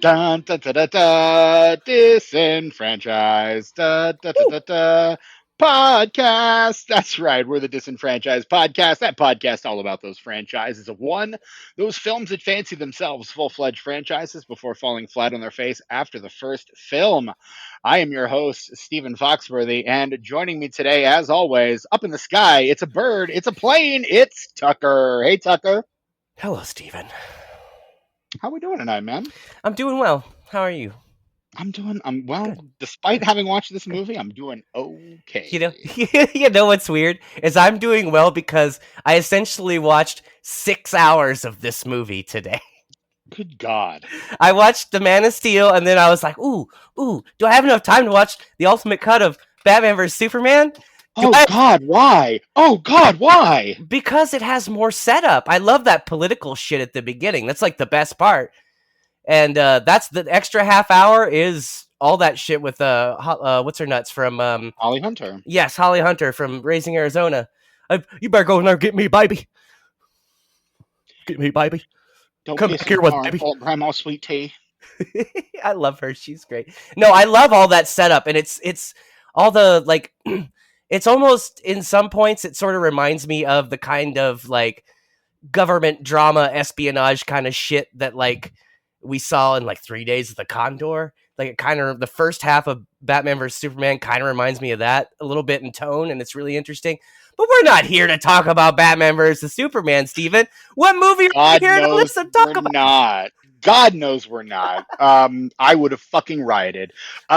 Dun, da, da, da, da, disenfranchised. Da, da, da, Woo! da, da, podcast. That's right. We're the Disenfranchised Podcast. That podcast all about those franchises of one, those films that fancy themselves full fledged franchises before falling flat on their face after the first film. I am your host, Stephen Foxworthy, and joining me today, as always, up in the sky, it's a bird, it's a plane, it's Tucker. Hey, Tucker. Hello, Steven. How we doing tonight, man? I'm doing well. How are you? I'm well, Good. despite Good. having watched this Good. movie, I'm doing You know, okay. you know what's weird is I'm doing well because I essentially watched 6 hours of this movie today. Good God. I watched The Man of Steel, and then I was like, ooh, do I have enough time to watch the ultimate cut of Batman vs Superman? Do Oh I? God, why? Oh God, why? Because it has more setup. I love that political shit at the beginning. That's like the best part. And that's the extra half hour is all that shit with what's her nuts from Holly Hunter. yes, Holly Hunter from Raising Arizona. You better go in there and get me, baby. Get me, baby. Don't Come piss back in here the with car and baby. pull up Grandma's sweet tea. I love her. She's great. No, I love all that setup, and it's all the like. It's almost in some points it sort of reminds me of the kind of like government drama espionage kind of shit that like we saw in like 3 Days of the Condor. Like it kind of the first half of Batman vs Superman kind of reminds me of that a little bit in tone, and it's really interesting. But we're not here to talk about Batman versus Superman, Steven. What movie are we God here to knows listen we're talk about? not. God knows we're not. I would have fucking rioted.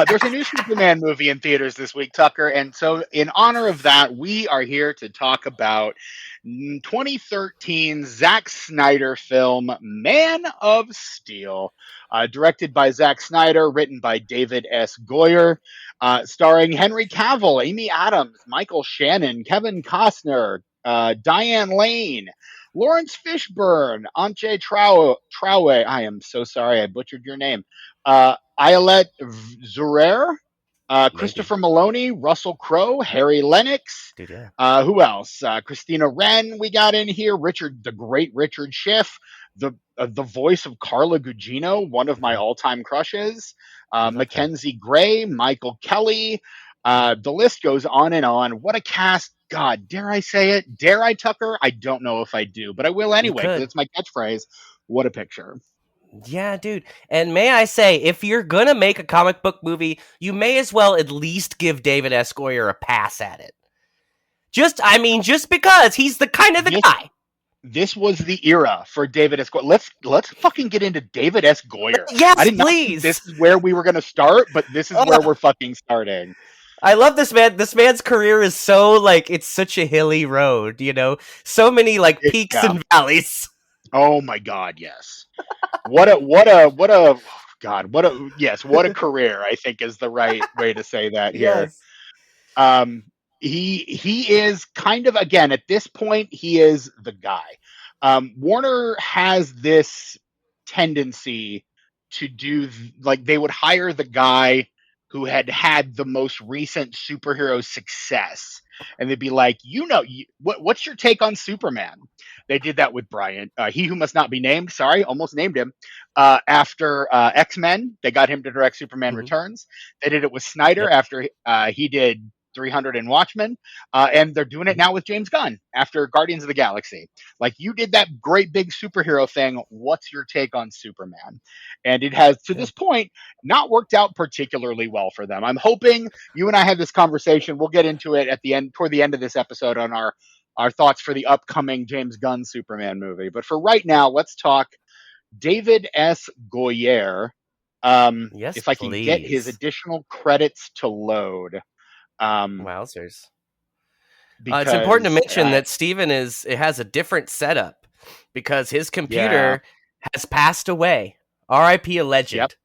There's a new Superman movie in theaters this week, Tucker, and so in honor of that, we are here to talk about 2013 Zack Snyder film Man of Steel, directed by Zack Snyder, written by David S. Goyer, starring Henry Cavill, Amy Adams, Michael Shannon, Kevin Costner, Diane Lane, Lawrence Fishburne, Antje Traue. I am so sorry I butchered your name. Ayelet Zurer, Maybe, Christopher Maloney, Russell Crowe, Harry Lennox. dude. Yeah. Who else? Christina Wren. We got in here. The great Richard Schiff, the voice of Carla Gugino, one of my Mhm. all-time crushes. I love her. Mackenzie Gray, Michael Kelly. The list goes on and on. What a cast. God, dare I say it? Dare I, Tucker? I don't know if I do, but I will You anyway because could. it's my catchphrase. What a picture. Yeah, dude. And may I say, if you're gonna make a comic book movie, you may as well at least give David S. Goyer a pass at it. Just because he's the kind of the This guy. this was the era for David S. Goyer. Let's fucking get into David S. Goyer. I Yes, did not think this please. is where we were going to start, but this is where Ugh, we're fucking starting. I love this man. This man's career is so like it's such a hilly road, you know. So many like peaks Yeah. and valleys. Oh my God. Yes. What a God. What a career. I think is the right way to say that here. Yes. Um, he is kind of, again, at this point he is the guy. Warner has this tendency to do like they would hire the guy who had had the most recent superhero success, and they'd be like, what's your take on Superman? They did that with Brian, he who must not be named. Sorry, almost named him. After X-Men, they got him to direct Superman Mhm. Returns. They did it with Snyder Yep. after he did 300 and Watchmen, and they're doing it now with James Gunn after Guardians of the Galaxy. Like, you did that great big superhero thing. What's your take on Superman? And it has, to Yeah. this point, not worked out particularly well for them. I'm hoping you and I have this conversation. We'll get into it at the end, toward the end of this episode, on our thoughts for the upcoming James Gunn Superman movie. But for right now, let's talk David S. Goyer. Yes, If I can get his please. additional credits to load, um, Wowzers. It's important to because mention that Steven it has a different setup because his yeah, computer has passed away. R.I.P. a yep. legend.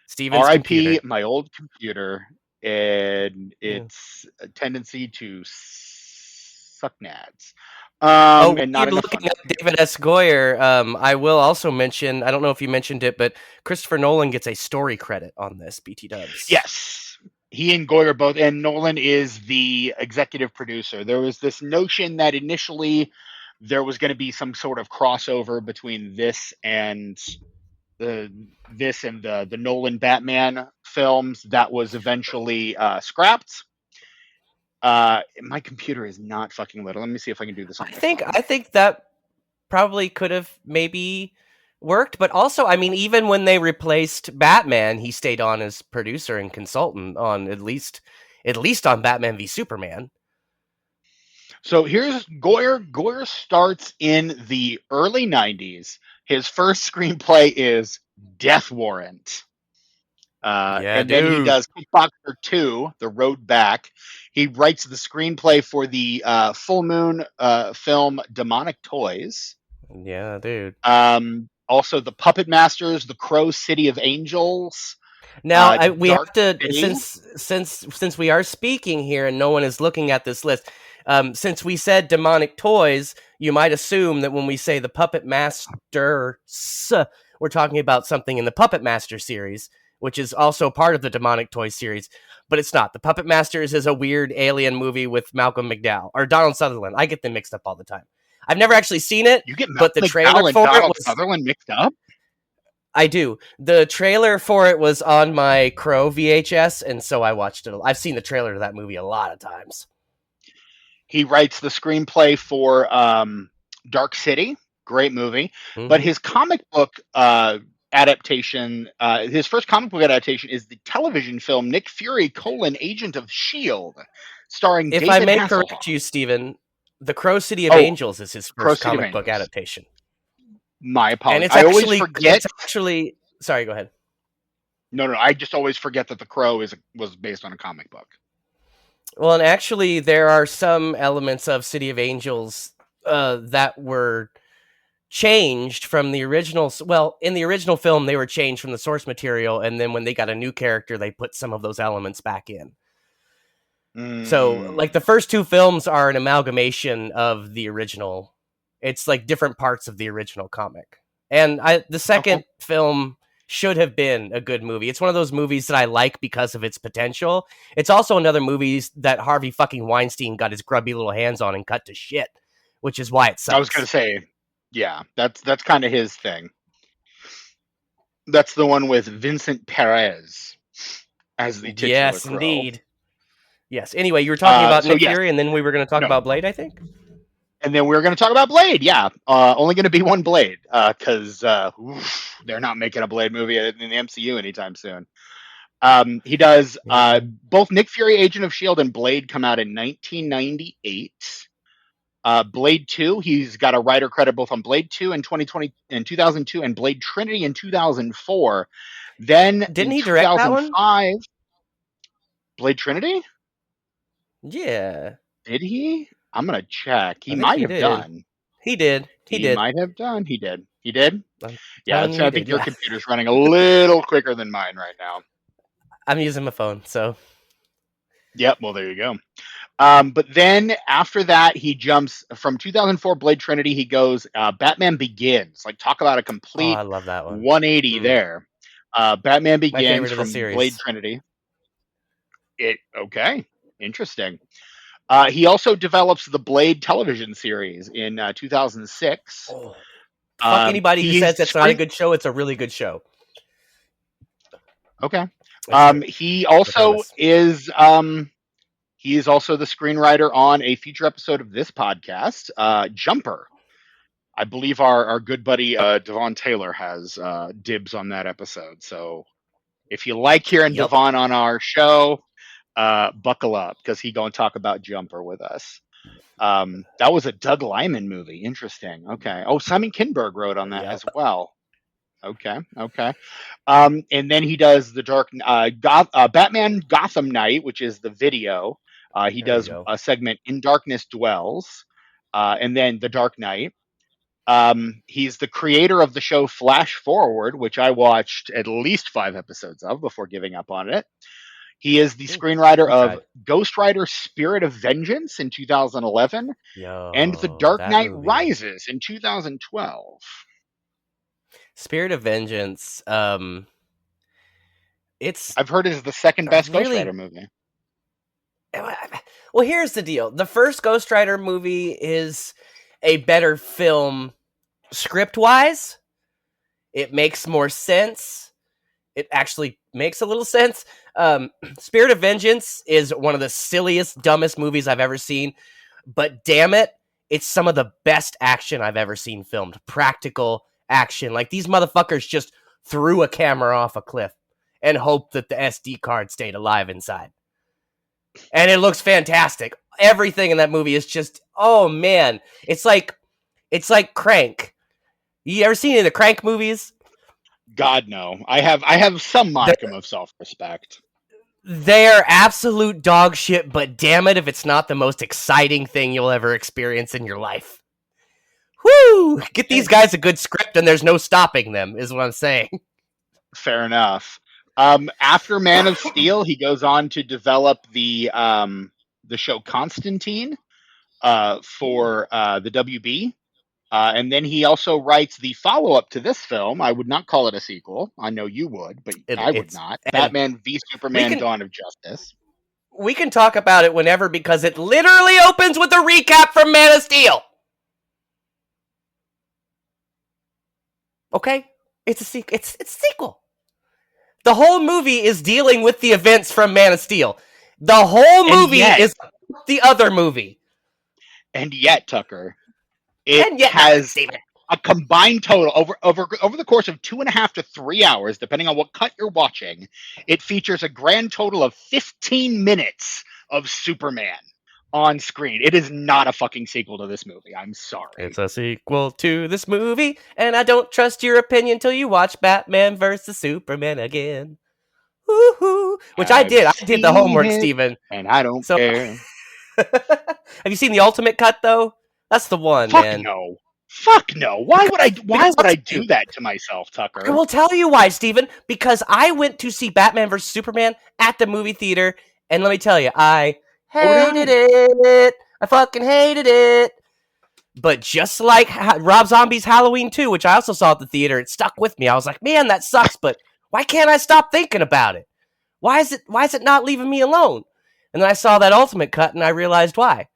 Steven's R.I.P. computer. my old computer and Yeah. its tendency to suck nads, Oh, while and not you're in a looking fun up way. David S. Goyer, I will also mention, I don't know if you mentioned it, but Christopher Nolan gets a story credit on this, BT dubs. Yes, he and Goyer both, and Nolan is the executive producer. There was this notion that initially there was going to be some sort of crossover between this and this and the Nolan Batman films that was eventually scrapped. My computer is not fucking little. Let me see if I can do this on I my think phone. I think that probably could have maybe worked, but also, I mean, even when they replaced Batman, he stayed on as producer and consultant on at least on Batman v Superman. So here's Goyer. Goyer starts in the early 90s. His first screenplay is Death Warrant. Yeah, And then he dude. does Kickboxer 2, The Road Back. He writes the screenplay for the Full Moon film Demonic Toys. Yeah, dude. Also, The Puppet Masters, The Crow City of Angels, Now, we Dark have to, City. since we are speaking here and no one is looking at this list. Since we said demonic toys, you might assume that when we say the Puppet Masters, we're talking about something in the Puppet Master series, which is also part of the demonic toys series. But it's not. The Puppet Masters is a weird alien movie with Malcolm McDowell or Donald Sutherland. I get them mixed up all the time. I've never actually seen it, You get but the Malcolm trailer McDowell and for it Donald was Sutherland mixed up? I do. The trailer for it was on my Crow VHS, and so I watched it. I've seen the trailer to that movie a lot of times. He writes the screenplay for Dark City, great movie. But Mm-hmm. his comic book adaptation, his first comic book adaptation is the television film Nick Fury: Agent of Shield, starring If I David may Hasselhoff. correct you, Steven, The Crow City of Oh, Angels is his Crow first City of comic book Angels. adaptation, My and apologies. it's I always actually forget. it's actually. Sorry, go ahead. No, I just always forget that The Crow was based on a comic book. Well, and actually, there are some elements of City of Angels that were changed from the original. Well, in the original film, they were changed from the source material, and then when they got a new character, they put some of those elements back in. So, Mm, like, the first two films are an amalgamation of the original. It's like different parts of the original comic. And the okay. second film should have been a good movie. It's one of those movies that I like because of its potential. It's also another movie that Harvey fucking Weinstein got his grubby little hands on and cut to shit, which is why it I was gonna sucks. say, yeah, that's kind of his thing. That's the one with Vincent Perez as the titular Yes, Crow. indeed. Yes. Anyway, you were talking about So Nick yes, Fury, and then we were going to talk no, about Blade, I think. and then we're going to talk about Blade. Yeah, only going to be one Blade because they're not making a Blade movie in the MCU anytime soon. He does Yeah. both Nick Fury, Agent of Shield, and Blade come out in 1998. Blade 2, he's got a writer credit both on Blade 2 in 2020 and 2002 and Blade Trinity in 2004. Then Didn't in he direct that one? 2005, Blade Trinity? Yeah. Did he? I'm going to check. He I think might he have did. done. He did. He He did. might have done. He did. He did. I'm Yeah, telling you, he I did. think your Yeah. computer's running a little quicker than mine right now. I'm using my phone, so. Yep. Well, there you go. But then after that, he jumps from 2004 Blade Trinity. He goes Batman Begins. Like talk about a Oh, I complete love that one. 180 Mm. there. Batman My Begins favorite of the from Blade series. Trinity. It okay, interesting. He also develops the Blade television series in 2006. Oh, fuck anybody who He's says the that's not a screen. good show. It's a really good show. Okay. It's true. He I also promise. is he is also the screenwriter on a future episode of this podcast, Jumper. I believe our good buddy Devon Taylor has dibs on that episode. So if you like hearing Yep. Devon on our show, buckle up because he gonna talk about Jumper with us. That was a Doug Liman movie. Interesting. Okay. Oh, Simon Kinberg wrote on that Yep. as well. Okay. Okay. And then he does the Batman Gotham Knight, which is the video. He There you does go. a segment In Darkness Dwells, and then The Dark Knight. He's the creator of the show Flash Forward, which I watched at least 5 episodes of before giving up on it. He is the Ooh, screenwriter we of tried. Ghost Rider Spirit of Vengeance in 2011 and The Yo, Dark that Knight movie. Rises in 2012. Spirit of Vengeance. It's I've heard it is the second a best Ghost really Rider movie. well. Here's the deal: the first Ghost Rider movie is a better film script wise. It makes more sense. It actually makes a little sense. Spirit of Vengeance is one of the silliest, dumbest movies I've ever seen, but damn it, it's some of the best action I've ever seen filmed. Practical action. Like, these motherfuckers just threw a camera off a cliff and hoped that the SD card stayed alive inside. And it looks fantastic. Everything in that movie is just, oh man, it's like Crank. You ever seen any of the Crank movies? God no. I have some modicum of self-respect. They're absolute dog shit, but damn it if it's not the most exciting thing you'll ever experience in your life. Woo! Get these guys a good script and there's no stopping them, is what I'm saying. Fair enough. After Man of Steel, he goes on to develop the show Constantine for the WB. And then he also writes the follow-up to this film. I would not call it a sequel. I know you would, but I would not. Batman v Superman: Dawn of Justice. We can talk about it whenever because it literally opens with a recap from Man of Steel. Okay, it's a sequel. It's a sequel. The whole movie is dealing with the events from Man of Steel. The whole movie is the other movie. And yet, Tucker, it has a combined total over the course of 2.5 to 3 hours, depending on what cut you're watching. It features a grand total of 15 minutes of Superman on screen. It is not a fucking sequel to this movie. I'm sorry. It's a sequel to this movie, and I don't trust your opinion till you watch Batman vs. Superman again. Woohoo! Which I did. I did the homework, Steven. And I don't care. Have you seen the Ultimate Cut, though? That's the one, man. No. Fuck no. Why would I do that to myself, Tucker? I will tell you why, Steven. Because I went to see Batman vs. Superman at the movie theater, and let me tell you, I hated it. I fucking hated it. But just like Rob Zombie's Halloween 2, which I also saw at the theater, it stuck with me. I was like, man, that sucks, but why can't I stop thinking about it? Why is it not leaving me alone? And then I saw that Ultimate Cut, and I realized why.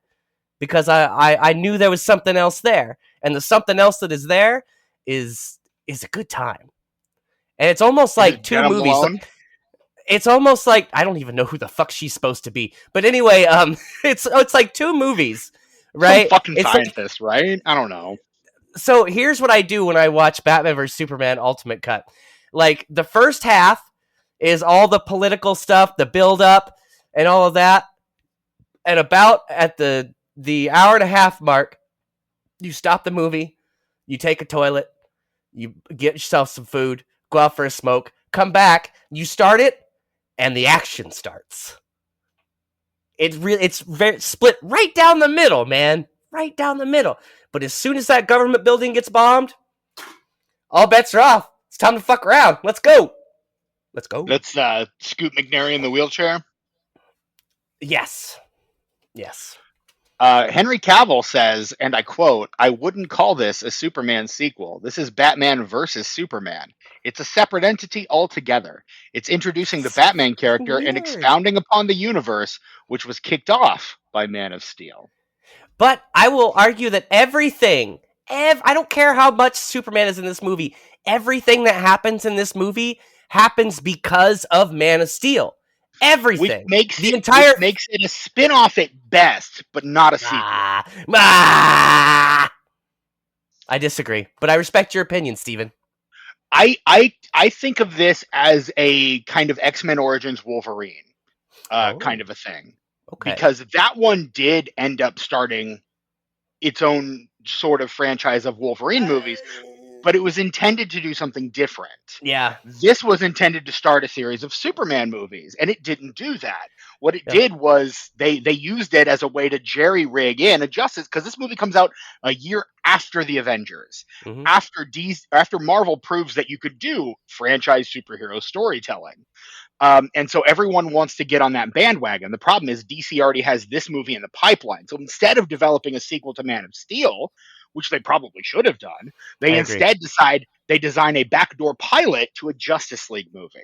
Because I knew there was something else there. And the something else that is there is a good time. And it's almost like two movies. It's almost like, I don't even know who the fuck she's supposed to be. But anyway, it's like two movies, right? Some fucking scientist, right? I don't know. So here's what I do when I watch Batman vs. Superman Ultimate Cut. Like, the first half is all the political stuff, the build-up, and all of that. And about at the hour and a half mark, you stop the movie, you take a toilet, you get yourself some food, go out for a smoke, come back, you start it, and the action starts. It's very split right down the middle, man. Right down the middle. But as soon as that government building gets bombed, all bets are off. It's time to fuck around. Let's go. Let's go. Let's scoot McNary in the wheelchair. Yes. Yes. Henry Cavill says, and I quote, "I wouldn't call this a Superman sequel. This is Batman versus Superman. It's a separate entity altogether. It's introducing the Batman character and expounding upon the universe, which was kicked off by Man of Steel." But I will argue that everything, I don't care how much Superman is in this movie, everything that happens in this movie happens because of Man of Steel. Everything. Which makes it a spin-off at best, but not a sequel. I disagree, but I respect your opinion, Steven. I think of this as a kind of X-Men Origins Wolverine kind of a thing. Okay. Because that one did end up starting its own sort of franchise of Wolverine movies, but it was intended to do something different. Yeah. This was intended to start a series of Superman movies, and it didn't do that. What it did was they used it as a way to jerry-rig in a Justice, because this movie comes out a year after the Avengers, after Marvel proves that you could do franchise superhero storytelling. And so everyone wants to get on that bandwagon. The problem is DC already has this movie in the pipeline. So instead of developing a sequel to Man of Steel, which they probably should have done, they instead design a backdoor pilot to a Justice League movie.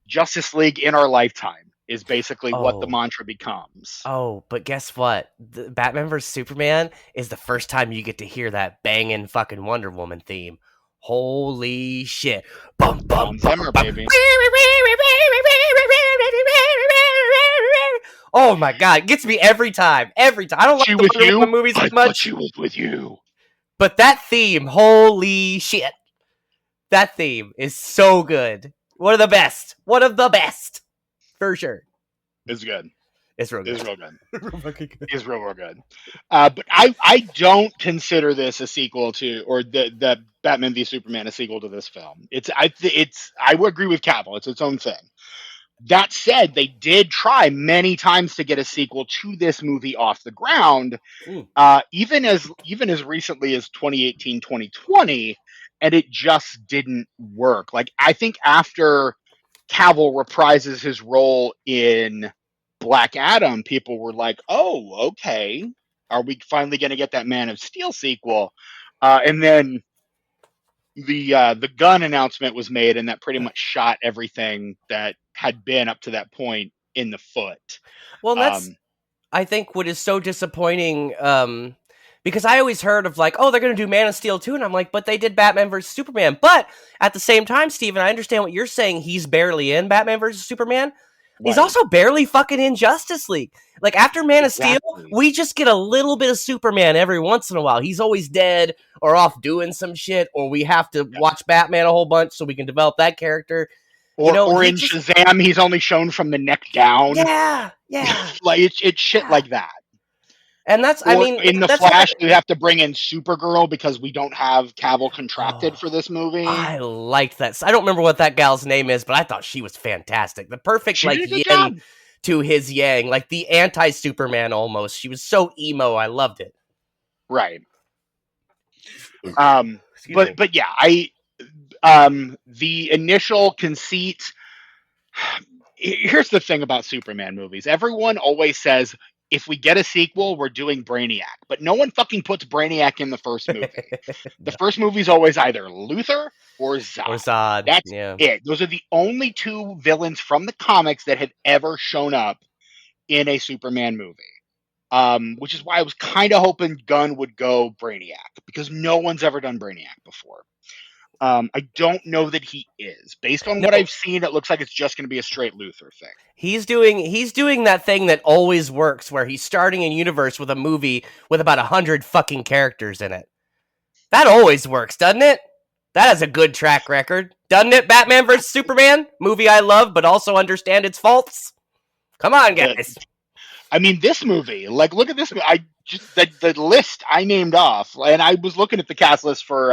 Justice League in our lifetime is basically what the mantra becomes. Oh, but guess what? The Batman vs. Superman is the first time you get to hear that banging fucking Wonder Woman theme. Holy shit. Bum, bum, Hans bum, Zimmer, bum. baby. Oh my god, it gets me every time. Every time. I don't She like the with Wonder you? Woman movies I that thought much, she was with you. but that theme, holy shit. That theme is so good. One of the best. One of the best. For sure. It's good. It's real It's good. real good. Real fucking good. Is real, real good. But I don't consider this a sequel to, or the Batman v Superman a sequel to this film. I would agree with Cavill. It's its own thing. That said, they did try many times to get a sequel to this movie off the ground, Mm. even as recently as 2018, 2020, and it just didn't work. Like I think after Cavill reprises his role in Black Adam, people were like, "Oh, okay, are we finally going to get that Man of Steel sequel?" And then the gun announcement was made, and that pretty much shot everything that had been up to that point in the foot. Well, that's Um, I think what is so disappointing, because I always heard of like, oh, they're gonna do Man of Steel 2, and I'm like, but they did Batman versus Superman. But at the same time, Steven, I understand what you're saying. He's barely in Batman versus Superman. He's right, also barely fucking in Justice League. Like after Man of Steel, exactly. we just get a little bit of Superman every once in a while. He's always dead or off doing some shit, or we have to Yeah. watch Batman a whole bunch so we can develop that character. You know, Or he in just Shazam, he's only shown from the neck down. yeah, yeah, Like it's shit yeah. like that. And that's I Or mean, in the that's what Flash, you have to bring in Supergirl because we don't have Cavill contracted oh, for this movie. I liked that. I don't remember what that gal's name is, but I thought she was fantastic. The perfect She like did a good yin job. to his yang, like the anti-Superman almost. She was so emo. I loved it. Right. Excuse me. But yeah, the initial conceit. Here's the thing about Superman movies. Everyone always says if we get a sequel, we're doing Brainiac, but no one fucking puts Brainiac in the first movie. The No. first movie is always either Luthor or Or Zod. Zod. That's Yeah. it. Those are the only two villains from the comics that have ever shown up in a Superman movie. Which is why I was kind of hoping Gunn would go Brainiac because no one's ever done Brainiac before. I don't know that he is. Based on what No, I've seen, it looks like it's just going to be a straight Luthor thing. he's doing that thing that always works where he's starting a universe with a movie with about 100 fucking characters in it. That always works, doesn't it? That has a good track record, doesn't it? Batman vs Superman, movie I love, but also understand its faults. Come on, The, guys. I mean, this movie, like, look at this. I just the list I named off, and I was looking at the cast list for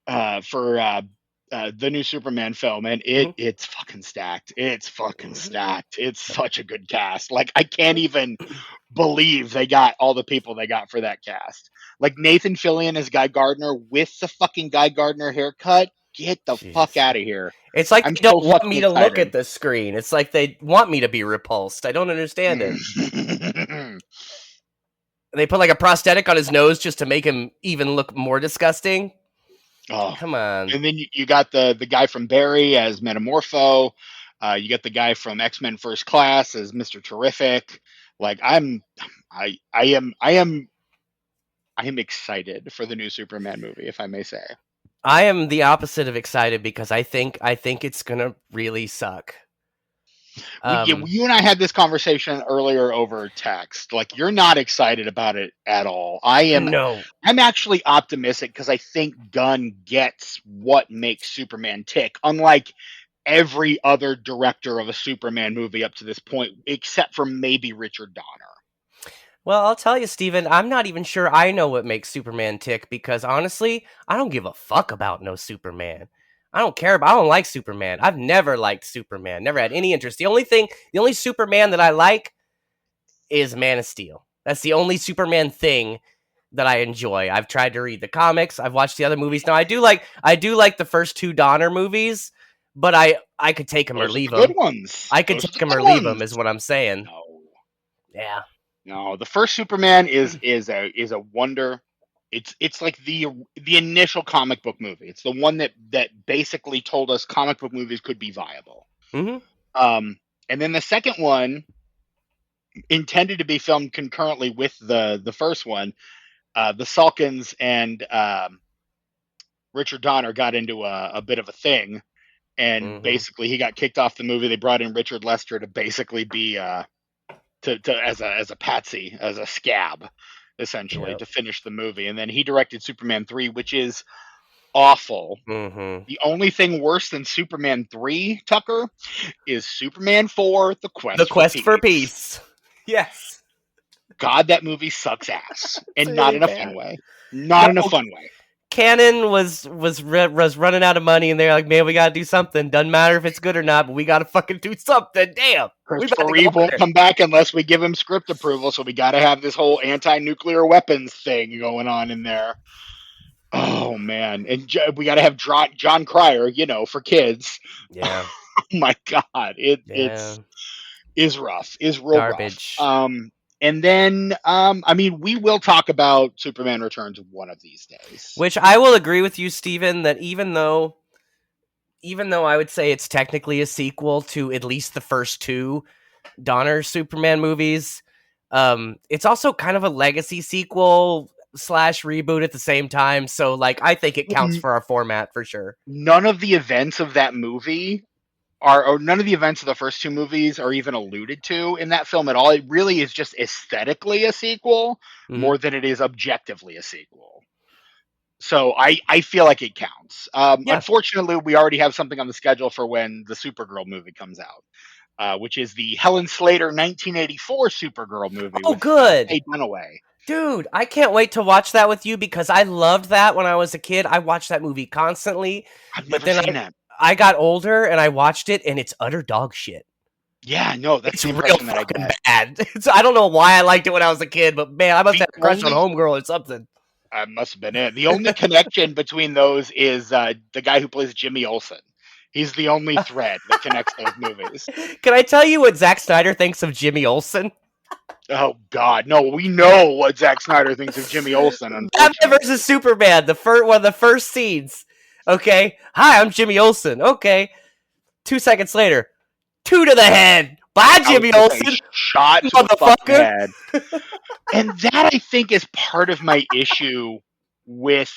the new Superman film, and Mhm. it's fucking stacked. It's fucking stacked. It's such a good cast. Like, I can't even believe they got all the people they got for that cast. Like Nathan Fillion as Guy Gardner with the fucking Guy Gardner haircut. Get the fuck Jesus. out of here. It's like I'm they don't so want fucking me to look excited. at the screen. It's like they want me to be repulsed. I don't understand it. They put like a prosthetic on his nose just to make him even look more disgusting. Oh, Come on. and then you got the guy from Barry as Metamorpho. You got the guy from X-Men First Class as Mr. Terrific. Like I am excited for the new Superman movie, if I may say. I am the opposite of excited because I think it's gonna really suck. Um, You and I had this conversation earlier over text. Like you're not excited about it at all. I am. no, I'm actually optimistic because I think Gunn gets what makes Superman tick, unlike every other director of a Superman movie up to this point, except for maybe Richard Donner. well, I'll tell you, Steven, I'm not even sure I know what makes Superman tick because honestly, I don't give a fuck about no Superman. I don't care about, I don't like Superman. I've never liked Superman, never had any interest. The only Superman that I like is Man of Steel. That's the only Superman thing that I enjoy. I've tried to read the comics, I've watched the other movies. Now I do like the first two Donner movies, but I could take them or Those are leave the good them. ones. I could Those are take the them good or leave them ones. is what I'm saying. No, Yeah. no. The first Superman is a wonder. It's like the initial comic book movie. It's the one that basically told us comic book movies could be viable. Mhm. Um, and then the second one, intended to be filmed concurrently with the first one, the Salkins and Richard Donner got into a bit of a thing, and Mm-hmm. basically he got kicked off the movie. They brought in Richard Lester to basically be to as a patsy, as a scab, essentially Yep. to finish the movie. And then he directed Superman 3, which is awful. Mm-hmm. The only thing worse than Superman 3, Tucker, is Superman 4, The The Quest for Quest for Peace. Peace. Yes. God, that movie sucks ass, It's and not really in a fun bad. way. Not No, in a fun way. Canon was running out of money, and they're like, "Man, we gotta do something. Doesn't matter if it's good or not, but we gotta fucking do something. Damn, we about Christopher to go Reeve over won't there." come back unless we give him script approval, so we got to have this whole anti-nuclear weapons thing going on in there. Oh man, and we got to have John Cryer, for kids. Yeah, Oh my god, it's yeah, is rough, is real rough. garbage. And then I mean, we will talk about Superman Returns one of these days. Which I will agree with you, Steven, that even though I would say it's technically a sequel to at least the first two Donner Superman movies, it's also kind of a legacy sequel slash reboot at the same time. So, like, I think it counts for our format for sure. None of the events of that movie or none of the events of the first two movies are even alluded to in that film at all. It really is just aesthetically a sequel Mm-hmm. more than it is objectively a sequel. So I feel like it counts. Yeah. Unfortunately, we already have something on the schedule for when the Supergirl movie comes out, which is the Helen Slater 1984 Supergirl movie Oh, with good. Faye Dunaway. Dude, I can't wait to watch that with you because I loved that when I was a kid. I watched that movie constantly, I've but never then seen that. I got older and I watched it and it's utter dog shit. Yeah, no, that's It's the real impression that I fucking get. bad. I don't know why I liked it when I was a kid, but man, I must The have a crush on only Homegirl or something. must have been it. The only connection between those is the guy who plays Jimmy Olsen. He's the only thread that connects those movies. Can I tell you what Zack Snyder thinks of Jimmy Olsen? Oh God, no! We know what Zack Snyder thinks of Jimmy Olsen. Batman versus Unfortunately, Superman, one of the first scenes. Okay, hi, I'm Jimmy Olsen. Okay, 2 seconds later, two to the head. Bye, I was Jimmy gonna say Olsen, shot to the fucking motherfucker. head, and that I think is part of my issue with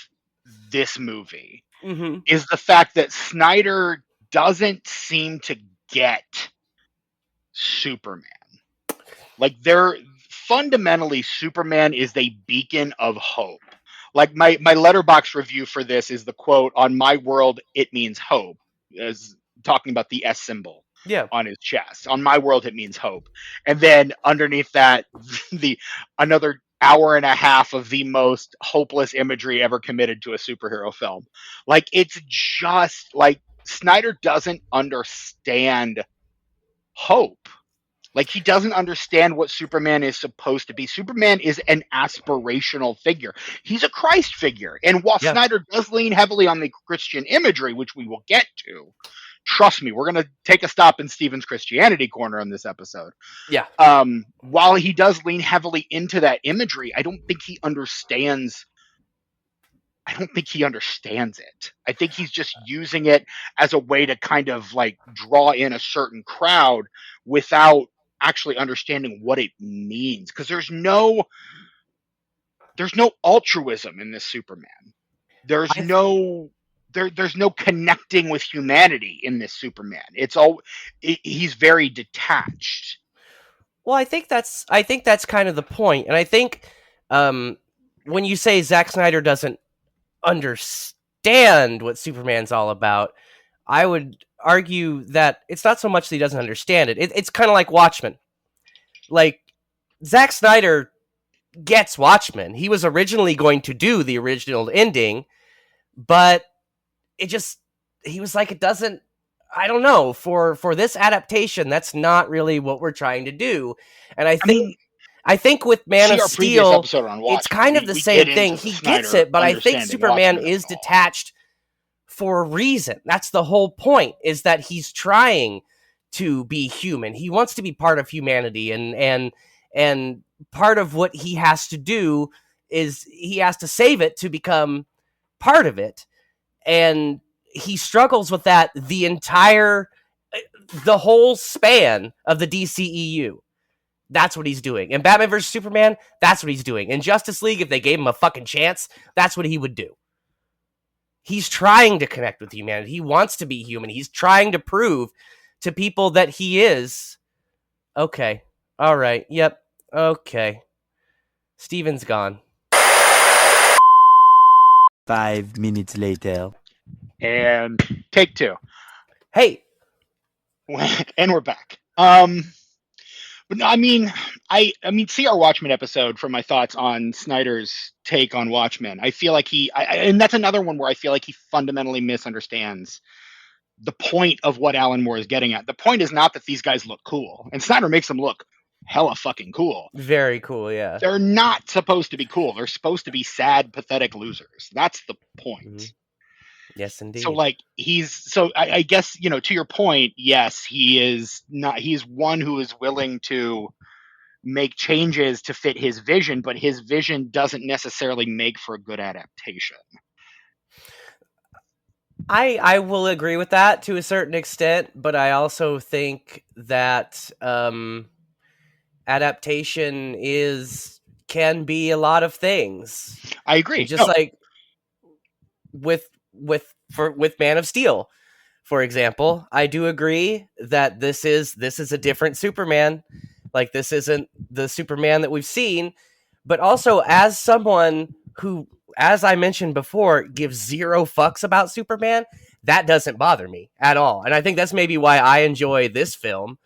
this movie Mm-hmm. is the fact that Snyder doesn't seem to get Superman. Like they're fundamentally Superman is a beacon of hope. Like my letterbox review for this is the quote on my world it means hope, as talking about the S symbol Yeah. on his chest. On my world it means hope. And then underneath that the another hour and a half of the most hopeless imagery ever committed to a superhero film. Like it's just like Snyder doesn't understand hope. Like he doesn't understand what Superman is supposed to be. Superman is an aspirational figure. He's a Christ figure. And while Yeah. Snyder does lean heavily on the Christian imagery, which we will get to, trust me, we're going to take a stop in Steven's Christianity corner on this episode. Yeah. While he does lean heavily into that imagery, I don't think he understands it. I think he's just using it as a way to kind of like draw in a certain crowd without actually understanding what it means, because there's no altruism in this Superman. There's I no there's no connecting with humanity in this Superman. It's all he's very detached. Well, I think that's kind of the point, and I think when you say Zack Snyder doesn't understand what Superman's all about, I would argue that it's not so much that he doesn't understand it. It's kind of like Watchmen. Like Zack Snyder gets Watchmen. He was originally going to do the original ending, but it just he was like it doesn't. I don't know for this adaptation. That's not really what we're trying to do, and I mean, I think with Man see of our previous Steel, episode on it's Watchmen. kind of the We same get thing. into the He gets Snyder it, but I think understanding Superman Watchmen as is a whole. detached for a reason. That's the whole point, is that he's trying to be human. He wants to be part of humanity, and part of what he has to do is he has to save it to become part of it. And he struggles with that the whole span of the DCEU. That's what he's doing. In Batman vs Superman, that's what he's doing. In Justice League, if they gave him a fucking chance, that's what he would do. he's trying to connect with humanity. He wants to be human. He's trying to prove to people that he is. Okay. All right. Yep. Okay. Steven's gone. 5 minutes later. And take two. Hey. And we're back. But no, I mean, see our Watchmen episode from my thoughts on Snyder's take on Watchmen. I feel like and that's another one where I feel like he fundamentally misunderstands the point of what Alan Moore is getting at. The point is not that these guys look cool, and Snyder makes them look hella fucking cool. Very cool, yeah. They're not supposed to be cool. They're supposed to be sad, pathetic losers. That's the point. Mm-hmm. Yes, indeed. So like I guess, to your point, yes, he's one who is willing to make changes to fit his vision, but his vision doesn't necessarily make for a good adaptation. I will agree with that to a certain extent, but I also think that adaptation can be a lot of things. I agree. And just like with Man of Steel, for example, I do agree that this is a different Superman. Like, this isn't the Superman that we've seen, but also as someone who, as I mentioned before, gives zero fucks about Superman, that doesn't bother me at all. And I think that's maybe why I enjoy this film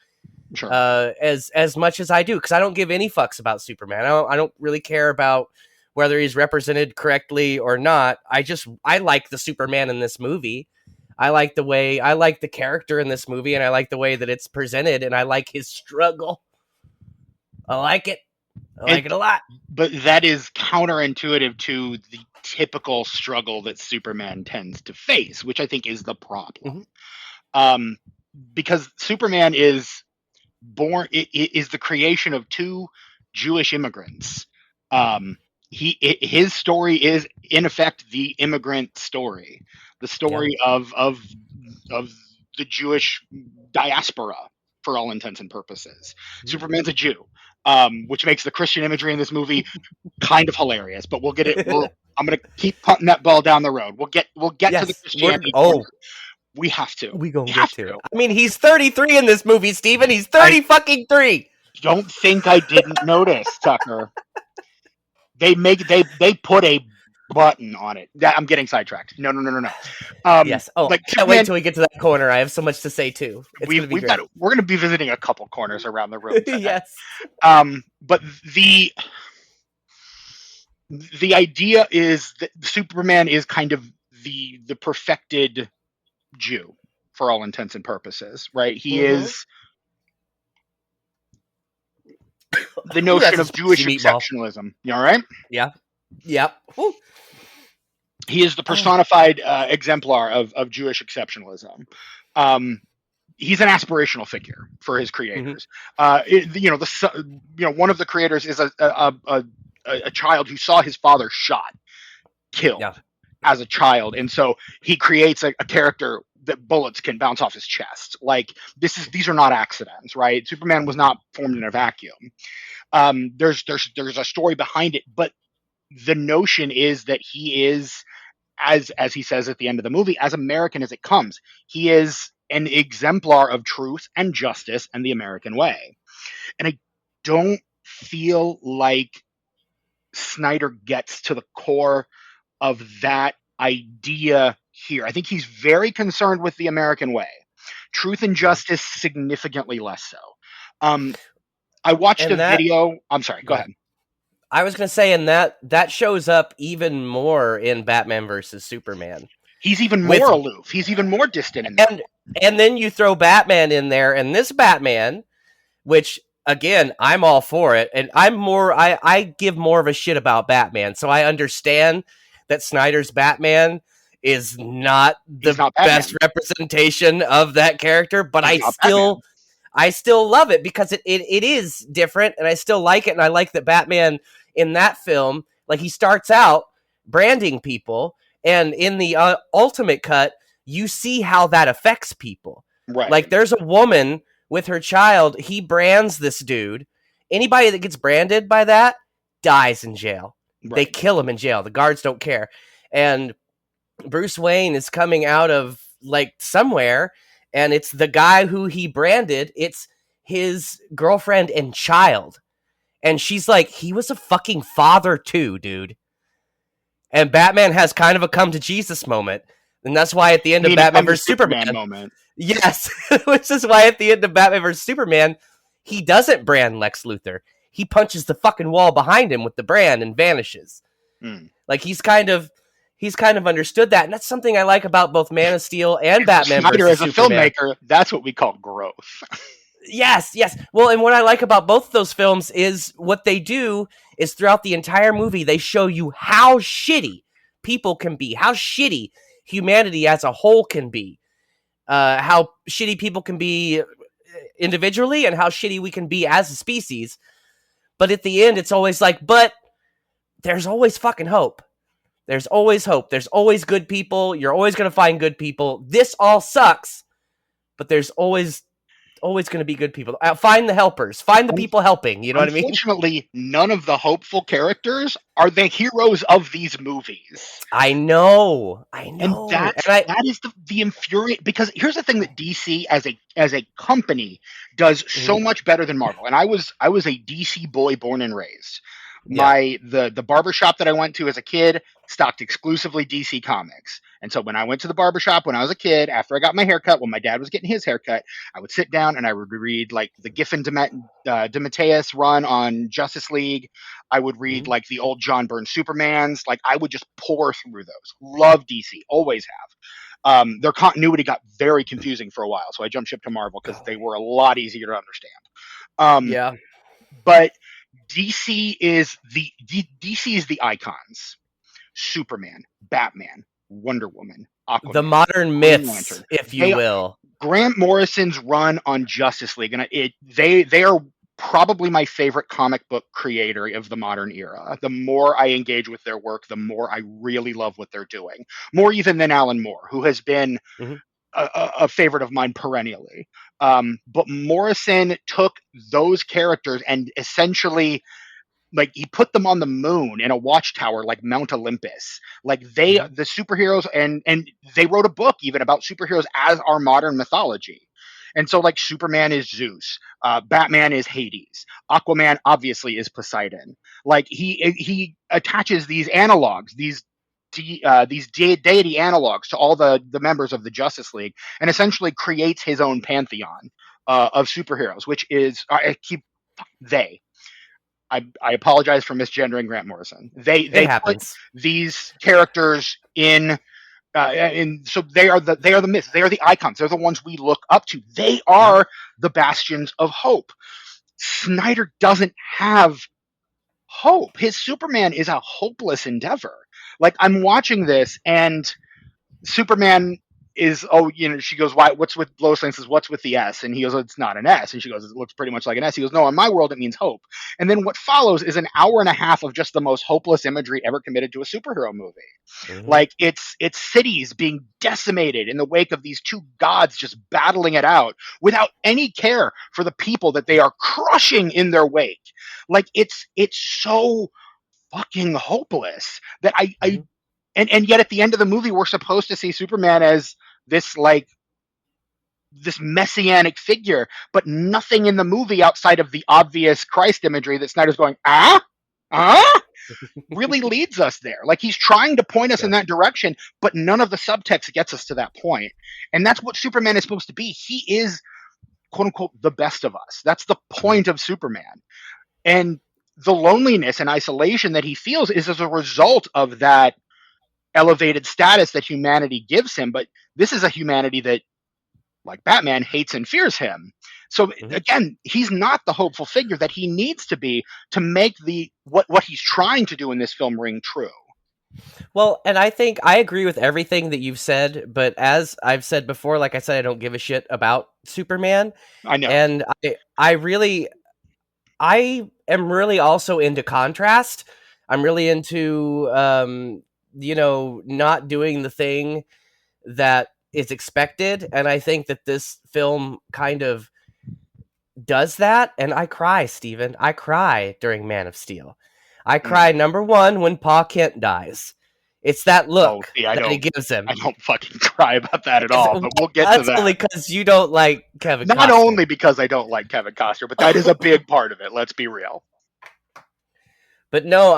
as much as I do, because I don't give any fucks about Superman. I don't really care about whether he's represented correctly or not. I like the Superman in this movie. I like the character in this movie, and I like the way that it's presented, and I like his struggle. I like it. I like it a lot. But that is counterintuitive to the typical struggle that Superman tends to face, which I think is the problem. Mm-hmm. Because Superman is is the creation of two Jewish immigrants. His story is, in effect, the immigrant story, the story of the Jewish diaspora, for all intents and purposes. Mm-hmm. Superman's a Jew, which makes the Christian imagery in this movie kind of hilarious. But we'll get it. I'm going to keep punting that ball down the road. We'll get to the Christianity. We have to. We gonna get to it. I mean, he's 33 in this movie, Steven. He's 33. Don't think I didn't notice, Tucker. They put a button on it. I'm getting sidetracked. No. Yes. Oh, like, can't wait till we get to that corner. I have so much to say too. We're going to be visiting a couple corners around the room. Yes. But the idea is that Superman is kind of the perfected Jew for all intents and purposes, right? He is the notion of Jewish exceptionalism. You all right? Yeah. Yep. Woo. He is the personified exemplar of Jewish exceptionalism. He's an aspirational figure for his creators. Mm-hmm. One of the creators is a child who saw his father killed as a child, and so he creates a character that bullets can bounce off his chest. Like, these are not accidents, right? Superman was not formed in a vacuum. There's a story behind it, but the notion is that he is, as he says at the end of the movie, as American as it comes. He is an exemplar of truth and justice and the American way. And I don't feel like Snyder gets to the core of that idea here. I think he's very concerned with the American way. Truth and justice, significantly less so. I watched a video. I'm sorry, go ahead. I was going to say, and that shows up even more in Batman versus Superman. He's even more aloof. He's even more distant in that. And then you throw Batman in there, and this Batman, which, again, I'm all for it, and I give more of a shit about Batman, so I understand that Snyder's Batman is not the best representation of that character, but I still love it because it is different, and I still like it, and I like that Batman in that film, like, he starts out branding people, and in the ultimate cut, you see how that affects people. Right. Like, there's a woman with her child, he brands this dude. Anybody that gets branded by that dies in jail. Right. They kill him in jail. The guards don't care. And Bruce Wayne is coming out of like somewhere, and it's the guy who he branded. It's his girlfriend and child. And she's like, he was a fucking father too, dude. And Batman has kind of a come to Jesus moment. And that's why at the end of Meaning Batman come to vs. Superman Superman, moment. yes, which is why at the end of Batman vs. Superman, he doesn't brand Lex Luthor. He punches the fucking wall behind him with the brand and vanishes. Like he's kind of understood that, and that's something I like about both Man of Steel and Batman Snyder versus as a Superman. filmmaker, that's what we call growth. Yes. Well, and what I like about both of those films is what they do is throughout the entire movie, they show you how shitty people can be, how shitty humanity as a whole can be, how shitty people can be individually, and how shitty we can be as a species. But at the end, it's always like, but there's always fucking hope. There's always hope. There's always good people. You're always going to find good people. This all sucks, but there's always going to be good people. Find the helpers. Find the people helping. You know what I mean? Unfortunately, none of the hopeful characters are the heroes of these movies. I know. And that is the infuriating, because here's the thing that DC as a company does so much better than Marvel. And I was a DC boy born and raised. The barbershop that I went to as a kid stocked exclusively DC comics. And so when I went to the barbershop when I was a kid, after I got my haircut, when my dad was getting his haircut, I would sit down and I would read like the Giffen DeMatteis run on Justice League. I would read like the old John Byrne Supermans. Like I would just pour through those. Love DC, always have. Their continuity got very confusing for a while, so I jumped ship to Marvel because they were a lot easier to understand. But DC is the icons. Superman, Batman, Wonder Woman, Aquaman, the modern myths, if you will. Grant Morrison's run on Justice League, and they are probably my favorite comic book creator of the modern era. The more I engage with their work, the more I really love what they're doing. More even than Alan Moore, who has been a favorite of mine perennially. But Morrison took those characters and essentially, like, he put them on the moon in a watchtower like Mount Olympus. Like the superheroes, and they wrote a book even about superheroes as our modern mythology. And so, like, Superman is Zeus, Batman is Hades, Aquaman obviously is Poseidon. Like he attaches these analogs, these deity analogs to all the members of the Justice League, and essentially creates his own pantheon of superheroes, which is I apologize for misgendering Grant Morrison. They put these characters in, and so they are the myths. They are the icons. They're the ones we look up to. They are the bastions of hope. Snyder doesn't have hope. His Superman is a hopeless endeavor. Like, I'm watching this and Superman is, she goes, why, what's with Lois Lane says, what's with the S? And he goes, it's not an S. And she goes, it looks pretty much like an S. He goes, no, in my world, it means hope. And then what follows is an hour and a half of just the most hopeless imagery ever committed to a superhero movie. Like, it's cities being decimated in the wake of these two gods just battling it out without any care for the people that they are crushing in their wake. Like, it's so fucking hopeless that and yet at the end of the movie, we're supposed to see Superman as this messianic figure, but nothing in the movie outside of the obvious Christ imagery that Snyder's going, really leads us there. Like, he's trying to point us in that direction, but none of the subtext gets us to that point. And that's what Superman is supposed to be. He is, quote unquote, the best of us. That's the point of Superman. And the loneliness and isolation that he feels is as a result of that elevated status that humanity gives him. But this is a humanity that, like Batman, hates and fears him. So again, he's not the hopeful figure that he needs to be to make what he's trying to do in this film ring true. Well, and I think I agree with everything that you've said, but as I've said before, like I said, I don't give a shit about Superman. I know. And I am really also into contrast. I'm really into not doing the thing that is expected, and I think that this film kind of does that. And I cry, Steven. I cry during Man of Steel. I cry, number one, when Pa Kent dies. It's that Oh, look see, that he gives him. I don't fucking cry about that at all, but we'll get to That's only that. because you don't like Kevin Not Costner. only because I don't like Kevin Costner, but that is a big part of it. Let's be real. But no,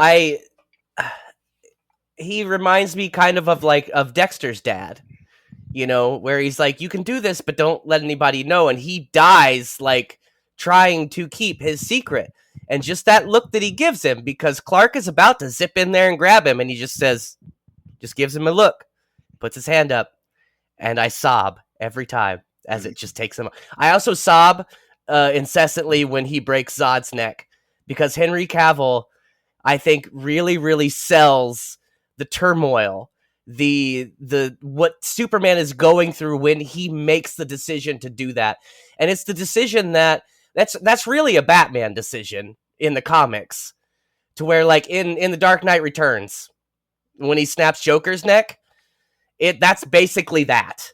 he reminds me kind of Dexter's dad, where he's like, you can do this, but don't let anybody know. And he dies like trying to keep his secret. And just that look that he gives him, because Clark is about to zip in there and grab him, and he just gives him a look, puts his hand up, and I sob every time as it just takes him. I also sob incessantly when he breaks Zod's neck, because Henry Cavill, I think, really, really sells the turmoil, the what Superman is going through when he makes the decision to do that. And it's the decision that's really a Batman decision in the comics, to where, like, in the Dark Knight Returns, when he snaps Joker's neck, that's basically that.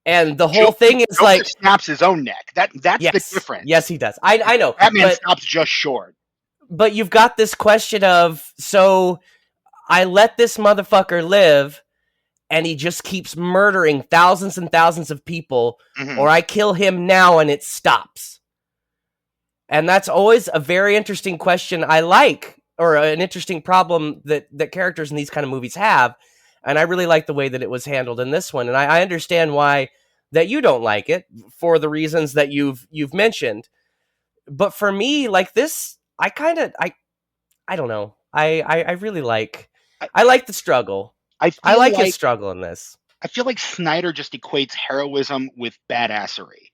And the whole thing is Joker like, snaps his own neck. That's the difference. Yes, he does. I know. Batman stops just short. But you've got this question of, so I let this motherfucker live, and he just keeps murdering thousands and thousands of people, or I kill him now and it stops. And that's always a very interesting question I like, or an interesting problem that characters in these kind of movies have. And I really like the way that it was handled in this one. And I understand why that you don't like it, for the reasons that you've mentioned. But for me, like this, I don't know. I really like, I like the struggle. I like his struggle in this. I feel like Snyder just equates heroism with badassery.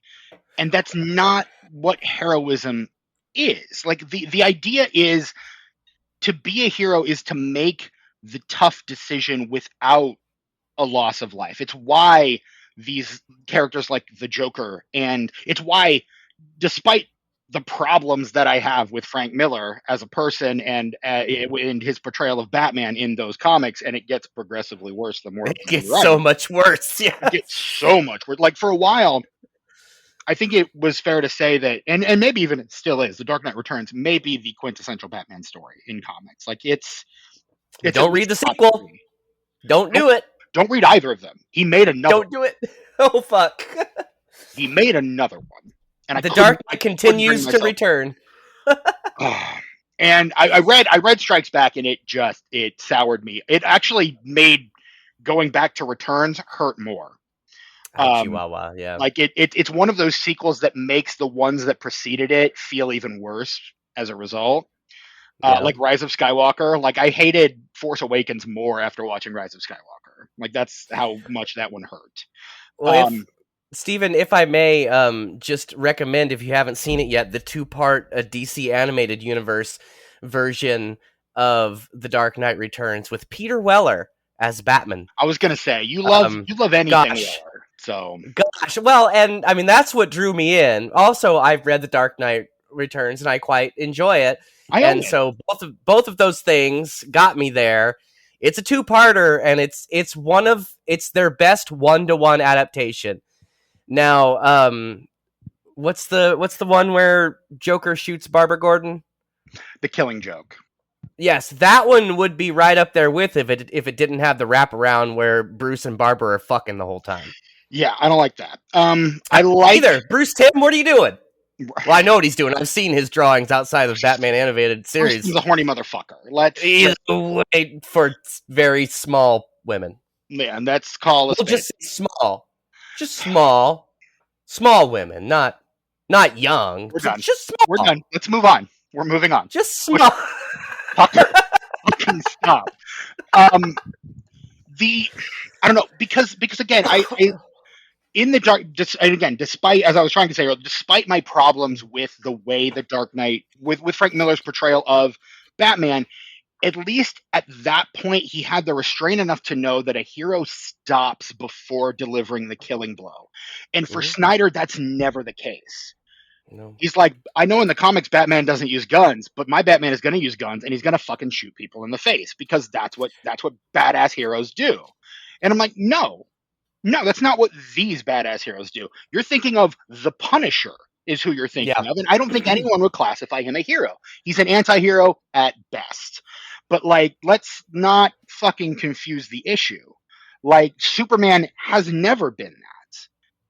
And that's not what heroism is. Like, the idea is, to be a hero is to make the tough decision without a loss of life. It's why these characters like the Joker, and it's why, despite the problems that I have with Frank Miller as a person and in his portrayal of Batman in those comics, and it gets progressively worse the more it gets so much worse. Yeah, it gets so much worse. Like, for a while, I think it was fair to say that, and maybe even it still is, The Dark Knight Returns may be the quintessential Batman story in comics. Like, it's don't read the sequel. Don't do it. Don't read either of them. He made another. Don't do it. Oh fuck. He made another one, and the Dark Knight continues to return. And I read Strikes Back, and it soured me. It actually made going back to Returns hurt more. Chihuahua, yeah. Like, it's one of those sequels that makes the ones that preceded it feel even worse as a result. Like Rise of Skywalker. Like, I hated Force Awakens more after watching Rise of Skywalker. Like, that's how much that one hurt. Well, Stephen, if I may, just recommend, if you haven't seen it yet, the 2-part DC animated universe version of The Dark Knight Returns with Peter Weller as Batman. I was gonna say, you love anything Weller. So gosh, well, and I mean, that's what drew me in. Also, I've read The Dark Knight Returns, and I quite enjoy it. So both of those things got me there. It's a 2-parter, and it's their best 1-to-1 adaptation. Now, what's the one where Joker shoots Barbara Gordon? The Killing Joke. Yes, that one would be right up there with if it didn't have the wraparound where Bruce and Barbara are fucking the whole time. Yeah, I don't like that. I like either. Bruce Timm, what are you doing? Well, I know what he's doing. I've seen his drawings outside of Batman animated series. He's a horny motherfucker. He's wait for very small women. Yeah, and that's called just small, small women, not young. We're done. Just small. We're done. Let's move on. We're moving on. Just small. Fucking stop. I don't know, because again, I in the dark, and again, despite, as I was trying to say, despite my problems with the way the Dark Knight, with Frank Miller's portrayal of Batman, at least at that point, he had the restraint enough to know that a hero stops before delivering the killing blow. And for Snyder, that's never the case. No. He's like, I know in the comics Batman doesn't use guns, but my Batman is going to use guns, and he's going to fucking shoot people in the face, because that's what badass heroes do. And I'm like, no, that's not what these badass heroes do. You're thinking of the Punisher is who you're thinking of, and I don't think anyone would classify him a hero. He's an anti-hero at best. But, like, let's not fucking confuse the issue. Like, Superman has never been that.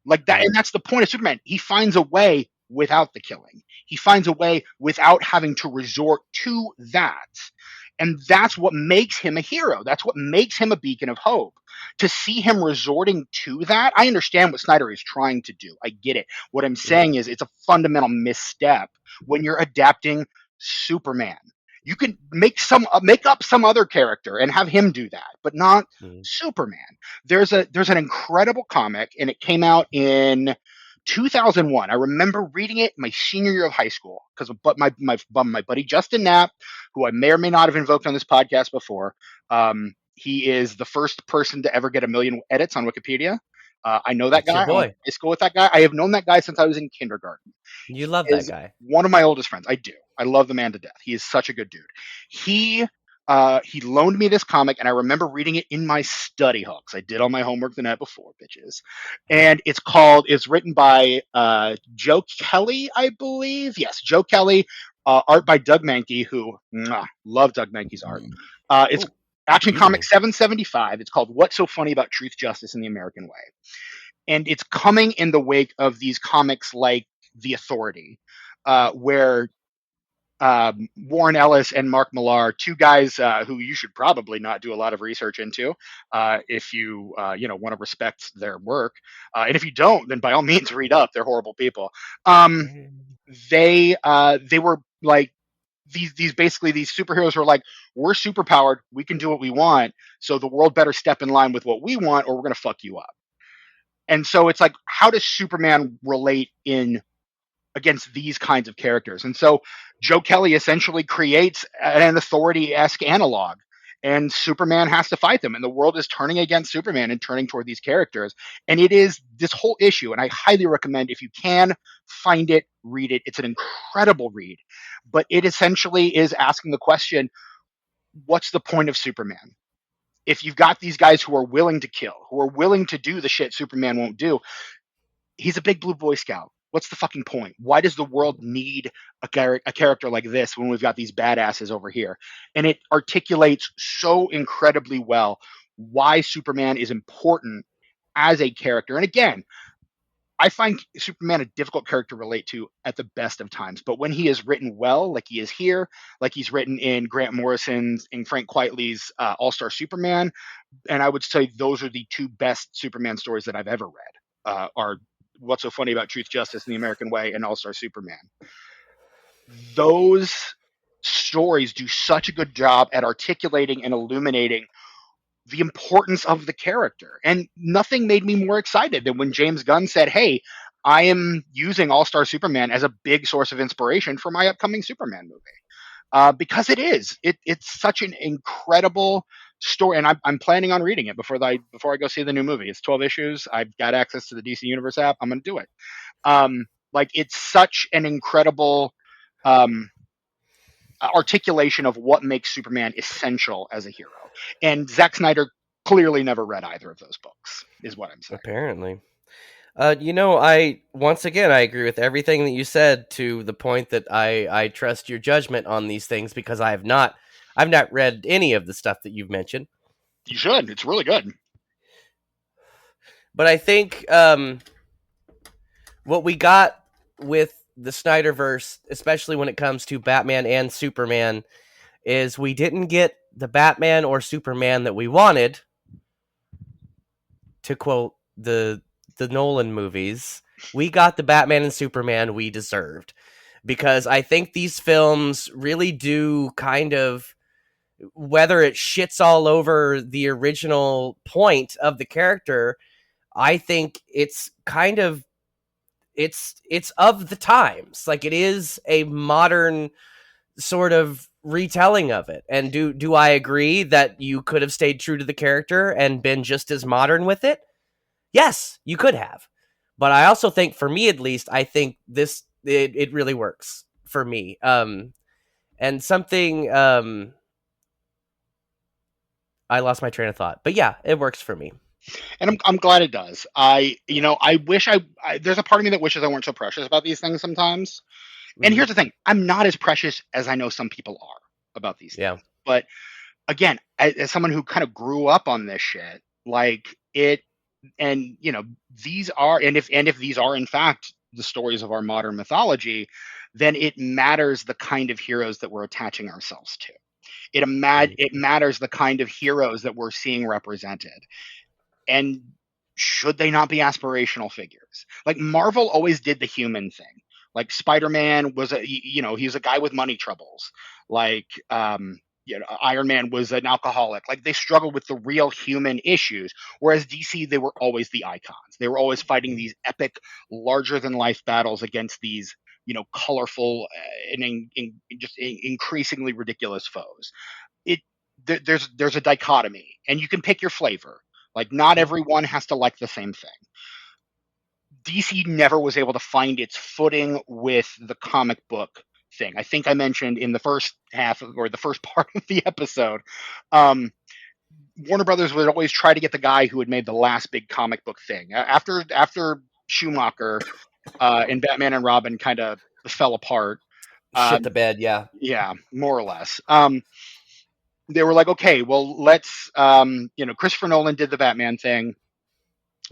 Like that, and that's the point of Superman. He finds a way without the killing. He finds a way without having to resort to that. And that's what makes him a hero. That's what makes him a beacon of hope. To see him resorting to that, I understand what Snyder is trying to do. I get it. What I'm saying is it's a fundamental misstep when you're adapting Superman. You can make up some other character and have him do that, but not Superman. There's an incredible comic, and it came out in 2001. I remember reading it my senior year of high school because my buddy Justin Knapp, who I may or may not have invoked on this podcast before, he is the first person to ever get 1 million edits on Wikipedia. I know that That's your guy. I went boy. to high school with that guy. I have known that guy since I was in kindergarten. You love that Is guy. one of my oldest friends. I do. I love the man to death. He is such a good dude. He loaned me this comic, and I remember reading it in my study hall because I did all my homework the night before, bitches. And it's written by Joe Kelly, I believe. Yes, Joe Kelly. Art by Doug Mankey, who love Doug Mankey's art. It's Action Comic 775. It's called "What's So Funny About Truth, Justice, and the American Way," and it's coming in the wake of these comics like The Authority, where Warren Ellis and Mark Millar, two guys who you should probably not do a lot of research into if you want to respect their work, and if you don't, then by all means read up. They're horrible people. They were like these basically these superheroes were like, we're superpowered, we can do what we want, so the world better step in line with what we want, or we're gonna fuck you up. And so it's like, how does Superman relate in against these kinds of characters? And so Joe Kelly essentially creates an authority-esque analog, and Superman has to fight them, and the world is turning against Superman and turning toward these characters. And it is this whole issue, and I highly recommend, if you can find it, read it. It's an incredible read, but it essentially is asking the question, what's the point of Superman? If you've got these guys who are willing to kill, who are willing to do the shit Superman won't do, he's a big blue Boy Scout. What's the fucking point? Why does the world need a character like this when we've got these badasses over here? And it articulates so incredibly well why Superman is important as a character. And again, I find Superman a difficult character to relate to at the best of times. But when he is written well, like he is here, like he's written in Grant Morrison's and Frank Quitely's All-Star Superman, and I would say those are the two best Superman stories that I've ever read, are What's So Funny About Truth, Justice, and the American Way and All-Star Superman. Those stories do such a good job at articulating and illuminating the importance of the character. And nothing made me more excited than when James Gunn said, hey, I am using All-Star Superman as a big source of inspiration for my upcoming Superman movie. Because it's such an incredible story, and I'm planning on reading it before I go see the new movie. It's 12 issues. I've got access to the DC Universe app. I'm going to do it. It's such an incredible articulation of what makes Superman essential as a hero. And Zack Snyder clearly never read either of those books, is what I'm saying. Apparently. I agree with everything that you said, to the point that I trust your judgment on these things, because I've not read any of the stuff that you've mentioned. You should. It's really good. But I think what we got with the Snyderverse, especially when it comes to Batman and Superman, is we didn't get the Batman or Superman that we wanted, to quote the Nolan movies. We got the Batman and Superman we deserved, because I think these films really do kind of, whether it shits all over the original point of the character, I think it's kind of, it's of the times. Like, it is a modern sort of retelling of it. And do I agree that you could have stayed true to the character and been just as modern with it? Yes, you could have. But I also think, for me at least, I think it really works for me. And something, I lost my train of thought, but yeah, it works for me. And I'm glad it does. I wish there's a part of me that wishes I weren't so precious about these things sometimes. And here's the thing, I'm not as precious as I know some people are about these things. Yeah. But again, as someone who kind of grew up on this shit, like it, and these are, and if these are in fact the stories of our modern mythology, then it matters the kind of heroes that we're attaching ourselves to. It matters the kind of heroes that we're seeing represented. And should they not be aspirational figures? Like Marvel always did the human thing. Like Spider-Man was he's a guy with money troubles. Like Iron Man was an alcoholic. Like they struggled with the real human issues. Whereas DC, they were always the icons. They were always fighting these epic, larger than life battles against these colorful and just increasingly ridiculous foes. It there's a dichotomy, and you can pick your flavor. Like not everyone has to like the same thing. DC never was able to find its footing with the comic book thing. I think I mentioned in the first half or the first part of the episode, Warner Brothers would always try to get the guy who had made the last big comic book thing. After Schumacher and Batman and Robin kind of fell apart. Shit the bed, yeah. Yeah, more or less. They were like, okay, well, let's, Christopher Nolan did the Batman thing.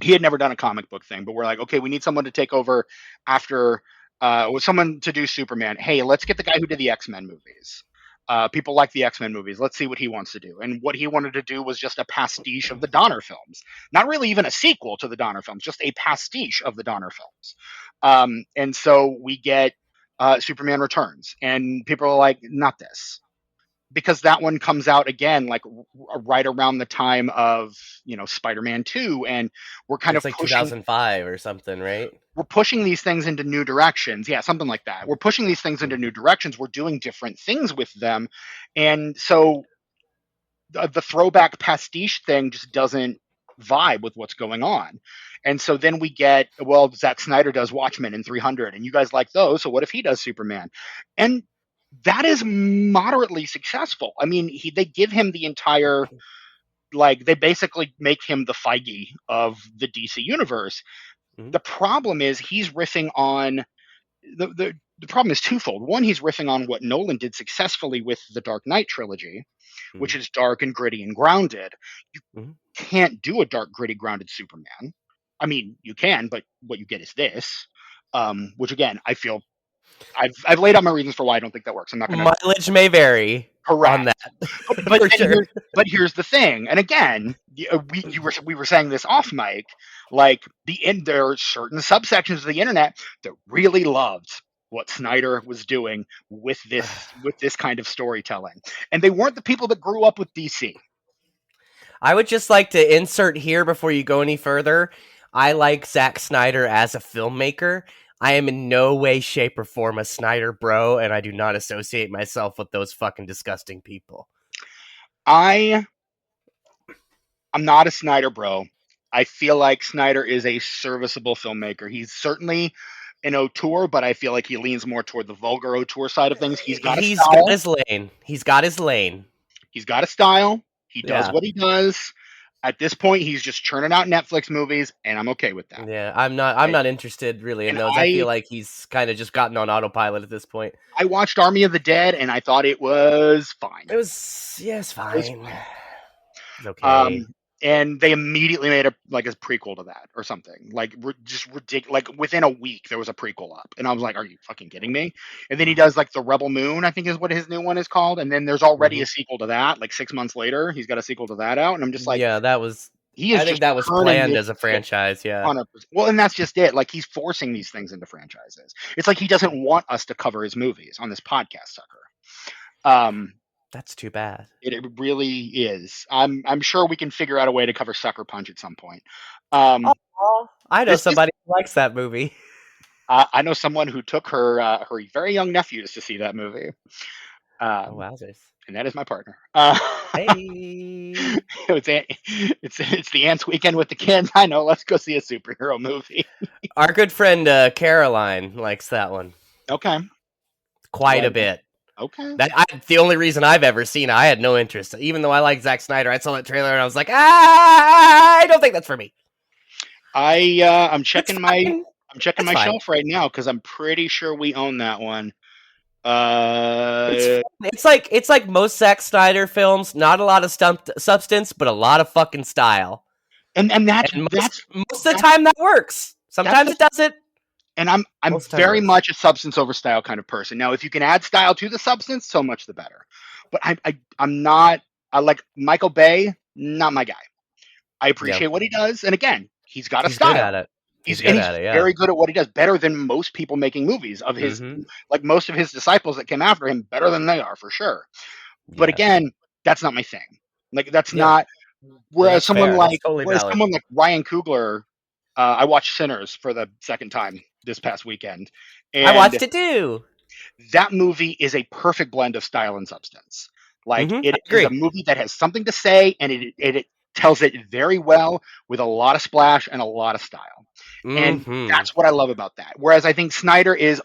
He had never done a comic book thing, but we're like, okay, we need someone to take over after, someone to do Superman. Hey, let's get the guy who did the X-Men movies. People like the X-Men movies. Let's see what he wants to do. And what he wanted to do was just a pastiche of the Donner films. Not really even a sequel to the Donner films, just a pastiche of the Donner films. And so we get Superman Returns. And people are like, not this. Because that one comes out again, like right around the time of Spider-Man 2, and we're kind it's of like pushing 2005 or something, right? we're pushing these things into new directions. Yeah, something like that. We're pushing these things into new directions. We're doing different things with them, and so the throwback pastiche thing just doesn't vibe with what's going on. And so then we get, well, Zack Snyder does Watchmen and 300, and you guys like those, so what if he does Superman? And that is moderately successful. I mean, they give him the entire, like, they basically make him the Feige of the DC universe. The problem is he's riffing on the problem is twofold. One, he's riffing on what Nolan did successfully with the Dark Knight trilogy, which is dark and gritty and grounded. You can't do a dark, gritty, grounded Superman. I mean, you can, but what you get is this, which again, I feel I've laid out my reasons for why I don't think that works. I'm not going to. Mileage may vary on Correct. that, But for sure. here's the thing, and again, we were saying this off mic, like there are certain subsections of the internet that really loved what Snyder was doing with this kind of storytelling, and they weren't the people that grew up with DC. I would just like to insert here before you go any further. I like Zack Snyder as a filmmaker. I am in no way, shape, or form a Snyder bro, and I do not associate myself with those fucking disgusting people. I'm not a Snyder bro. I feel like Snyder is a serviceable filmmaker. He's certainly an auteur, but I feel like he leans more toward the vulgar auteur side of things. He's got his lane. He's got his lane. He's got a style. He does what he does. At this point, he's just churning out Netflix movies, and I'm okay with that. Yeah, I'm not interested really in those. I feel like he's kind of just gotten on autopilot at this point. I watched Army of the Dead, and I thought it was fine. It's fine. It's okay. And they immediately made a prequel to that or something. Like just ridiculous. Like within a week, there was a prequel up, and I was like, "Are you fucking kidding me?" And then he does like the Rebel Moon, I think is what his new one is called. And then there's already a sequel to that. Like 6 months later, he's got a sequel to that out, and I'm just like, "Yeah, that was." I think that was planned as a franchise. Yeah. 100%. Well, and that's just it. Like he's forcing these things into franchises. It's like he doesn't want us to cover his movies on this podcast, sucker. That's too bad. It really is. I'm sure we can figure out a way to cover Sucker Punch at some point. I know somebody who likes that movie. I know someone who took her very young nephews to see that movie. Wowzers! And that is my partner. Hey, it's the Ants weekend with the kids. I know. Let's go see a superhero movie. Our good friend Caroline likes that one. Okay. Quite a bit. Okay. The only reason I've ever seen it, I had no interest. Even though I like Zack Snyder, I saw that trailer and I was like, I don't think that's for me. I'm checking my shelf right now because I'm pretty sure we own that one. Uh, It's like most Zack Snyder films, not a lot of substance, but a lot of fucking style. and And most of the that's time that works. that's Sometimes the it doesn't. and I'm Most of the time it very works. much a substance over style kind of person. Now, if you can add style to the substance, so much the better. But I'm not. I like Michael Bay, not my guy. I Yeah, appreciate what he does, and again, he's got a he's good style. at it. He's And good he's at it. Yeah. very good at what he does, better than most people making movies of his, Mm-hmm. like most of his disciples that came after him, better than they are for sure. But Yeah. again, that's not my thing. Like that's Yeah. not. No, that's fair. That's totally Whereas valid. someone like Ryan Coogler, I watched Sinners for the second time this past weekend, I and watched it too. that movie is a perfect blend of style and substance. Like Mm-hmm. I it is a agree. movie that has something to say, and it tells it very well with a lot of splash and a lot of style. And Mm-hmm. that's what I love about that. Whereas I think Snyder is,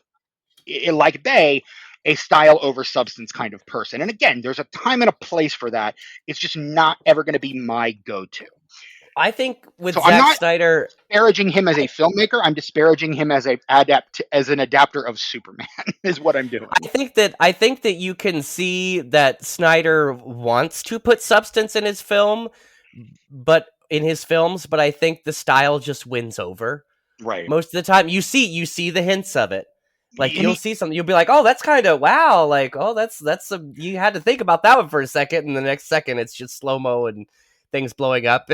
like Bay, a style over substance kind of person. And again, there's a time and a place for that. It's just not ever going to be my go-to. I think with So I'm Zack not Snyder, disparaging him as a filmmaker. I'm disparaging him as an adapter of Superman is what I'm doing. I think that you can see that Snyder wants to put substance in his film, but in his films, but I think the style just wins over. Right. Most of the time you see the hints of it. Like And you'll see something, you'll be like, "Oh, that's kind of wow!" Like, "Oh, that's a you had to think about that one for a second, and the next second it's just slow mo and things blowing up."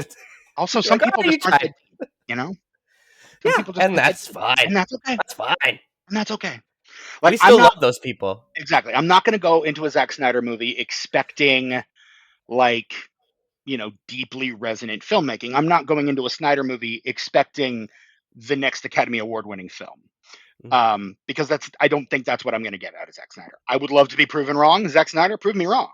also, You're some like, people "Oh, you just aren't that tried." deep, you know? Some Yeah, people just and aren't that that's deep, fine. and that's okay. That's fine. And that's okay. Like We I'm still not love those people. exactly. I'm not going to go into a Zack Snyder movie expecting like deeply resonant filmmaking. I'm not going into a Snyder movie expecting the next Academy Award winning film. Mm. Because I don't think that's what I'm going to get out of Zack Snyder. I would love to be proven wrong. Zack Snyder, prove me wrong.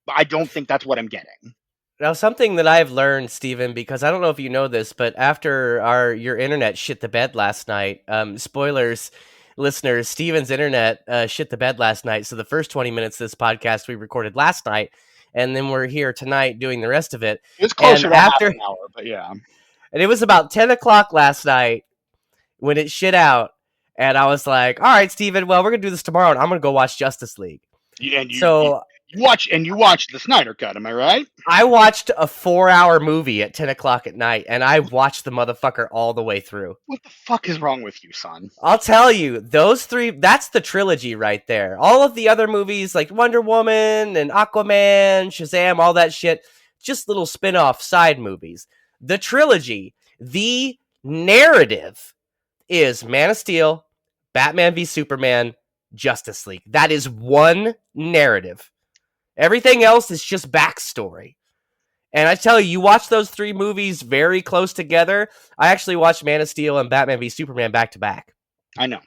But I don't think that's what I'm getting. Now, something that I've learned, Steven, because I don't know if you know this, but after your internet shit the bed last night, spoilers, listeners, Steven's internet shit the bed last night. So the first 20 minutes of this podcast we recorded last night, and then we're here tonight doing the rest of it. It was And closer to half an hour, but yeah. and it was about 10 o'clock last night when it shit out. And I was like, all right, Steven, well, we're going to do this tomorrow, and I'm going to go watch Justice League. And So you watch the Snyder cut, am I right? I watched a 4-hour movie at 10 o'clock at night, and I watched the motherfucker all the way through. What the fuck is wrong with you, son? I'll tell you, those three, that's the trilogy right there. All of the other movies, like Wonder Woman and Aquaman, Shazam, all that shit, just little spin off side movies. The trilogy, the narrative is Man of Steel, Batman v Superman, Justice League. That is one narrative. Everything else is just backstory. And I tell you, you watch those three movies very close together. I actually watched Man of Steel and Batman v Superman back to back. I know.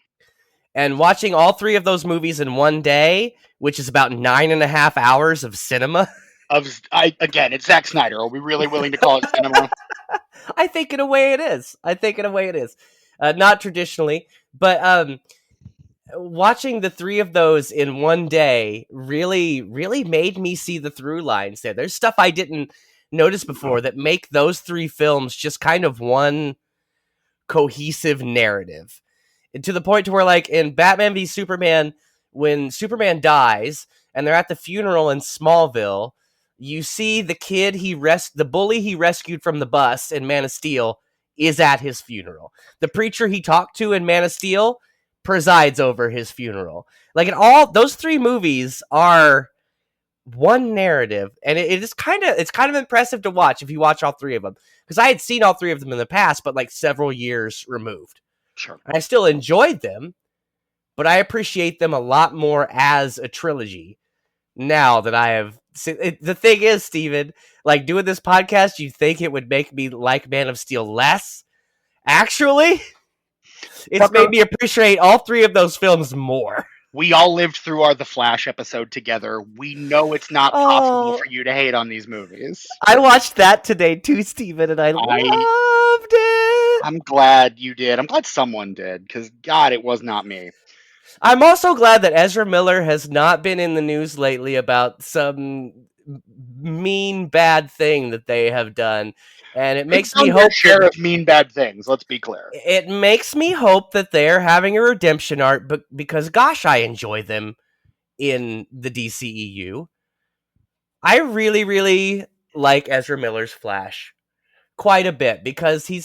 And watching all three of those movies in one day, which is about 9.5 hours of cinema. Again, it's Zack Snyder. Are we really willing to call it cinema? I think in a way it is. Not traditionally, but watching the three of those in one day really, really made me see the through lines there. There's stuff I didn't notice before that make those three films just kind of one cohesive narrative. And to the point to where, like, in Batman v Superman, when Superman dies and they're at the funeral in Smallville, you see the kid the bully he rescued from the bus in Man of Steel is at his funeral. The preacher he talked to in Man of Steel presides over his funeral. Like, in all those three movies are one narrative, and it's kind of impressive to watch if you watch all three of them, because I had seen all three of them in the past, but like several years removed. Sure. I still enjoyed them, but I appreciate them a lot more as a trilogy now that I have seen it. The thing is, Steven, like, doing this podcast, you think it would make me like Man of Steel less. Actually, it's Tucker, made me appreciate all three of those films more. we all lived through our The Flash episode together. We know it's not possible for you to hate on these movies. I watched that today too, Steven, and I loved it. I'm glad you did. I'm glad someone did, because God, it was not me. I'm also glad that Ezra Miller has not been in the news lately about some mean bad thing that they have done, and it makes me hope share of mean bad things. Let's be clear. it makes me hope that they're having a redemption arc, but because gosh, I enjoy them in the DCEU. I really, really like Ezra Miller's Flash quite a bit because the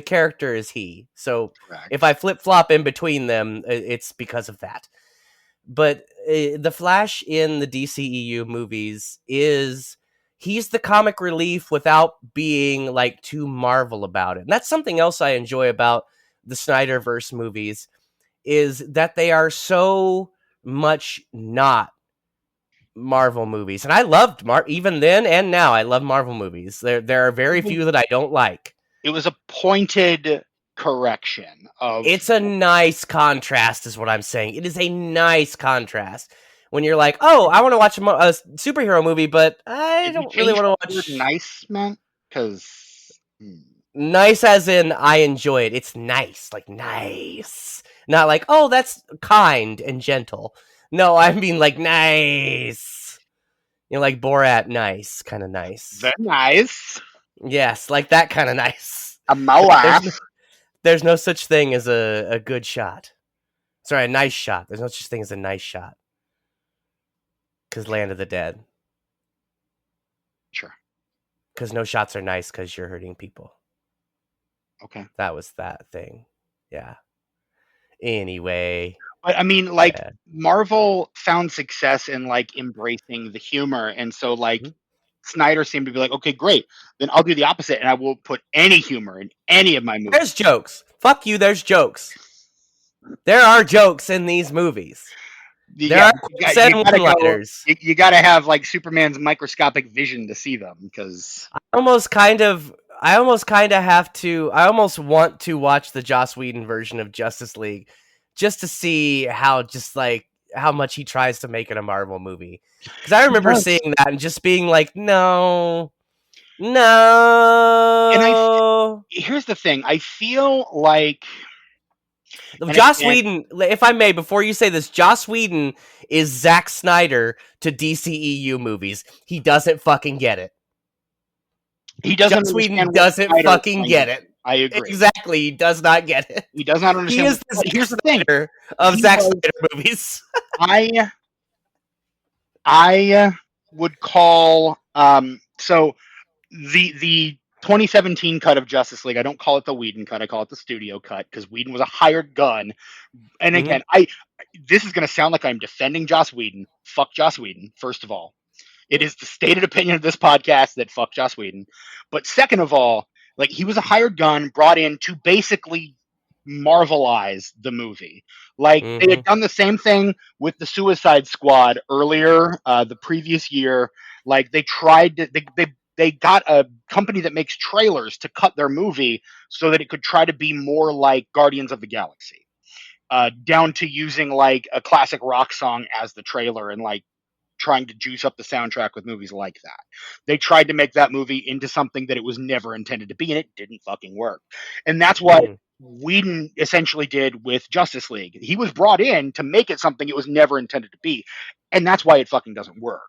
character is he. So if Correct. I flip flop in between them, it's because of that. But the Flash in the DCEU movies he's the comic relief without being like too Marvel about it. And that's something else I enjoy about the Snyderverse movies is that they are so much not Marvel movies. And I loved even then and now I love Marvel movies. There are very few that I don't like. It was a pointed correction of. It's a nice contrast is what I'm saying. It is a nice contrast when you're like, "Oh, I want to watch a superhero movie, but I Did you don't really change want what to the word watch nice meant? Because nice as in I enjoy it. It's nice, like nice. Not like, "Oh, that's kind and gentle." No, I mean like nice. You know, like Borat nice, kind of nice. very nice. Yes, like that kind of nice. A laugh. There's no such thing as a good shot. Sorry, a nice shot. There's no such thing as a nice shot. Because Land of the Dead. Sure. Because no shots are nice because you're hurting people. Okay. That was that thing. Yeah. Anyway. But I mean, like, Marvel found success in like embracing the humor, and so like Snyder seemed to be like, okay, great, then I'll do the opposite, and I will put any humor in any of my movies. There's jokes. Fuck you. There's jokes. There are jokes in these movies. There are one-liners. You gotta have like Superman's microscopic vision to see them, because I almost kind of have to. I almost want to watch the Joss Whedon version of Justice League, just to see how much he tries to make it a Marvel movie. Because I remember seeing that and just being like, no. And here's the thing: I feel like Joss Whedon, if I may, before you say this, Joss Whedon is Zack Snyder to DCEU movies. He doesn't fucking get it. Joss Whedon doesn't fucking get it. I agree. Exactly, he does not get it. He does not understand. He is the Zack Snyder of Zack Snyder movies. I would call so the 2017 cut of Justice League. I don't call it the Whedon cut. I call it the studio cut because Whedon was a hired gun. And again, this is going to sound like I'm defending Joss Whedon. Fuck Joss Whedon. First of all, it is the stated opinion of this podcast that fuck Joss Whedon. But second of all, like, he was a hired gun brought in to basically Marvelize the movie. Like, they had done the same thing with the Suicide Squad earlier, the previous year. Like, they tried to, they got a company that makes trailers to cut their movie so that it could try to be more like Guardians of the Galaxy, down to using like a classic rock song as the trailer and like trying to juice up the soundtrack with movies like that. They tried to make that movie into something that it was never intended to be, and it didn't fucking work. And that's what Whedon essentially did with Justice League. He was brought in to make it something it was never intended to be, and that's why it fucking doesn't work.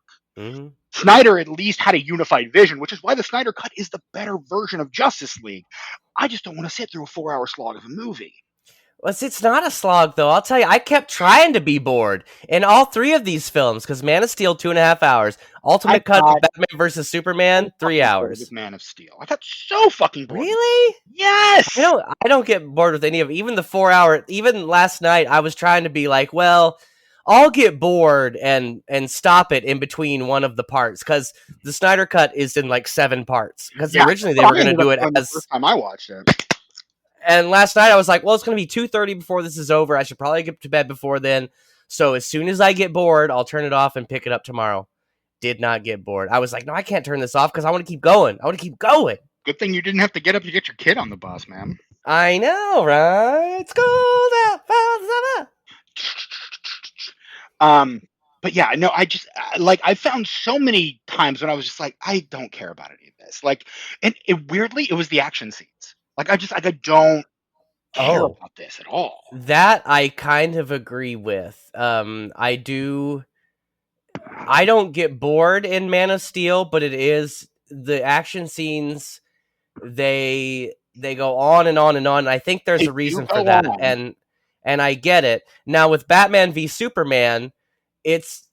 Snyder at least had a unified vision, which is why the Snyder Cut is the better version of Justice League. I just don't want to sit through a 4-hour slog of a movie. Well, it's not a slog, though. I'll tell you, I kept trying to be bored in all three of these films, because Man of Steel, 2.5 hours. Ultimate Cut of Batman versus Superman, 3 hours. With Man of Steel, I got so fucking bored. Really? Yes! I don't get bored with any of it. Even the 4-hour, even last night, I was trying to be like, well, I'll get bored and stop it in between one of the parts, because the Snyder Cut is in like 7 parts. Because originally they were going to do it as the first time I watched it. And last night I was like, well, it's going to be 2:30 before this is over. I should probably get to bed before then. So as soon as I get bored, I'll turn it off and pick it up tomorrow. Did not get bored. I was like, no, I can't turn this off because I want to keep going. Good thing you didn't have to get up to get your kid on the bus, man. I know, right? It's cold out. But yeah, no, I just like, I found so many times when I was just like, I don't care about any of this. Like, and weirdly, it was the action scenes. Like, I don't care about this at all. That I kind of agree with. I don't get bored in Man of Steel, but it is the action scenes. They go on and on and on. I think there's a reason for that, and and I get it. Now with Batman v Superman, it's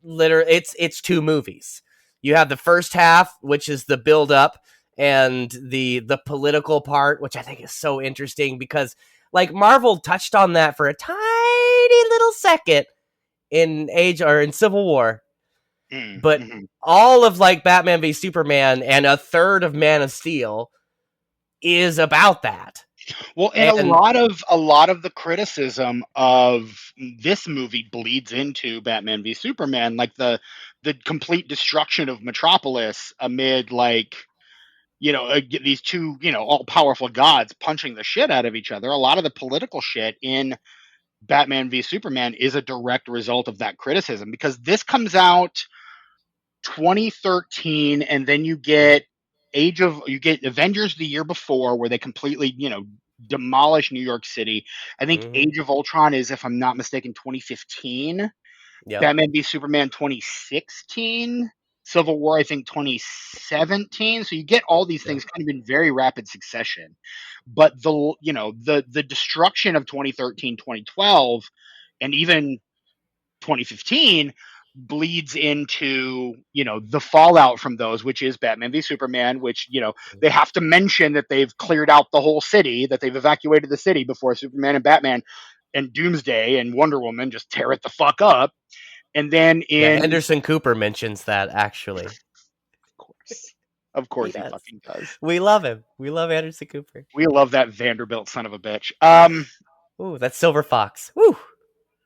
it's two movies. You have the first half, which is the build up and the political part, which I think is so interesting because like Marvel touched on that for a tiny little second in Civil War, but Mm-hmm. all of like Batman v Superman and a third of Man of Steel is about that. Well, and And a lot of the criticism of this movie bleeds into Batman v Superman, like the complete destruction of Metropolis amid like these two all powerful gods punching the shit out of each other. A lot of the political shit in Batman v Superman is a direct result of that criticism because this comes out 2013, and then you get Avengers the year before where they completely demolish New York City. I think Age of Ultron is, if I'm not mistaken, 2015. yep. Batman v Superman 2016. Civil War, I think 2017. So you get all these Yep. things kind of in very rapid succession. But the destruction of 2013, 2012, and even 2015 bleeds into the fallout from those, which is Batman v Superman, which they have to mention that they've cleared out the whole city, that they've evacuated the city before Superman and Batman and Doomsday and Wonder Woman just tear it the fuck up. And then Yeah, in Henderson Cooper mentions that actually. course, of course he Yes. fucking does. We love him. We love Anderson Cooper. We love that Vanderbilt son of a bitch. Ooh, that's Silver Fox. Woo!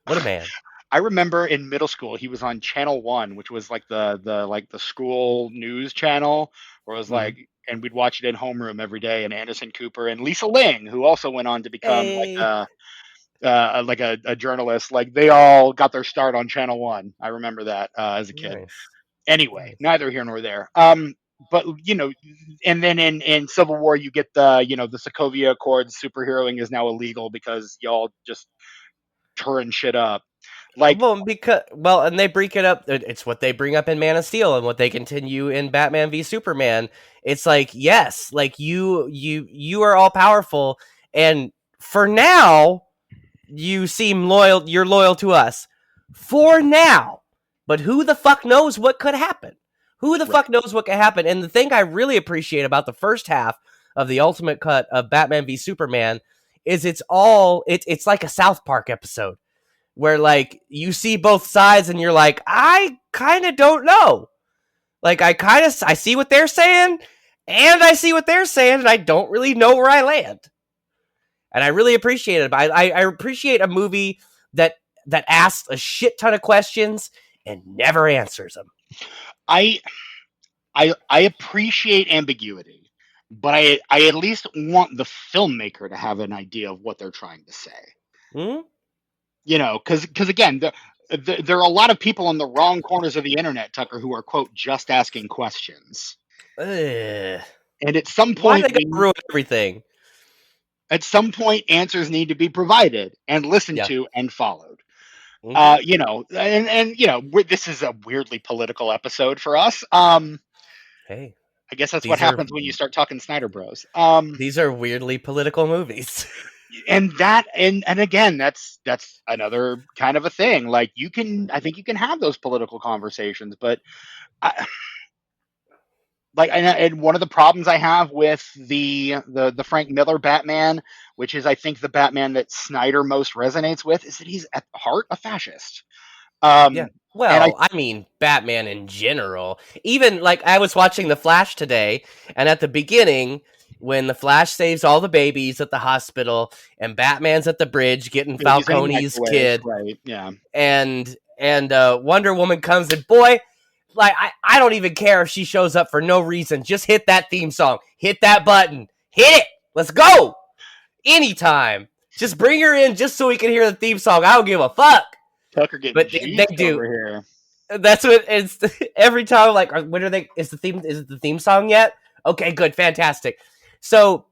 What a man. I remember in middle school he was on Channel One, which was like the school news channel, where it was Mhm. like, and we'd watch it in homeroom every day. And Anderson Cooper and Lisa Ling, who also went on to become Hey. like a journalist, like they all got their start on Channel One. I remember that as a kid. Nice. Anyway, Nice. neither here nor there. But and then in Civil War you get the Sokovia Accords. Superheroing is now illegal because y'all just turn shit up. Like, And they break it up. It's what they bring up in Man of Steel and what they continue in Batman v Superman. It's like, yes, like you are all powerful, and for now, you seem loyal. You're loyal to us for now, but who the fuck knows what could happen? Who the right. fuck knows what could happen? And the thing I really appreciate about the first half of the Ultimate Cut of Batman v Superman is it's like a South Park episode where like you see both sides and you're like, I kind of don't know. Like I see what they're saying and I see what they're saying and I don't really know where I land. And I really appreciate it. I appreciate a movie that asks a shit ton of questions and never answers them. I I appreciate ambiguity, but I at least want the filmmaker to have an idea of what they're trying to say. Hmm? Because again, there are a lot of people on the wrong corners of the internet, Tucker, who are quote just asking questions, Ugh. and at some Why point they gotta ruin everything? answers need to be provided and listened Yeah. to and followed. Mm-hmm. This is a weirdly political episode for us. Hey, I guess that's what these are happens when you start talking Snyder Bros. these are weirdly political movies. And again, that's another kind of a thing. Like I think you can have those political conversations, but I, and one of the problems I have with the Frank Miller Batman, which is I think the Batman that Snyder most resonates with, is that he's at heart a fascist. Yeah. And I Well, I mean, Batman in general. Even like I was watching The Flash today, and at the beginning, when the Flash saves all the babies at the hospital, and Batman's at the bridge getting babies in a Falcone's microwave, kid, right? Yeah, and Wonder Woman comes in, boy, like I don't even care if she shows up for no reason. Just hit that theme song. Hit that button. Hit it. Let's go. Anytime. Just bring her in just so we can hear the theme song. I don't give a fuck. Tucker getting But they juiced do. over here. That's what it's every time. Like, when are they? Is it the theme song yet? Okay, good, fantastic. So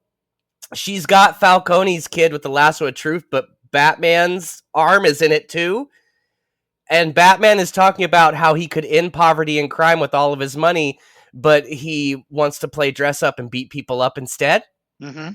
she's got Falcone's kid with the lasso of truth, but Batman's arm is in it too. And Batman is talking about how he could end poverty and crime with all of his money, but he wants to play dress up and beat people up instead. Mm-hmm.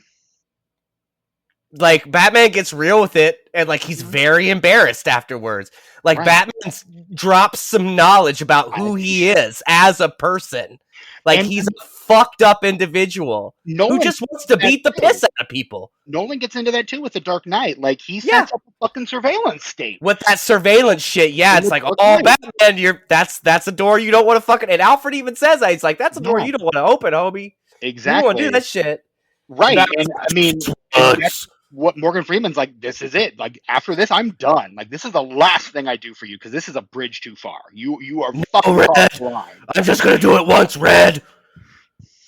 like Batman gets real with it, and like he's very embarrassed afterwards. Like Right. Batman drops some knowledge about who he is as a person. Like And he's a fucked up individual who Nolan just wants to that beat the too. piss out of people. Nolan gets into that too with the Dark Knight. Like he Yeah. sets up a fucking surveillance state. With that surveillance shit, yeah, In it's the like, Dark oh, Knight. Batman, that's a door you don't want to fucking. And Alfred even says that he's like, that's a door Yeah, you don't want to open, homie. You don't want to do exactly. that shit. Right. Batman's And like, I mean, and that's what Morgan Freeman's like, this is it. Like after this, I'm done. Like this is the last thing I do for you because this is a bridge too far. You are fucking Red. crossed the line. I'm just gonna do it once, Red.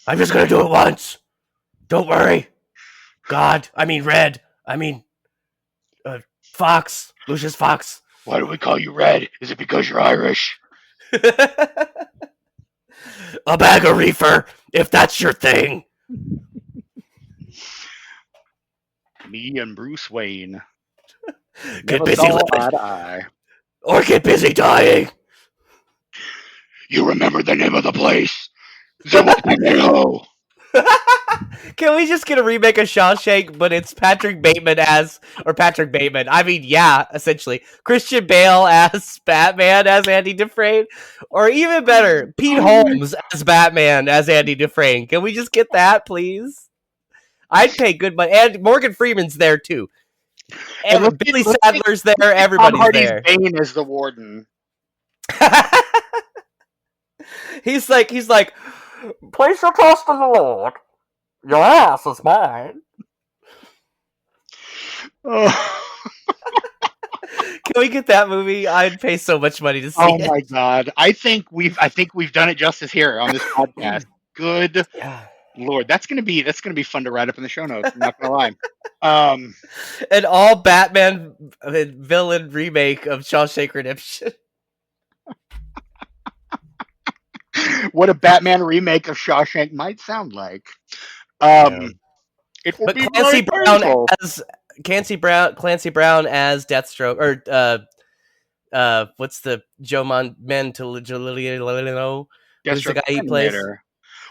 I'm just gonna do it once. Don't worry. God, I mean Red. I mean Fox. Lucius Fox. Why do we call you Red? Is it because you're Irish? A bag of reefer, if that's your thing. Me and Bruce Wayne. Get Never busy saw living. eye to eye. Or get busy dying. You remember the name of the place? Zewatemeho. Can we just get a remake of Shawshank, but it's Patrick Bateman I mean, yeah, essentially. Christian Bale as Batman as Andy Dufresne. Or even better, Pete Holmes as Batman as Andy Dufresne. Can we just get that, please? I'd pay good money. And Morgan Freeman's there, too. And Billy Sadler's there. Everybody's Tom Hardy's there. Bane is the warden. He's like, place your trust in the Lord. Your ass is mine. Oh. Can we get that movie? I'd pay so much money to see it. Oh my god! I think we've done it justice here on this podcast. Good Lord, that's gonna be fun to write up in the show notes. I'm not gonna lie. An all Batman villain remake of Shawshank Redemption. What a Batman remake of Shawshank might sound like. It will be Clancy very Brown painful. as Clancy Brown as Deathstroke, or what's the Joe Manganiello? Who's the guy he plays?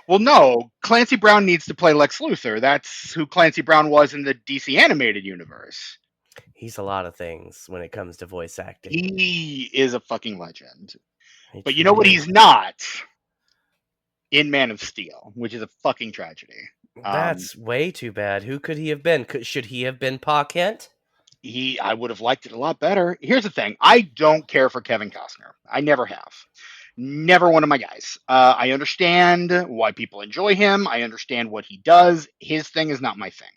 Well, no, Clancy Brown needs to play Lex Luthor. That's who Clancy Brown was in the DC animated universe. He's a lot of things when it comes to voice acting. He is a fucking legend. But you know what he's not? In Man of Steel, which is a fucking tragedy. That's way too bad. Who could he have been? Should he have been Pa Kent? I would have liked it a lot better. Here's the thing. I don't care for Kevin Costner. I never have. Never one of my guys. I understand why people enjoy him. I understand what he does. His thing is not my thing.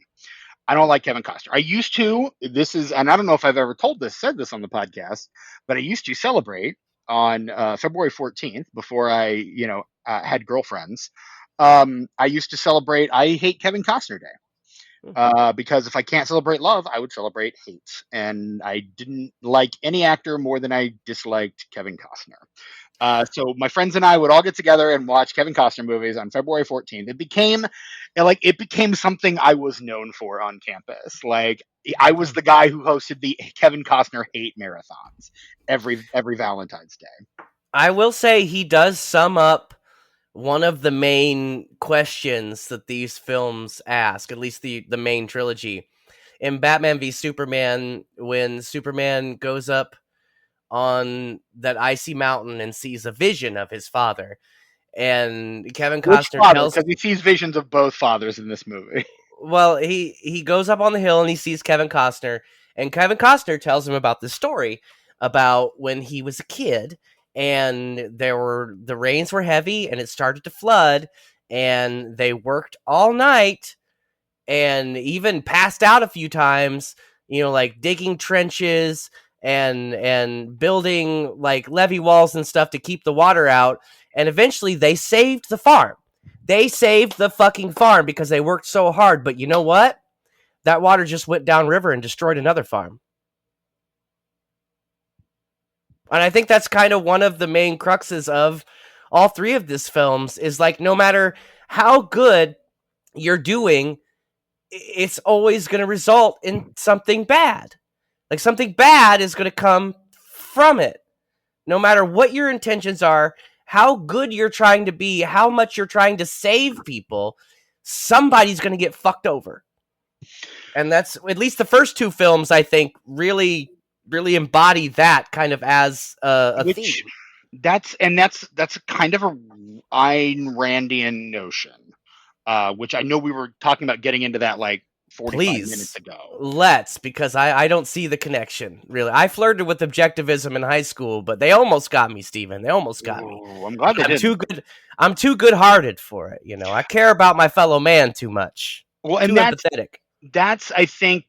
I don't like Kevin Costner. I used to, and I don't know if I've ever said this on the podcast, but I used to celebrate on February 14th before I, had girlfriends. I used to celebrate I Hate Kevin Costner Day. Because if I can't celebrate love, I would celebrate hate. And I didn't like any actor more than I disliked Kevin Costner. So my friends and I would all get together and watch Kevin Costner movies on February 14th. It became something I was known for on campus. Like I was the guy who hosted the Kevin Costner hate marathons every Valentine's Day. I will say he does sum up one of the main questions that these films ask, at least the main trilogy. In Batman v Superman, when Superman goes up on that icy mountain and sees a vision of his father, and Kevin Costner tells because he sees visions of both fathers in this movie. Well, he goes up on the hill and he sees Kevin Costner, and Kevin Costner tells him about the story about when he was a kid, and the rains were heavy and it started to flood, and they worked all night and even passed out a few times, like digging trenches and building like levee walls and stuff to keep the water out, and eventually they saved the farm. They saved the fucking farm because they worked so hard, but you know what? That water just went downriver and destroyed another farm. And I think that's kind of one of the main cruxes of all three of these films is like, no matter how good you're doing, it's always going to result in something bad. Like something bad is going to come from it. No matter what your intentions are, how good you're trying to be, how much you're trying to save people, somebody's going to get fucked over. And that's at least the first two films, I think, really embody that kind of as a Which theme. that's kind of a Ayn Randian notion, which I know we were talking about getting into that like 45 minutes Please, ago. let's, because I don't see the connection, really. I flirted with objectivism in high school, but they almost got me, Steven. They almost got me. Ooh, I'm glad they I'm didn't. too good. I'm too good-hearted for it. I care about my fellow man too much. Well, Too and empathetic. that's I think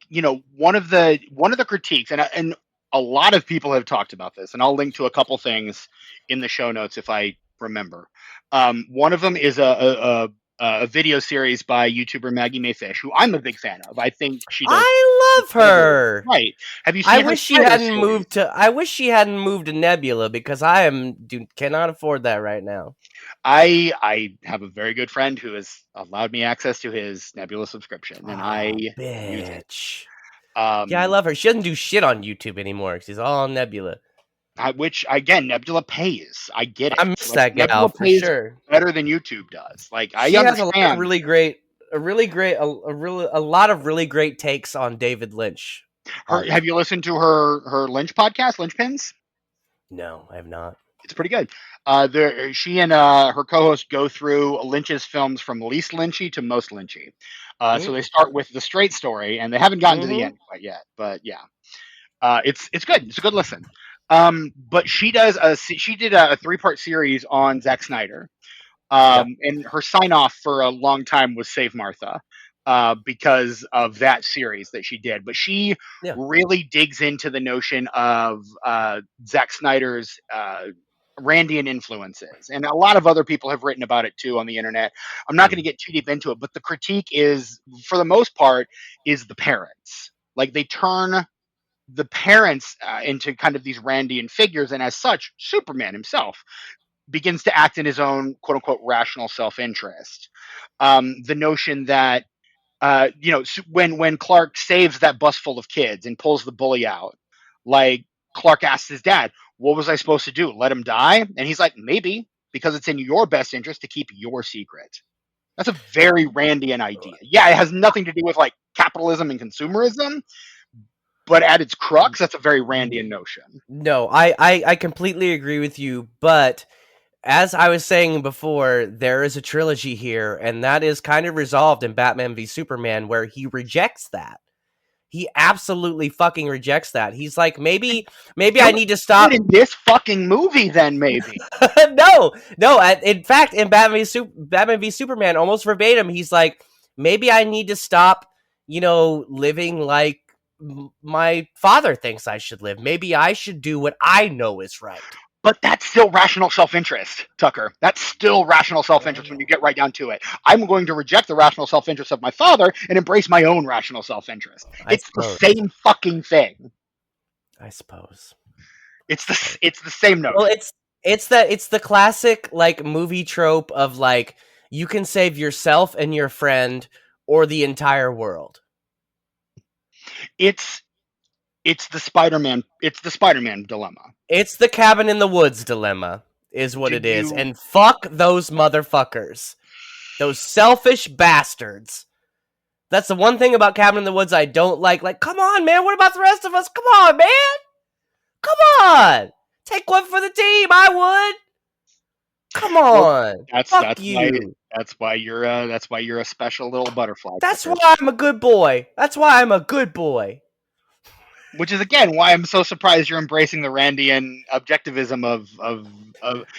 one of the critiques, and a lot of people have talked about this, and I'll link to a couple things in the show notes if I remember. One of them is a video series by YouTuber Maggie Mayfish, who I'm a big fan of. I think she does I love incredible. her. Right? Have you I seen her wish she Snyder hadn't series? moved to. I wish she hadn't moved to Nebula because cannot afford that right now. I have a very good friend who has allowed me access to his Nebula subscription, and I Ah, use it. bitch. Yeah, I Um, love her. She doesn't do shit on YouTube anymore. She's all on Nebula. which again, Nebula pays. I get I it. miss Like that gal Nebula for pays sure. better than YouTube does. Like I She has a lot of understand. a lot of really great takes on David Lynch Her, art. have you listened to her Lynch podcast, Lynchpins? No, I have not. It's pretty good. She and her co-host go through Lynch's films from least Lynchy to most Lynchy. So they start with the straight story, and they haven't gotten to the Mm-hmm. end quite yet. But yeah, it's good. It's a good listen. But she did a 3-part series on Zack Snyder. Yeah. And her sign off for a long time was Save Martha, because of that series that she did. But she Yeah. really digs into the notion of Zack Snyder's Randian influences. And a lot of other people have written about it too on the internet. I'm not going to get too deep into it, but the critique is, for the most part, is the parents. Like they turn the parents into kind of these Randian figures, and as such, Superman himself begins to act in his own quote unquote rational self interest. The notion that when Clark saves that bus full of kids and pulls the bully out, like Clark asks his dad, "What was I supposed to do? Let him die?" And he's like, "Maybe, because it's in your best interest to keep your secret." That's a very Randian idea. Yeah, it has nothing to do with like capitalism and consumerism, but at its crux, that's a very Randian notion. No, I completely agree with you, but as I was saying before, there is a trilogy here, and that is kind of resolved in Batman v Superman, where he rejects that. He absolutely fucking rejects that. He's like, maybe I Kill need to it stop. in this fucking movie, then maybe. No. In fact, in Batman v Superman, almost verbatim, he's like, maybe I need to stop, living like my father thinks I should live. Maybe I should do what I know is right. But that's still rational self-interest, Tucker. That's still rational self-interest when you get right down to it. I'm going to reject the rational self-interest of my father and embrace my own rational self-interest. I It's the suppose. same fucking thing. I suppose. It's the same Well, notion. it's the classic like movie trope of like you can save yourself and your friend or the entire world. It's it's the Spider-Man dilemma. It's the cabin in the woods dilemma is what Do it is. you And fuck those motherfuckers. Those selfish bastards. That's the one thing about Cabin in the Woods I don't like. Like, come on, man. What about the rest of us? Come on, man. Come on. Take one for the team. I would. Come well on. that's Fuck that's why you. that's why you're a special little butterfly, That's Tucker. why I'm a good boy. That's why I'm a good boy. Which is again why I'm so surprised you're embracing the Randian objectivism of.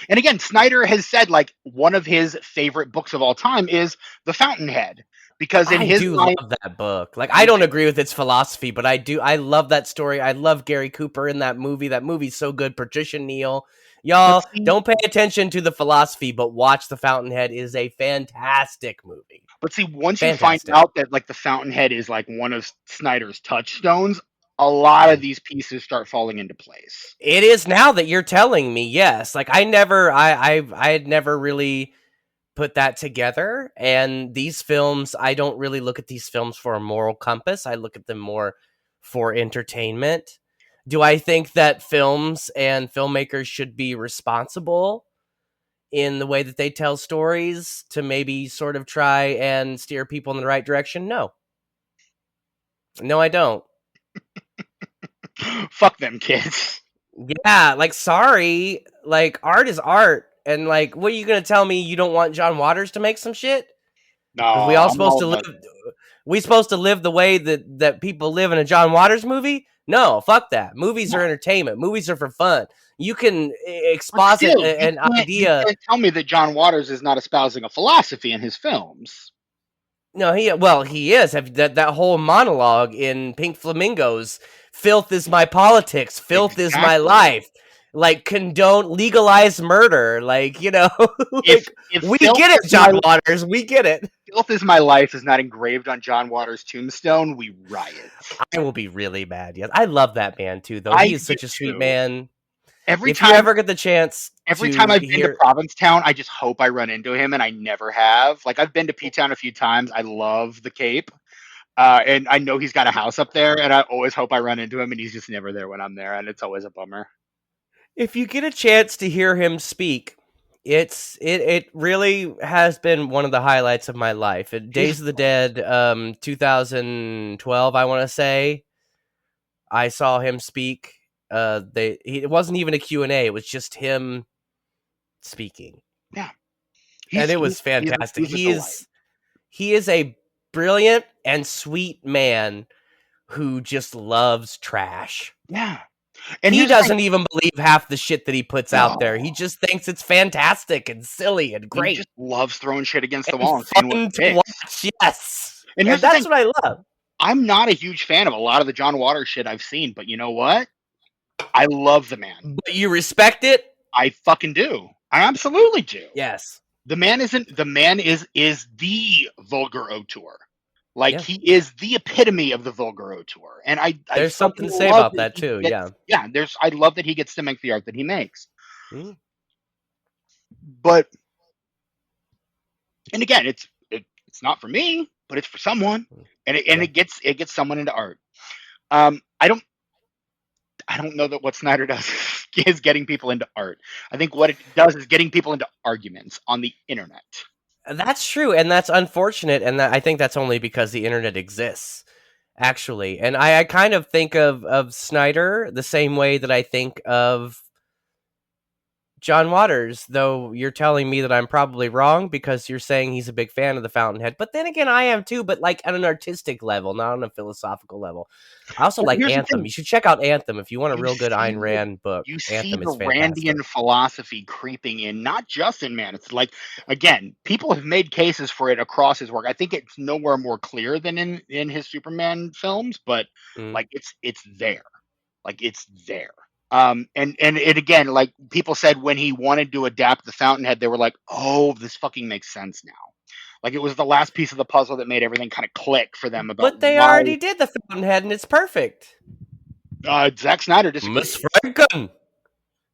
And again, Snyder has said like one of his favorite books of all time is The Fountainhead, because in I his do mind, love that book. Like, I don't agree with its philosophy, but I do. I love that story. I love Gary Cooper in that movie. That movie's so good. Patricia Neal. but Y'all, see, don't pay attention to the philosophy, but watch The Fountainhead. It is a fantastic movie. once you find Fantastic. out that like The Fountainhead is like one of Snyder's touchstones, a lot of these pieces start falling into place. It is now that you're telling me, yes. Like I had never really put that together. And these films, I don't really look at these films for a moral compass. I look at them more for entertainment. Do I think that films and filmmakers should be responsible in the way that they tell stories to maybe sort of try and steer people in the right direction? No. No, I don't. Fuck them kids. Yeah, like sorry, like art is art, and like, what are you gonna tell me? You don't want John Waters to make some shit? No, Are we all I'm supposed all to live? about. We supposed to live the way that people live in a John Waters movie? No, fuck that. Movies are No. entertainment. Movies are for fun. You can But exposit still, an you idea. can't tell me that John Waters is not espousing a philosophy in his films. No, he is. That whole monologue in Pink Flamingos. Filth is my politics. Filth is my Exactly. life. Like condone legalize murder. Like If like if we filth get it, is John my Waters. We get it. filth is my life is not engraved on John Waters' tombstone, we riot. I will be really mad. Yes, I love that man too. Though I he is do such a sweet too. man. Every If you time ever get the chance every time to I've been to hear, Provincetown, I just hope I run into him, and I never have. Like I've been to P Town a few times. I love the Cape. And I know he's got a house up there, and I always hope I run into him, and he's just never there when I'm there, and it's always a bummer. if you get a chance to hear him speak, it really has been one of the highlights of my life. He's Days of the Dead, 2012, I want to say, I saw him speak. It wasn't even a Q&A, it was just him speaking, yeah, and he's it he's was he's a, fantastic. he's a delight. He is a brilliant and sweet man who just loves trash. Yeah, and He here's the thing. doesn't even believe half the shit that he puts out there. No, He just thinks it's fantastic and silly and he great just loves throwing shit against the and wall and seeing what fun to sticks. watch. Yes. And And here's the that's thing. what I love. I'm not a huge fan of a lot of the John Waters shit I've seen, but you know what? I love the man. But you respect it? I fucking do. I absolutely do. Yes. The man is the vulgar auteur. Like Yeah. he is the epitome of the vulgar auteur. And I There's something fucking to say love about that that he too. gets Yeah. I love that he gets to make the art that he makes. Mm, But and again, it's not for me, but it's for someone. And yeah. it gets someone into art. I don't know that what Snyder does is getting people into art. I think what it does is getting people into arguments on the internet. That's true, and that's unfortunate, and I think that's only because the internet exists, actually. And I kind of think of Snyder the same way that I think of John Waters, though you're telling me that I'm probably wrong because you're saying he's a big fan of the Fountainhead. But then again, I am too, but like at an artistic level, not on a philosophical level. I also Well, like here's the Anthem. thing. You should check out Anthem if you want a You real good Ayn see Rand book. you see Anthem is the fantastic. Randian philosophy creeping in, not just in Man. It's like again, people have made cases for it across his work. I think it's nowhere more clear than in his Superman films, but Mm. like it's there. Like it's there. And it again, like people said when he wanted to adapt the Fountainhead, they were like, "Oh, this fucking makes sense now." Like it was the last piece of the puzzle that made everything kind of click for them about But they why already did the Fountainhead, and it's perfect. Zack Snyder Miss disagrees. Franken.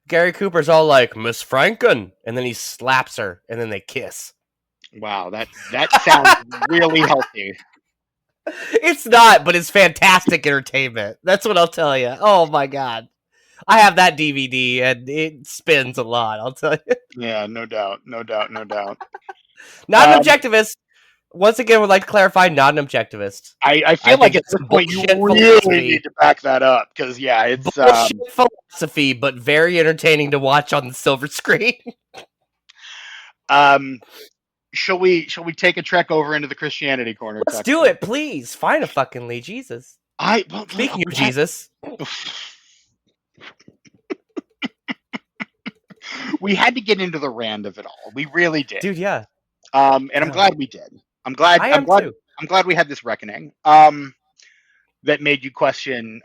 Gary Cooper's all like, Miss Franken. And then he slaps her, and then they kiss. Wow, that sounds really healthy. It's not, but it's fantastic entertainment. That's what I'll tell you. Oh my god. I have that DVD, and it spins a lot, I'll tell you. Yeah, no doubt, no doubt, no doubt. Not an objectivist. Once again, would like to clarify, not an objectivist. I I feel like think at it's this point you bullshit really need philosophy. to back that up because yeah, it's Bullshit philosophy, but very entertaining to watch on the silver screen. shall we take a trek over into the Christianity corner? Let's do it, please. Find a fucking Lee Jesus. Speaking of Jesus, we had to get into the rand of it all. We really did, dude. Yeah, and I'm glad we did. I'm glad. I am too. I'm glad we had this reckoning. That made you question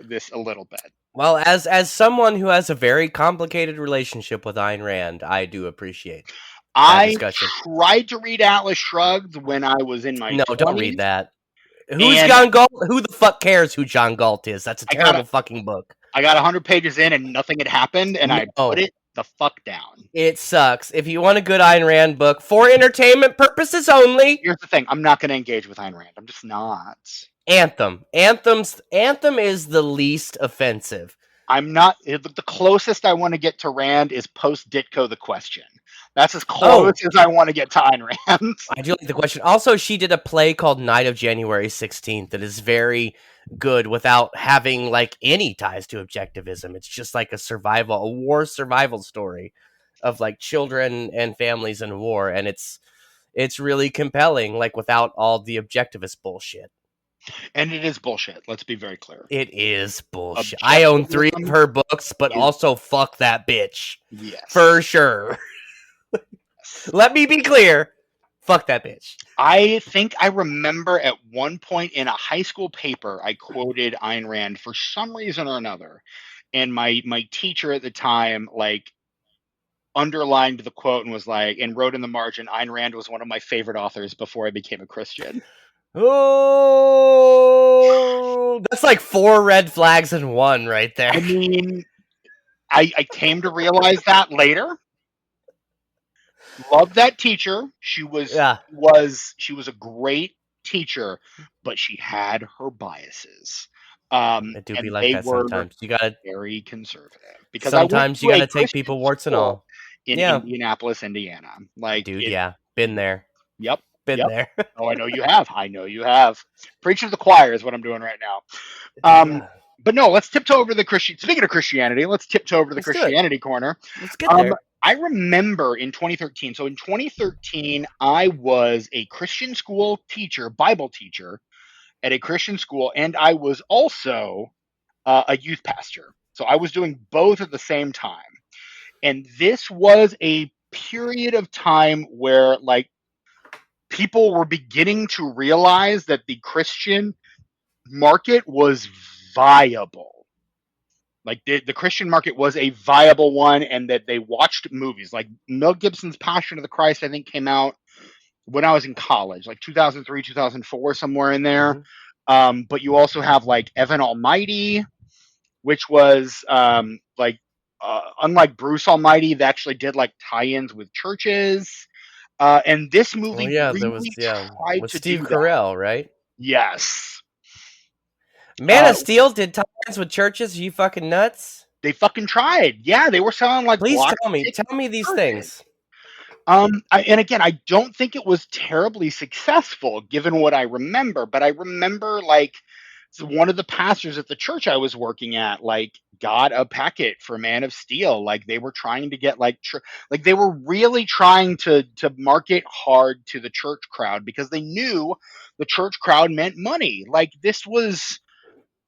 this a little bit. Well, as someone who has a very complicated relationship with Ayn Rand, I do appreciate that discussion. Tried to read Atlas Shrugged when I was in my 20s. Don't read that. Who's John Galt? Who the fuck cares who John Galt is? That's a terrible fucking book. I got 100 pages in and nothing had happened, and I put it the fuck down. It sucks. If you want a good Ayn Rand book for entertainment purposes only, here's the thing: I'm not going to engage with Ayn Rand. I'm just not. Anthem is the least offensive. I'm not. The closest I want to get to Rand is post Ditko the Question. That's as close as I want to get to Ayn Rand. I do like the question. Also, she did a play called Night of January 16th that is very good without having like any ties to objectivism. It's just like a war survival story of like children and families in war, and it's really compelling, like without all the objectivist bullshit. And it is bullshit. Let's be very clear. It is bullshit. I own 3 of her books, but also fuck that bitch. Yes. For sure. Let me be clear. Fuck that bitch. I think I remember at one point in a high school paper, I quoted Ayn Rand for some reason or another. And my teacher at the time, like, underlined the quote and was like, and wrote in the margin, Ayn Rand was one of my favorite authors before I became a Christian. Oh, that's like 4 red flags in one right there. I mean, I came to realize that later. Loved that teacher. She was a great teacher, but she had her biases. It do be like that sometimes. You gotta very conservative because sometimes you gotta take people warts and all. In Indianapolis, Indiana. Like, dude, been there. Yep. Been there. Oh, I know you have. Preach to the choir is what I'm doing right now. But no, let's tiptoe over the Speaking of Christianity, let's tiptoe over to the Christianity corner. Let's get there. I remember in 2013. So in 2013, I was a Christian school teacher, Bible teacher at a Christian school, and I was also a youth pastor. So I was doing both at the same time. And this was a period of time where, like, people were beginning to realize that the Christian market was viable. Like, the Christian market was a viable one, and that they watched movies. Like, Mel Gibson's Passion of the Christ, I think, came out when I was in college, like 2003, 2004, somewhere in there. Mm-hmm. But you also have, like, Evan Almighty, which was, unlike Bruce Almighty, they actually did, like, tie-ins with churches. And this movie really tried with to Steve do Carell, that. right? Yes. Man of Steel did tie-ins with churches. Are you fucking nuts? They fucking tried. Yeah, they were selling, like, Please tell me these things. And again, I don't think it was terribly successful given what I remember, but I remember, like, one of the pastors at the church I was working at, like, got a packet for Man of Steel. Like, they were trying to get, like, they were really trying to market hard to the church crowd because they knew the church crowd meant money. Like, this was,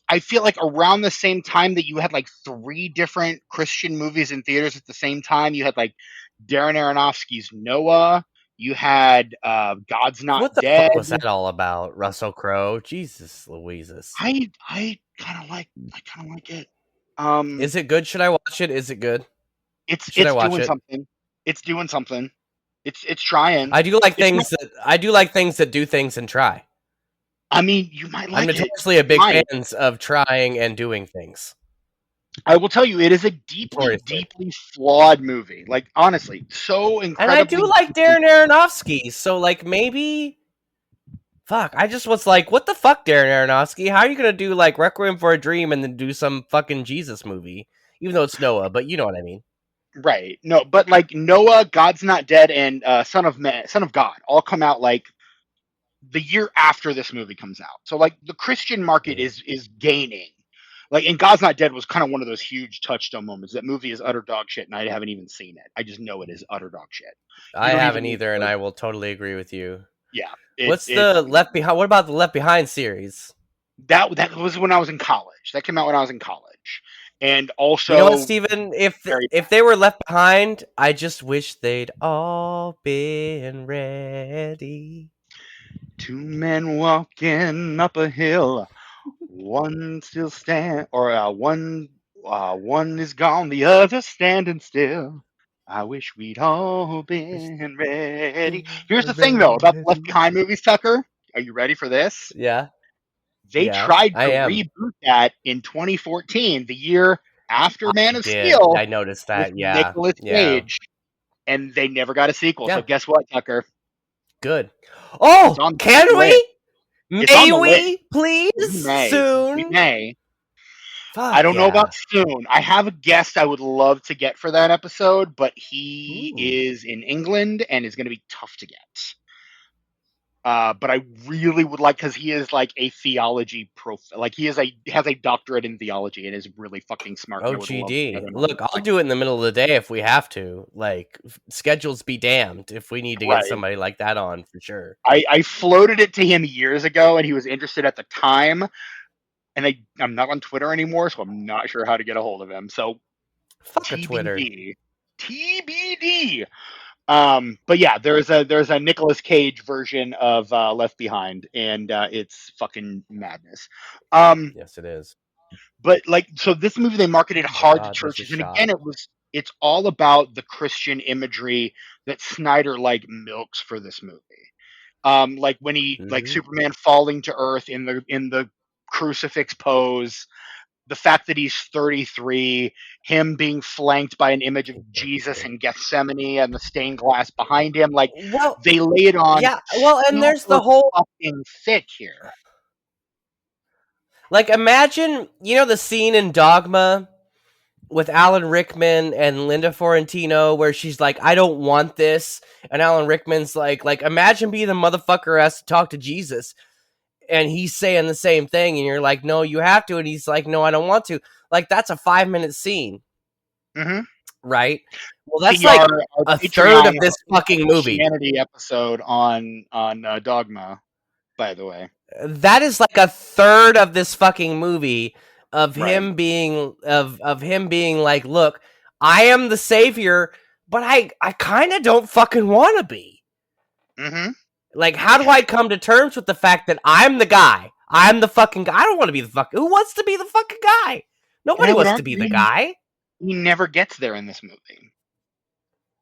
I feel like, around the same time that you had, like, 3 different Christian movies in theaters at the same time. You had, like, Darren Aronofsky's Noah. You had God's Not Dead. What the fuck was that all about? Russell Crowe? Jesus Louises. I kind of like it. Is it good? Should I watch it? Is it good? It's doing something. It's doing something. It's trying. I do like things that do things and try. I mean, you might like it. I'm notoriously a big fan of trying and doing things. I will tell you, it is a deeply flawed movie. Like, honestly, so incredibly. And I do like Darren Aronofsky, so, like, maybe. Fuck, I just was like, what the fuck, Darren Aronofsky? How are you gonna do, like, Requiem for a Dream and then do some fucking Jesus movie? Even though it's Noah, but you know what I mean. Right. No, but, like, Noah, God's Not Dead, and Son of God all come out, like, the year after this movie comes out. So, like, the Christian market is gaining. Like, and God's Not Dead was kind of one of those huge touchstone moments. That movie is utter dog shit, and I haven't even seen it. I just know it is utter dog shit. I haven't either, and I will totally agree with you. Yeah. What's the Left Behind? What about the Left Behind series? That was when I was in college. That came out when I was in college. And also, you know what, Steven? If they were left behind, I just wish they'd all been ready. 2 men walking up a hill. One still stand, or one is gone, the other standing still. I wish we'd all been ready. Here's the thing, though, about the Left Behind movies, Tucker. Are you ready for this? Yeah. They tried to reboot that in 2014, the year after Man of Steel. I noticed that, Nicolas Cage, and they never got a sequel. So guess what, Tucker? Good. Oh, can we? May we, please? Soon? We may. Fuck I don't know yeah. about soon. I have a guest I would love to get for that episode, but he Ooh. is in England and is going to be tough to get. But I really would like, because he is like a theology like he has a doctorate in theology and is really fucking smart, and I would love to get OGD. him on. Look, I'll do it in the middle of the day if we have to. Like, schedules be damned if we need to get Right. somebody like that on for sure. I floated it to him years ago, and he was interested at the time. And I'm not on Twitter anymore, so I'm not sure how to get a hold of him. So Fuck a Twitter. TBD. But yeah, there's a Nicolas Cage version of Left Behind, and it's fucking madness. Yes, it is. But like, so this movie they marketed Oh my hard to god, there's a churches, and shot. again, it's all about the Christian imagery that Snyder like milks for this movie. Like when he like Mm-hmm. Superman falling to Earth in the crucifix pose, the fact that he's 33, him being flanked by an image of Jesus in Gethsemane and the stained glass behind him, like Well, they lay it on yeah. Well, and there's the super whole fucking thick here. like imagine the scene in Dogma with Alan Rickman and Linda Fiorentino where she's like, I don't want this, and Alan Rickman's like imagine being the motherfucker who has to talk to Jesus, and he's saying the same thing, and you're like, no, you have to, and he's like, no, I don't want to. Like that's a 5-minute scene, Mm-hmm. right? Well, that's See like our a third Patreon of this fucking movie. Christianity episode on Dogma, by the way. That is like a third of this fucking movie of Right. him being of him being like, look, I am the savior, but I kind of don't fucking want to be. Mm-hmm. Like, how do I come to terms with the fact that I'm the guy? I'm the fucking guy. I don't want to be the fucking. Who wants to be the fucking guy? And I Nobody would wants to be argue the guy. he never gets there in this movie.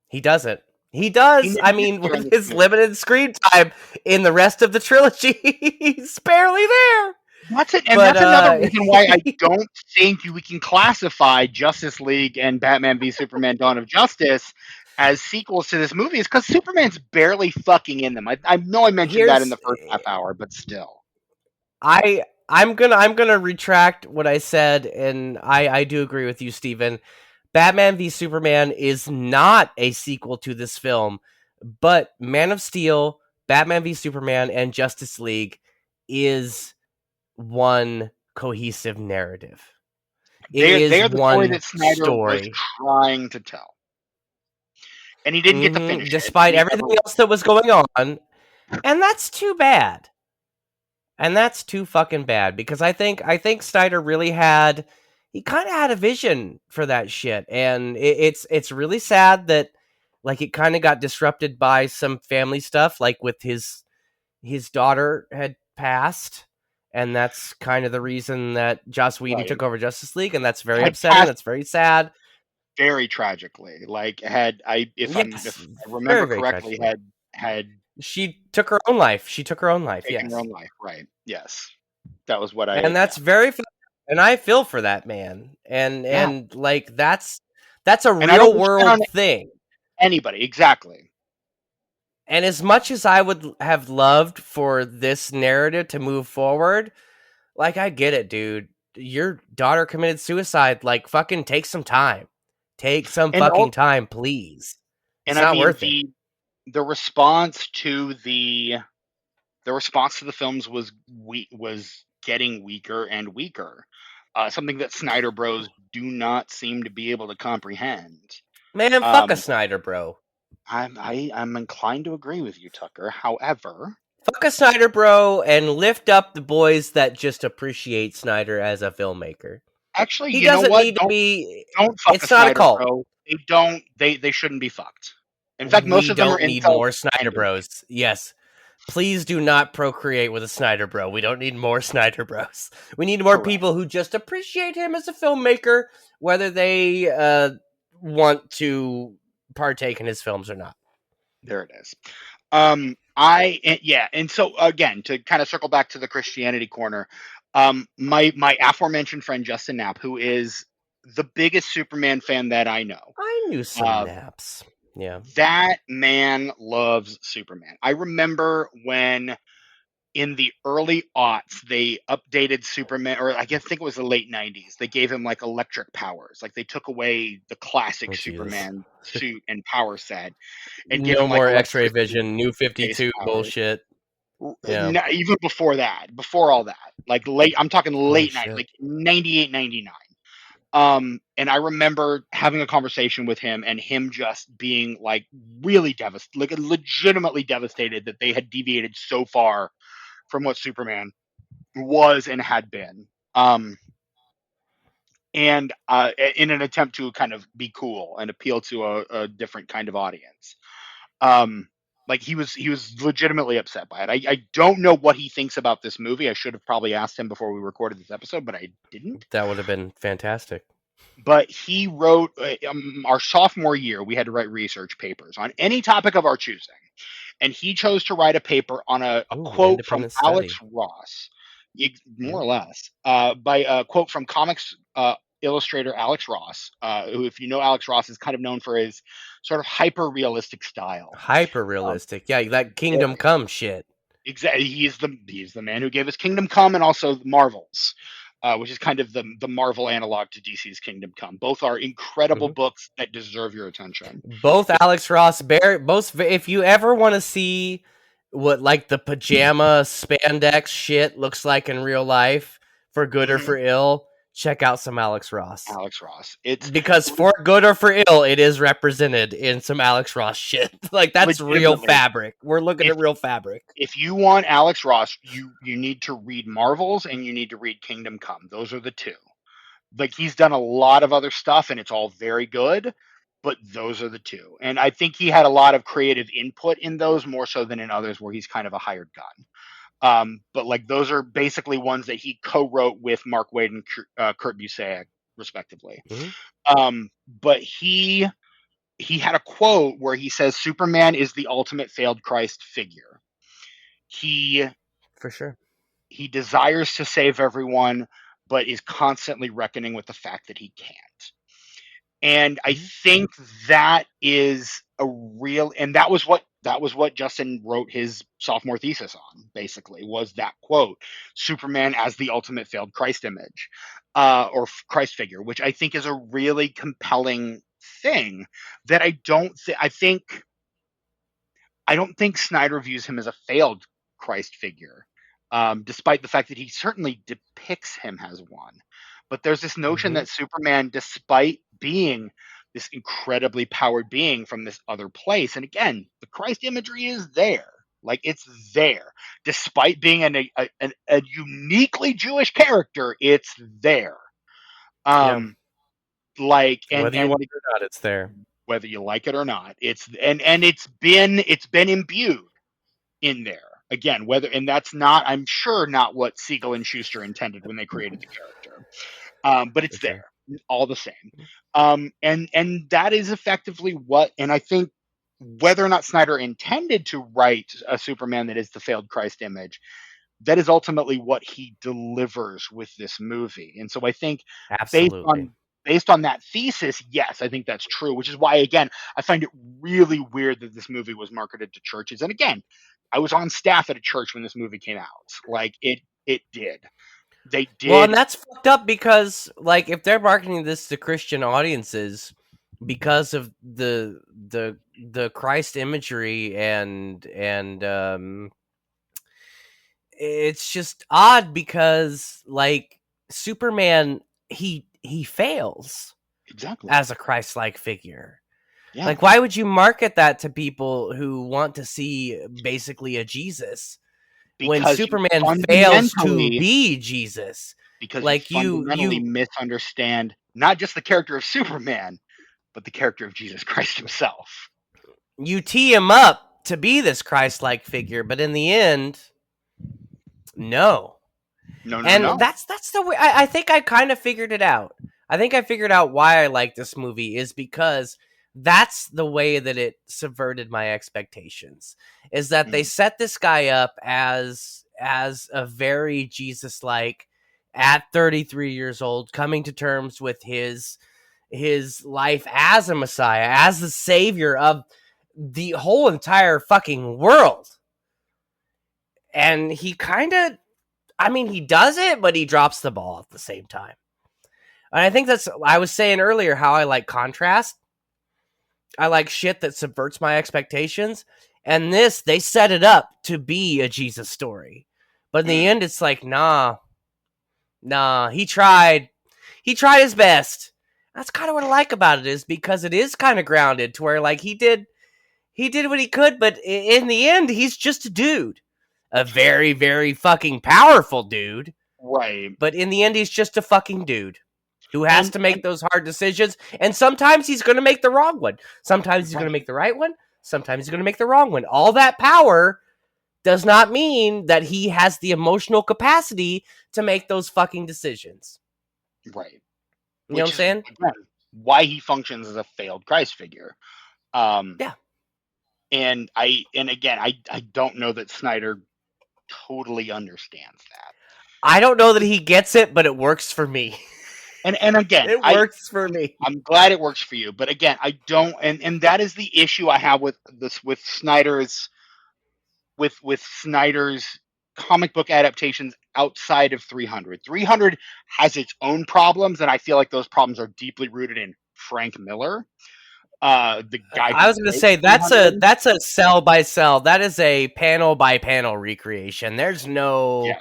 He doesn't. He He does. never I gets mean, there in with this his movie. limited screen time in the rest of the trilogy, he's barely there. That's it, and But that's another reason why I don't think we can classify Justice League and Batman v Superman: Dawn of Justice as sequels to this movie, is because Superman's barely fucking in them. I know I mentioned that in here's the first half hour, but still. I'm gonna retract what I said, and I do agree with you, Steven. Batman v Superman is not a sequel to this film, but Man of Steel, Batman v Superman, and Justice League is one cohesive narrative. It They is are the story one that Snyder was story. trying to tell, and he didn't get to finish it, and Despite he everything never. else that was going on, and that's too bad. And that's too fucking bad because I think Snyder really had he kind of had a vision for that shit, and it's really sad that like it kind of got disrupted by some family stuff, like with his daughter had passed, and that's kind of the reason that Joss Whedon Right. took over Justice League, and that's very Had upsetting. passed That's very sad. very tragically. Like if Yes, I remember very very correctly, tragically. had She took her own life. She took her own life. taken her Yes. own life. Right. Yes. That was what And yeah. that's and I feel for that man. And Yeah. and like that's a And I don't real wish that on world thing. anybody. Exactly. And as much as I would have loved for this narrative to move forward, like I get it, dude. Your daughter committed suicide. Like fucking take some time. Take some And fucking time, please. It's I not mean worth it. the response to the films was getting weaker and weaker. Something that Snyder Bros do not seem to be able to comprehend. Man, fuck a Um, Snyder, bro. I'm inclined to agree with you, Tucker. However, Fuck a Snyder, bro, and lift up the boys that just appreciate Snyder as a filmmaker. actually, He you know doesn't what? need to be. Don't fuck a It's not a Snyder cult. Bro. They don't. They shouldn't be fucked. In fact, most We of them are don't need incels more Snyder anyway. Bros. Yes. Please do not procreate with a Snyder Bro. We don't need more Snyder Bros. We need more Correct. people who just appreciate him as a filmmaker, whether they want to partake in his films or not. There it is. And so again, to kind of circle back to the Christianity corner, my aforementioned friend Justin Knapp, who is the biggest Superman fan that I know, I knew some naps. Yeah. that man loves Superman. I remember when in the early aughts, they updated Superman, or I think it was the late 90s. They gave him like electric powers. Like they took away the classic Oh Jesus! Superman suit and power set and gave No him like more X-ray electricity vision, New based 52 powers. bullshit. Yeah. Even before that, before all that, like I'm talking Holy late night, shit! like 98, 99. And I remember having a conversation with him and him just being like really devastated, like legitimately devastated that they had deviated so far from what Superman was and had been. And in an attempt to kind of be cool and appeal to a different kind of audience. Um, like he was legitimately upset by it. I don't know what he thinks about this movie. I should have probably asked him before we recorded this episode, but I didn't. That would have been fantastic. But he wrote our sophomore year, we had to write research papers on any topic of our choosing. And he chose to write a paper on a Ooh, quote from independent Alex study. Ross, more Mhm. or less, by a quote from comics illustrator Alex Ross, who, if you know Alex Ross, is kind of known for his sort of hyper realistic style. Hyper Um, realistic. Yeah, that Kingdom Come shit. Exactly, he's the man who gave us Kingdom Come and also Marvels, which is kind of the Marvel analog to DC's Kingdom Come. Both are incredible Mhm. books that deserve your attention. Both Alex Ross, both. If you ever want to see what like the pajama spandex shit looks like in real life, for good or Mhm. for ill, check out some Alex Ross. Alex Ross, it's Because for good or for ill, it is represented in some Alex Ross shit. Like that's real legitimately, fabric. We're looking if at real fabric. if you want Alex Ross, you need to read Marvels and you need to read Kingdom Come. Those are the two. Like he's done a lot of other stuff and it's all very good, but those are the two. And I think he had a lot of creative input in those more so than in others where he's kind of a hired gun. But like those are basically ones that he co-wrote with Mark Waid and Kurt Busiek, respectively. Mhm. But he had a quote where he says Superman is the ultimate failed Christ figure. He For sure. he desires to save everyone, but is constantly reckoning with the fact that he can't. And I Mhm. think that is a real, and that was what Justin wrote his sophomore thesis on, basically, was that quote, Superman as the ultimate failed Christ image, or Christ figure, which I think is a really compelling thing that I don't think Snyder views him as a failed Christ figure, despite the fact that he certainly depicts him as one. But there's this notion Mhm. that Superman, despite being this incredibly powered being from this other place, and again, the Christ imagery is there. Like it's there, despite being a uniquely Jewish character, it's there. Yeah. Um, like Whether you want and it or not, it's there. whether you like it or not, it's been imbued in there again, whether, and that's not, I'm sure, not what Siegel and Schuster intended when they created the character, but For it's there sure. all the same. And that is effectively what, and I think whether or not Snyder intended to write a Superman that is the failed Christ image, that is ultimately what he delivers with this movie. And so I think based Absolutely. on based on that thesis, yes, I think that's true, which is why, again, I find it really weird that this movie was marketed to churches. And again, I was on staff at a church when this movie came out. Like it did. They Well, and did that's fucked up because, like, if they're marketing this to Christian audiences because of the Christ imagery and it's just odd because like Superman he fails exactly. as a Christ-like figure. Yeah. Like, why would you market that to people who want to see basically a Jesus when Because Superman fails to be Jesus? you Like fundamentally you misunderstand not just the character of Superman, but the character of Jesus Christ himself. you tee him up to be this Christ-like figure, but in the end, no. No, no, And no. that's the way I think I kind of figured it out. I think I figured out why I like this movie is because that's the way that it subverted my expectations. Is that they Mm. set this guy up as a very Jesus-like at 33 years old, coming to terms with his life as a Messiah, as the savior of the whole entire fucking world. And he kind of, I mean, he does it, but he drops the ball at the same time. And I think that's, I was saying earlier how I like contrast. I like shit that subverts my expectations. And this, they set it up to be a Jesus story. But in the end, it's like, nah, he tried. He tried his best. That's kind of what I like about it, is because it is kind of grounded to where, like, he did what he could, but in the end, he's just a dude. A very, very fucking powerful dude. Right. But in the end, he's just a fucking dude who has And to make those hard decisions. And sometimes he's going to make the wrong one. Sometimes he's going to make the right one. Sometimes he's going to make the wrong one. All that power does not mean that he has the emotional capacity to make those fucking decisions. right. You know what I'm saying? Again, why he functions as a failed Christ figure. Yeah. And again, I don't know that Snyder totally understands that. I don't know that he gets it, but it works for me. And again, it works for me. I'm glad it works for you, but again, I don't, and that is the issue I have with this, with Snyder's comic book adaptations outside of 300. 300 has its own problems, and I feel like those problems are deeply rooted in Frank Miller. The guy I was going to say that's a cell by cell. That is a panel by panel recreation. There's no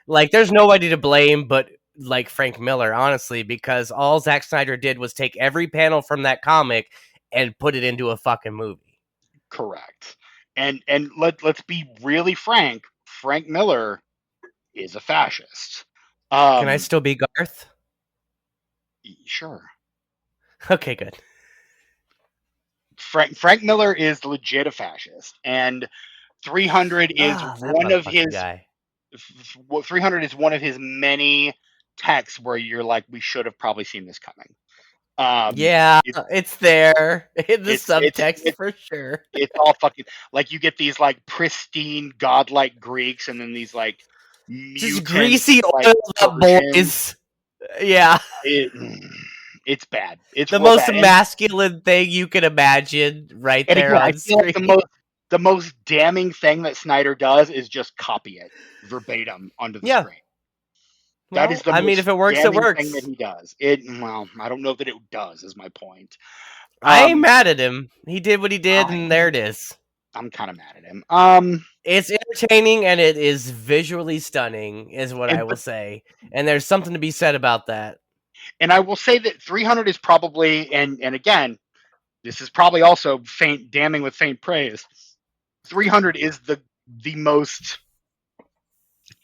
there's nobody to blame but like Frank Miller, honestly, because all Zack Snyder did was take every panel from that comic and put it into a fucking movie. Correct. And let's be really frank. Frank Miller is a fascist. Can I still be Garth? Sure. Okay, good. Frank Miller is legit a fascist, and 300 is one of his guy. 300 is one of his many texts where you're like, we should have probably seen this coming. It's there in the subtext for sure. It's all fucking like, you get these like pristine godlike Greeks, and then these like just greasy oiled up boys. Yeah. It's bad. It's the most masculine thing you can imagine, right there on screen. Like the most damning thing that Snyder does is just copy it verbatim onto the screen. That is the most if it works, it works. Thing that he does. Well, I don't know that it does, is my point. I ain't mad at him. He did what he did, and there it is. I'm kind of mad at him. It's entertaining and it is visually stunning, is what I will say. And there's something to be said about that. And I will say that 300 is probably, and again, this is probably also damning with faint praise. 300 is the most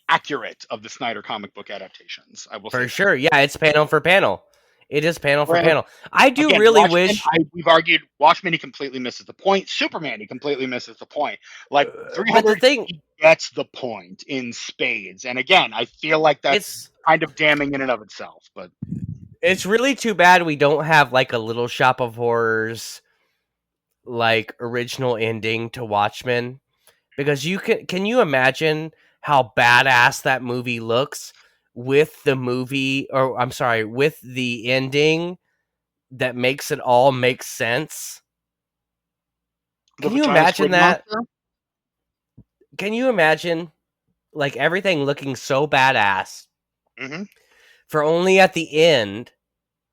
accurate of the Snyder comic book adaptations. I will say for sure. Yeah, it's panel for panel. It is panel for panel. I do really wish. We've argued Watchmen, he completely misses the point. Superman, he completely misses the point. Like 300, he gets the point in spades. And again, I feel like that's kind of damning in and of itself. But it's really too bad we don't have like a Little Shop of Horrors like original ending to Watchmen, because can you imagine how badass that movie looks with the with the ending that makes it all make sense? Can you imagine that? Can you imagine like everything looking so badass for only at the end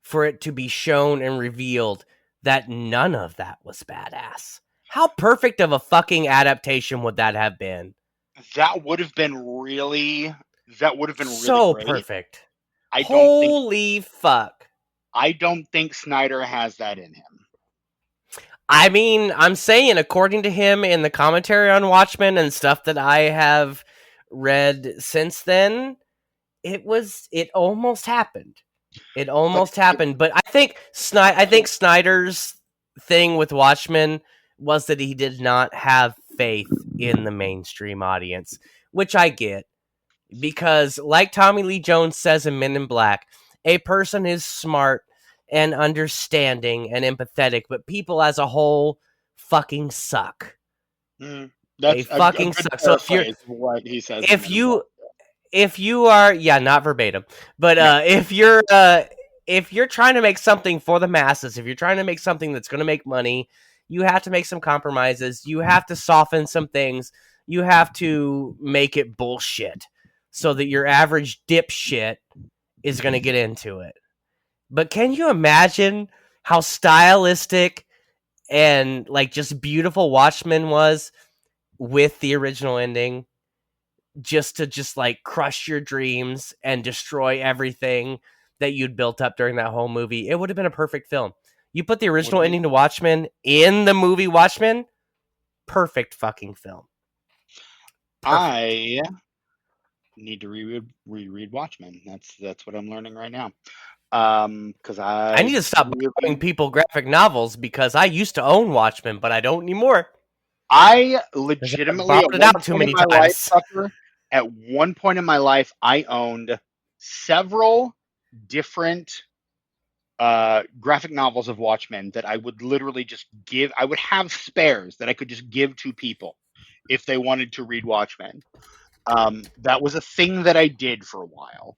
for it to be shown and revealed that none of that was badass? How perfect of a fucking adaptation would that have been? That would have been really so great. Perfect. Holy fuck. I don't think Snyder has that in him. I mean, I'm saying, according to him in the commentary on Watchmen and stuff that I have read since then, it almost happened. It almost happened. But I think Snyder's thing with Watchmen was that he did not have faith in the mainstream audience, which I get. Because, like Tommy Lee Jones says in Men in Black, a person is smart and understanding and empathetic, but people as a whole fucking suck. They fucking suck. So what he says, if you are, not verbatim, but if you're trying to make something for the masses, if you're trying to make something that's going to make money, you have to make some compromises. You have to soften some things. you have to make it bullshit so that your average dipshit is going to get into it. But can you imagine how stylistic and like just beautiful Watchmen was with the original ending? Just to just like crush your dreams and destroy everything that you'd built up during that whole movie. It would have been a perfect film. You put the Would original be. ending to Watchmen in the movie Watchmen, perfect fucking film. Perfect. I need to reread Watchmen. That's what I'm learning right now. Because I need to stop buying people graphic novels because I used to own Watchmen, but I don't anymore. I 'Cause I legitimately bought it out too many times. At one point in my life, I owned several different graphic novels of Watchmen that I would literally just give. I would have spares that I could just give to people if they wanted to read Watchmen. That was a thing that I did for a while.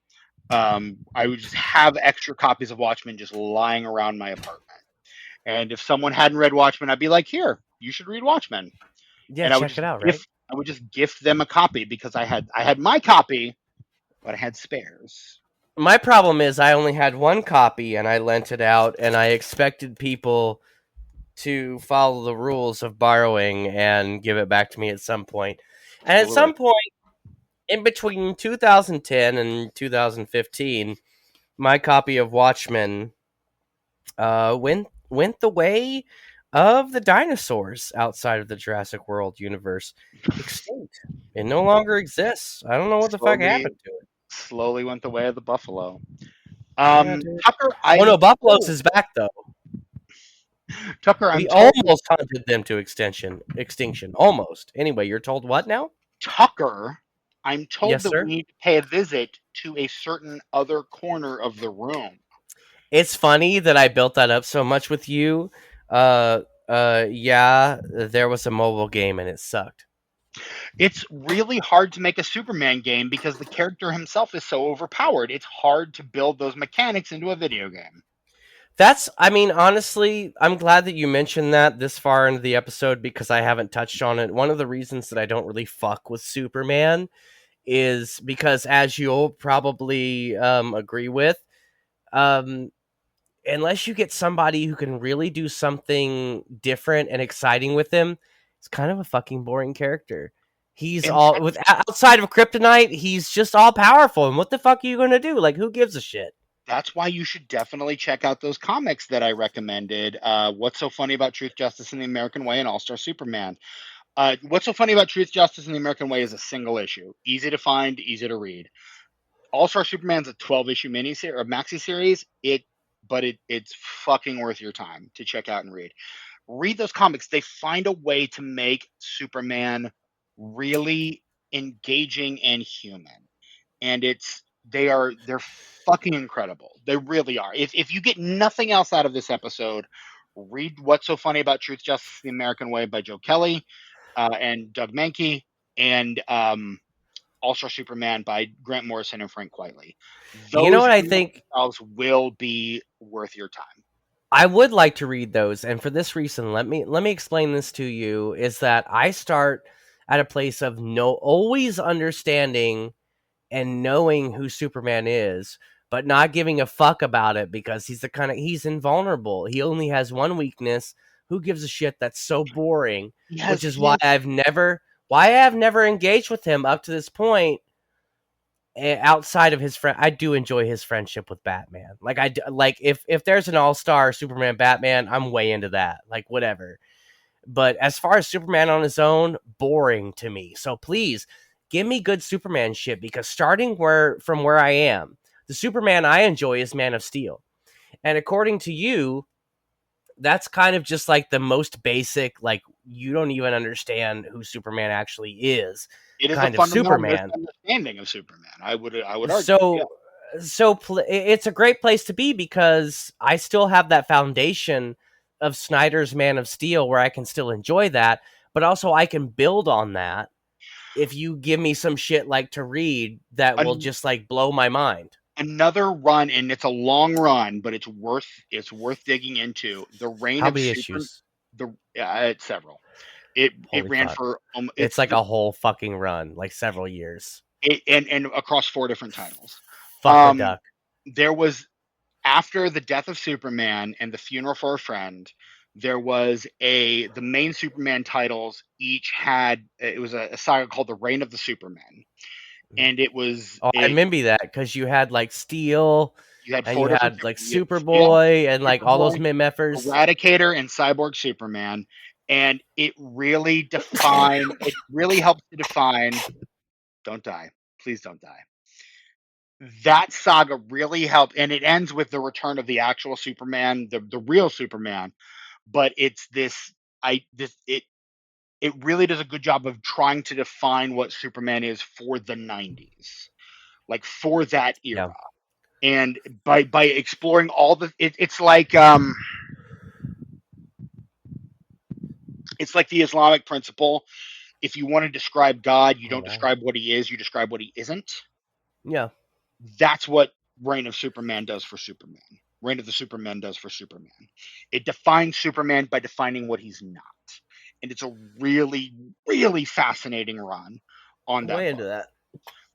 I would just have extra copies of Watchmen just lying around my apartment. And if someone hadn't read Watchmen, I'd be like, "Here, you should read Watchmen." Yeah, And check it out, right? I would just gift them a copy because I had my copy, but I had spares. My problem is I only had one copy and I lent it out and I expected people to follow the rules of borrowing and give it back to me at some point. And at Absolutely. some point in between 2010 and 2015, my copy of Watchmen went the way of the dinosaurs outside of the Jurassic World universe. Extinct. It no longer exists. I don't know what the fuck Slowly, happened to it. slowly went the way of the buffalo. Yeah, dude. Tucker, Oh I'm no, Buffalo's told. is back though. Tucker, I'm We told. almost hunted them to extinction. Almost. Anyway, you're told what now? Tucker, I'm told Yes, that we sir. need to pay a visit to a certain other corner of the room. It's funny that I built that up so much with you. Yeah, there was a mobile game and it sucked. It's really hard to make a Superman game because the character himself is so overpowered. It's hard to build those mechanics into a video game. I mean, honestly, I'm glad that you mentioned that this far into the episode because I haven't touched on it. One of the reasons that I don't really fuck with Superman is because, as you'll probably agree with, um, unless you get somebody who can really do something different and exciting with him, it's kind of a fucking boring character. He's And all with outside of kryptonite, he's just all powerful. And what the fuck are you gonna do? Like, who gives a shit? that's why you should definitely check out those comics that I recommended. What's So Funny About Truth, Justice, and the American Way, and All Star Superman. What's So Funny About Truth, Justice, and the American Way is a single issue, easy to find, easy to read. All Star Superman's a 12-issue mini or maxi series. It's fucking worth your time to check out and read. Read those comics. They find a way to make Superman really engaging and human, and they're fucking incredible. They really are. If you get nothing else out of this episode, read What's So Funny About Truth, Justice, the American Way by Joe Kelly and Doug Mankey, and All Star Superman by Grant Morrison and Frank Quitely. You know Those what I in think? themselves will be worth your time. I would like to read those, and for this reason, let me explain this to you. Is that I start at a place of always understanding and knowing who Superman is, but not giving a fuck about it because he's invulnerable. He only has one weakness. Who gives a shit? That's so boring. Which is He has why I have never engaged with him up to this point. Outside of his friend, I do enjoy his friendship with Batman. Like if there's an all-star Superman Batman, I'm way into that. Like whatever. But as far as Superman on his own, boring to me. So please give me good Superman shit because starting from where I am, the Superman I enjoy is Man of Steel. And according to you, that's kind of just like the most basic, like you don't even understand who Superman actually is it is a kind of fundamental Superman. misunderstanding of Superman. I would argue. Yeah. It's a great place to be because I still have that foundation of Snyder's Man of Steel where I can still enjoy that, but also I can build on that if you give me some shit like to read that will An- just like blow my mind. Another run, and it's a long run, but it's worth digging into. The reign How of many Super issues? the It's several. It Holy ran fuck. for It's like a whole fucking run, like several years. and across 4 different titles. Fuck a duck. There was, after the death of Superman and the funeral for a friend, there was the main Superman titles each had, it was a saga called the Reign of the Supermen, and it was Oh, I remember that because you had like Steel you had and 4 you different had like you had Steel, Superboy and like all those Superboy, mid-meffers. Eradicator, and Cyborg Superman, and it really helps to define. Don't die, please don't die. That saga really helped, and it ends with the return of the actual Superman, the real Superman. But it's this, I this it really does a good job of trying to define what Superman is for the '90s, like for that Yeah. era, and by exploring all it's like the Islamic principle. If you want to describe God, you Oh, don't wow. describe what he is, you describe what he isn't. Yeah. That's what Reign of Superman does for Superman. Reign of the Superman does for Superman. It defines Superman by defining what he's not. And it's a really, really fascinating run on I'm that way into book.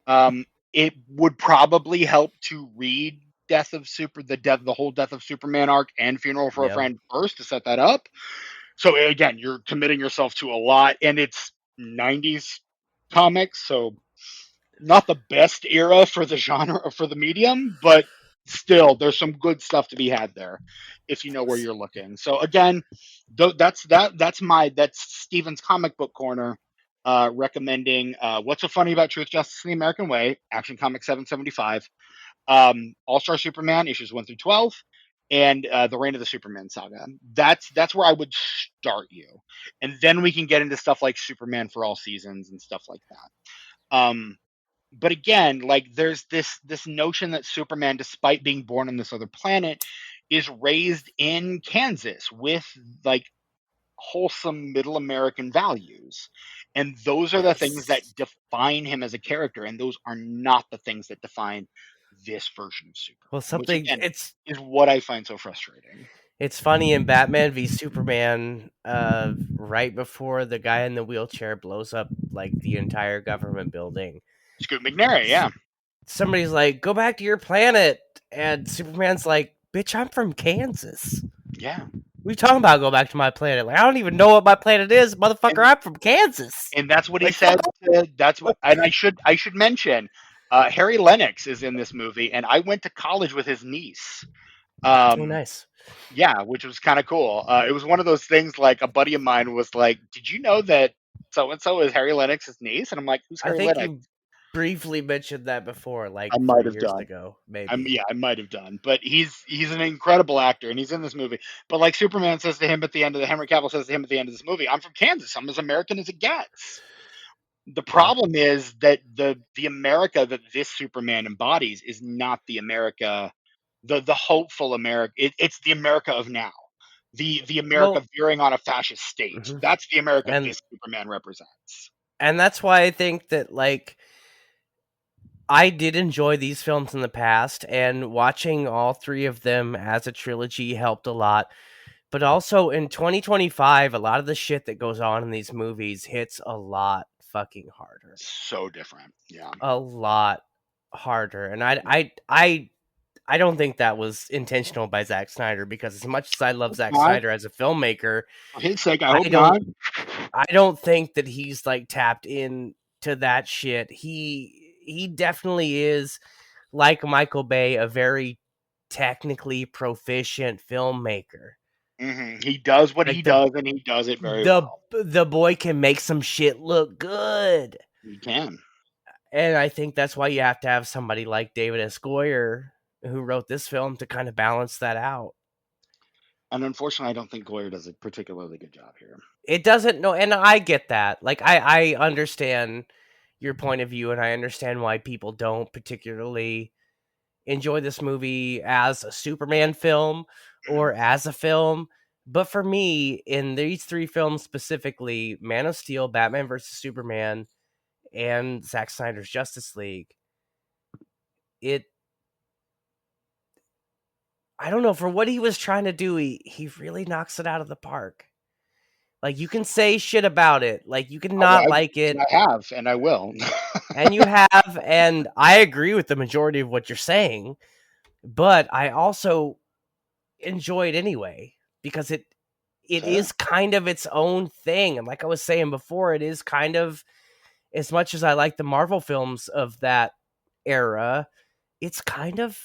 that. It would probably help to read the whole Death of Superman arc and Funeral for a Yeah. Friend first to set that up. So again, you're committing yourself to a lot, and it's '90s comics, so not the best era for the genre or for the medium, but still there's some good stuff to be had there if you know where you're looking. So again, that's Steven's comic book corner, recommending What's So Funny About Truth, Justice, and the American Way, Action Comics 775, All-Star Superman issues 1 through 12, and the Reign of the Superman saga. That's where I would start you, and then we can get into stuff like Superman for All Seasons and stuff like that. But again, like there's this notion that Superman, despite being born on this other planet, is raised in Kansas with like wholesome middle American values. And those are the things that define him as a character, and those are not the things that define this version of Well, Superman, which again it's is what I find so frustrating. funny in Batman v Superman, right before the guy in the wheelchair blows up like the entire government building. Scoot McNairy, s- yeah. Somebody's like, "Go back to your planet," and Superman's like, "Bitch, I'm from Kansas. Yeah. What are you talking about? Go back to my planet? Like, I don't even know what my planet is, motherfucker. And I'm from Kansas. and that's what he Like, fuck said. That's what, and I should mention, Harry Lennox is in this movie, and I went to college with his niece. Oh, Um, nice. yeah, which was kind of cool. It was one of those things. Like a buddy of mine was like, "Did you know that so and so is Harry Lennox's niece?" And I'm like, "Who's I Harry think Lennox?" you briefly mentioned that before, I like might 3 have years done. ago, maybe. I might have done, but he's an incredible actor, and he's in this movie. But like Superman says to him at the end of the Henry Cavill says to him at the end of this movie, "I'm from Kansas. I'm as American as it gets." The Yeah. problem is that the America that this Superman embodies is not the America, the hopeful America. It's the America of now, the America Well, veering on a fascist state. mhm. That's the America and this Superman represents. and that's why I think that like I did enjoy these films in the past, and watching all three of them as a trilogy helped a lot. But also in 2025, a lot of the shit that goes on in these movies hits a lot fucking harder. So different. Yeah. A lot harder. And I don't think that was intentional by Zack Snyder, because as much as I love Hope Zack not. Snyder as a filmmaker, For his sake, I I hope don't not. I don't think that he's like tapped in to that shit. He definitely is, like Michael Bay, a very technically proficient filmmaker. He does what he Like does, and he does it very well. the boy can make some shit look good. He can. And I think that's why you have to have somebody like David S. Goyer, who wrote this film, to kind of balance that out. And unfortunately, I don't think Goyer does a particularly good job here. It doesn't know, and I get that. Like I understand your point of view, and I understand why people don't particularly enjoy this movie as a Superman film Mhm. or as a film. But for me, in these three films specifically, Man of Steel, Batman versus Superman, and Zack Snyder's Justice League, it I don't know, for what he was trying to do, he really knocks it out of the park. Like, you can say shit about it. Like, you can Oh, not like and it, I have, and I will. and you have, and I agree with the majority of what you're saying, but I also enjoy it anyway because it Fair. is kind of its own thing. And like I was saying before, it is kind of, as much as I like the Marvel films of that era, it's kind of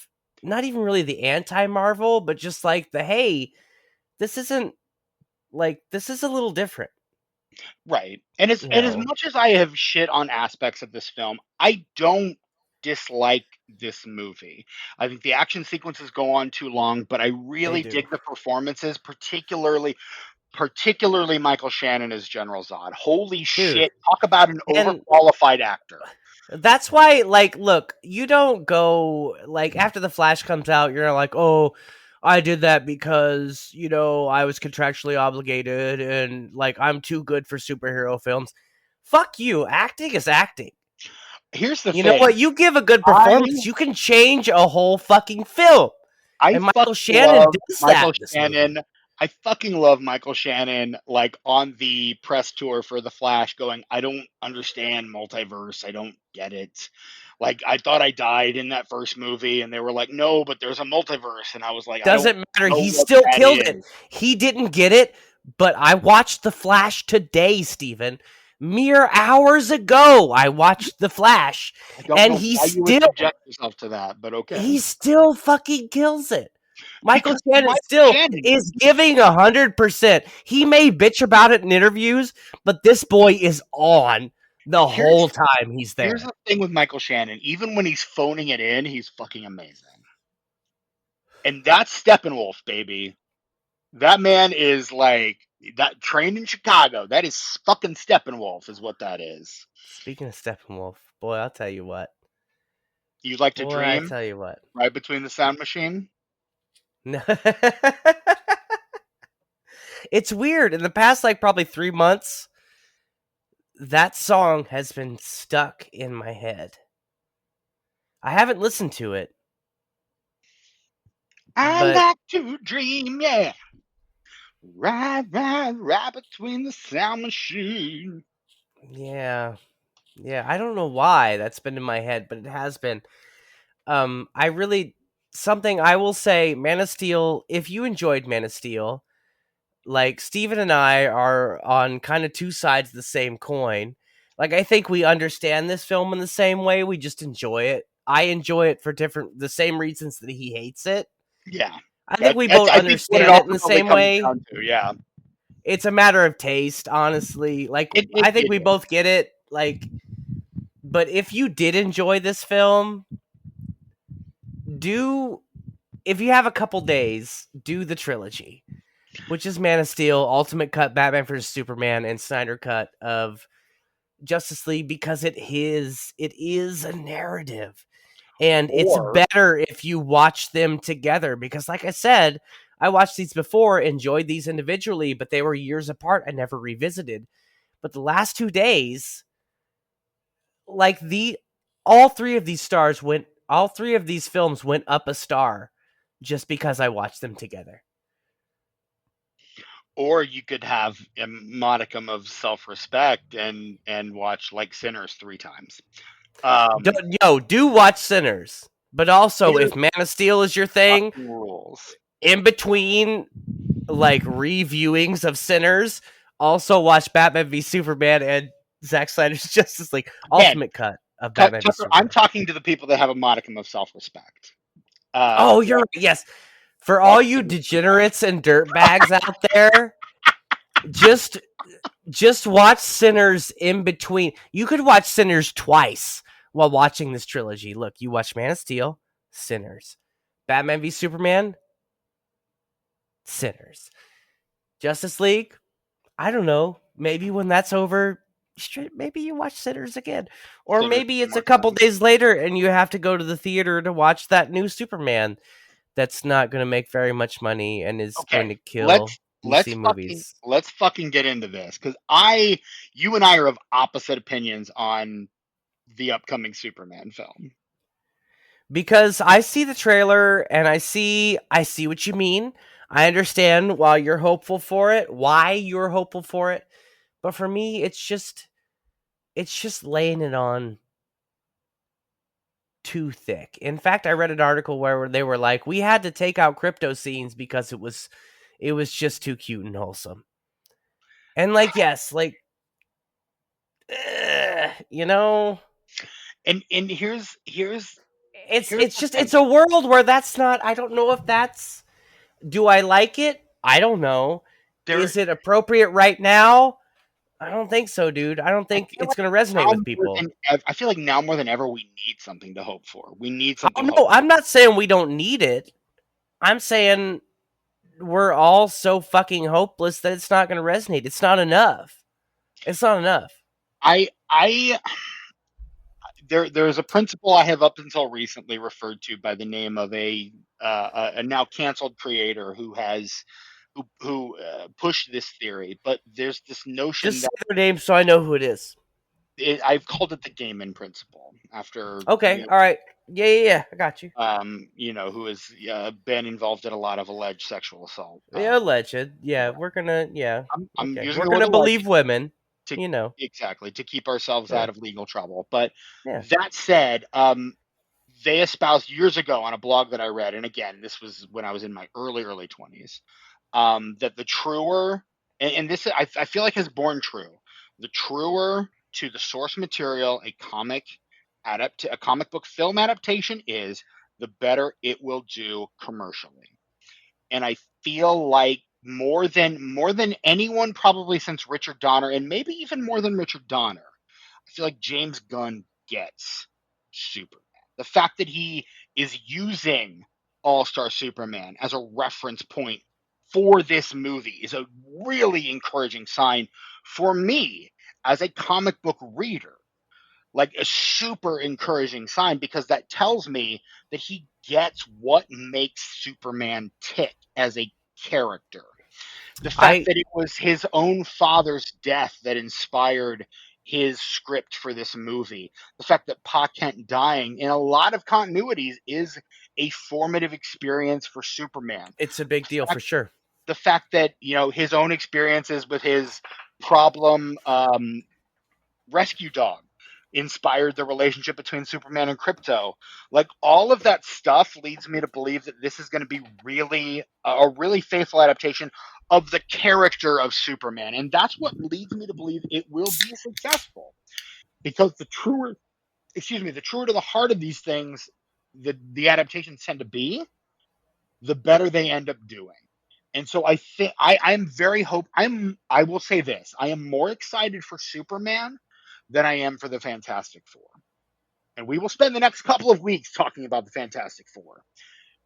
not even really the anti-Marvel, but just like the, hey, this isn't like, this is a little different, Right. And as much as I have shit on aspects of this film, I don't dislike this movie. I think the action sequences go on too long, but I They really do. dig the performances, particularly Michael Shannon as General Zod. Holy Dude. shit, talk about an And overqualified actor. that's why, like, look, you don't go, like, after The Flash comes out, you're like, oh, I did that because, I was contractually obligated and, like, I'm too good for superhero films. Fuck you. Acting is acting. Here's the You know thing. what? You give a good I performance, you can change a whole fucking film. I And Michael fucking Shannon love does that Michael in this movie. Shannon. I fucking love Michael Shannon, like on the press tour for The Flash, going, I don't understand multiverse. I don't get it. Like, I thought I died in that first movie, and they were like, no, but there's a multiverse. And I was like, I don't Doesn't matter. know He what still that killed it. is. He didn't get it, but I watched The Flash today, Steven. Mere hours ago, I watched The Flash, I don't and know he why you would still subject yourself to that, but okay. he still fucking kills it. Michael Because Shannon Michael still Shannon, is giving 100%. He may bitch about it in interviews, but this boy is on the here's whole time he's here's there. the thing with Michael Shannon. Even when he's phoning it in, he's fucking amazing. And that's Steppenwolf, baby. That man is like that trained in Chicago. That is fucking Steppenwolf, is what that is. Speaking of Steppenwolf, boy, I'll tell you what. You like to Boy, I dream tell you what. right between the sound machine? No. It's weird. In the past, like, probably 3 months, that song has been stuck in my head. I haven't listened to it, I but like to dream, yeah. Right between the sound machine. yeah. Yeah, I don't know why that's been in my head, but it has been. I really, something I will say, Man of Steel, if you enjoyed Man of Steel, like, Steven and I are on kind of two sides of the same coin. Like, I think we understand this film in the same way. We just enjoy it. I enjoy it for the same reasons that he hates it. Yeah. I think That, we that's both I think what it understand it in the ultimately same comes way. down to, yeah. It's a matter of taste, honestly. Like, I think It we both get it. Like, but if you did enjoy this film, do, if you have a couple days, do the trilogy, which is Man of Steel, Ultimate Cut, Batman vs Superman, and Snyder Cut of Justice League, because it is a narrative, and it's or better if you watch them together. Because, like I said, I watched these before, enjoyed these individually, but they were years apart. I never revisited. But the last 2 days, like, all three of these films went up a star just because I watched them together. or you could have a modicum of self-respect and watch like Sinners 3 times. Do watch Sinners, but also, Sinners if Man of Steel is your thing, fucking rules. in between, like, reviewings of Sinners, also watch Batman v Superman and Zack Snyder's Justice League Again, Ultimate Cut of Batman v Tucker, I'm Superman. talking to the people that have a modicum of self-respect. Oh, you're Watch, right. Yes. For watch all you Sinners 3 times. degenerates and dirtbags out there, just watch Sinners in between. You could watch Sinners twice while watching this trilogy. Look, you watch Man of Steel, Sinners. Batman v Superman, Sinners. Justice League, I don't know. Maybe when that's over, maybe you watch Sinners again. Or Sinners maybe 2 it's a more couple times. days later and you have to go to the theater to watch that new Superman that's not going to make very much money and is Okay, going to kill DC movies. let's fucking get into this, because you and I are of opposite opinions on the upcoming Superman film. Because I see the trailer and I see what you mean. I understand why you're hopeful for it, but for me, it's just laying it on too thick. In fact, I read an article where they were like, we had to take out crypto scenes because it was just too cute and wholesome. And like, yes, like, you know, And it's here's it's the just thing. it's a world where that's not. I don't know if that's. Do I like it? I don't know. There Is it appropriate right now? I don't think so, dude. I don't I think feel it's like going to resonate now with more people. than I feel like now more than ever we need something to hope for. We need Oh something no, I'm hopeful. not saying we don't need it. I'm saying we're all so fucking hopeless that it's not going to resonate. It's not enough. It's not enough. I there's a principle I have up until recently referred to by the name of a now canceled creator who has who pushed this theory, but there's this notion Just say that their name so I know who it is. I've called it the Gaiman principle after Okay, all right. Yeah. I got you. who has been involved in a lot of alleged sexual assault. Yeah, alleged. Yeah, we're gonna. Yeah, I'm okay. using We're the word gonna alleged believe women. to You know. exactly to keep ourselves Yeah. out of legal trouble. But Yeah. that said, they espoused years ago on a blog that I read, and again, this was when I was in my early 20s, that the truer, and this I feel like has borne true, the truer to the source material a comic book film adaptation is, the better it will do commercially. And I feel like more than anyone probably since Richard Donner, and maybe even more than Richard Donner, I feel like James Gunn gets Superman. The fact that he is using All Star Superman as a reference point for this movie is a really encouraging sign for me as a comic book reader. Like a super encouraging sign, because that tells me that he gets what makes Superman tick as a character. The fact I. that it was his own father's death that inspired his script for this movie, the fact that Pa Kent dying in a lot of continuities is a formative experience for Superman. It's a big deal The for fact, sure. the fact that his own experiences with his problem rescue dog inspired the relationship between Superman and Krypto. Like all of that stuff leads me to believe that this is going to be really a really faithful adaptation of the character of Superman, and that's what leads me to believe it will be successful. Because the truer to the heart of these things, the adaptations tend to be, the better they end up doing. And so I think I'm very I will say this. I am more excited for Superman than I am for the Fantastic Four. And we will spend the next couple of weeks talking about the Fantastic Four.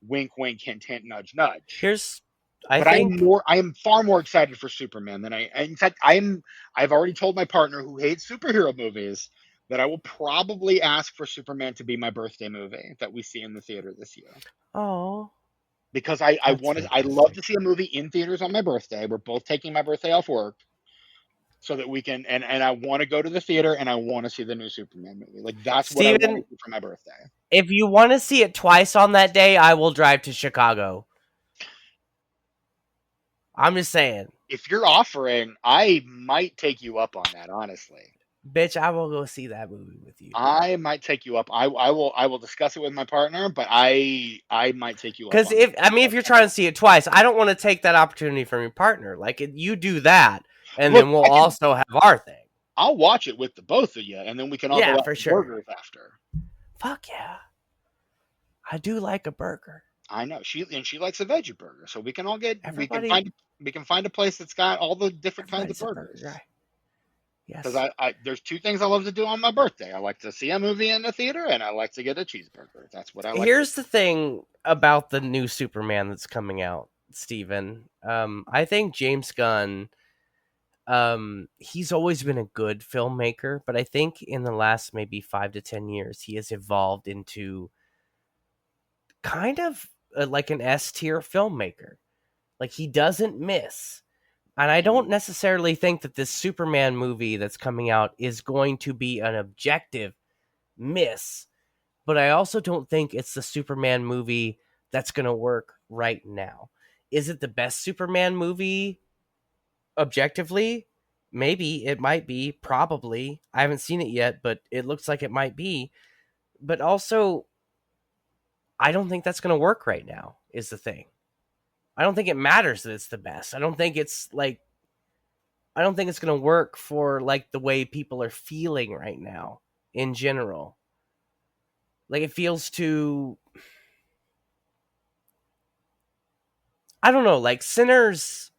Wink wink, hint hint, nudge nudge. Here's, I But think. I am far more excited for Superman than in fact I've already told my partner who hates superhero movies that I will probably ask for Superman to be my birthday movie that we see in the theater this year. Oh, Because that's I love fantastic. to see a movie in theaters on my birthday. We're both taking my birthday off work so that we can, and I want to go to the theater and I want to see the new Superman movie. Like that's what I want to Steven, do for my birthday. if you want to see it twice on that day, I will drive to Chicago. I'm just saying. If you're offering, I might take you up on that, honestly. Bitch, I will go see that movie with you. I might take you up. I will discuss it with my partner, but I might take you up Because on that. if you're trying to see it twice, I don't want to take that opportunity from your partner. Like, you do that, and Look, then we'll also have our thing. I'll watch it with the both of you, and then we can all go Yeah, out for for sure. burgers after. Fuck yeah. I do like a burger. I know she likes a veggie burger, so we can all get Everybody, we can find a place that's got all the different kinds of everybody's a burger burgers. guy. Because Yes. there's two things I love to do on my birthday. I like to see a movie in the theater, and I like to get a cheeseburger. That's what I like to Here's the thing about the new Superman that's coming out, Steven. I think James Gunn, he's always been a good filmmaker, but I think in the last maybe 5 to 10 years, he has evolved into kind of like an S tier filmmaker. Like, he doesn't miss. And I do. don't necessarily think that this Superman movie that's coming out is going to be an objective miss, but I also don't think it's the Superman movie that's going to work right now. Is it the best Superman movie objectively? Maybe it might be, probably. I haven't seen it yet, but it looks like it might be. But also, I don't think that's going to work right now, is the thing. I don't think it matters that it's the best. I don't think it's going to work for like the way people are feeling right now in general. Like it feels too, I don't know, like Sinners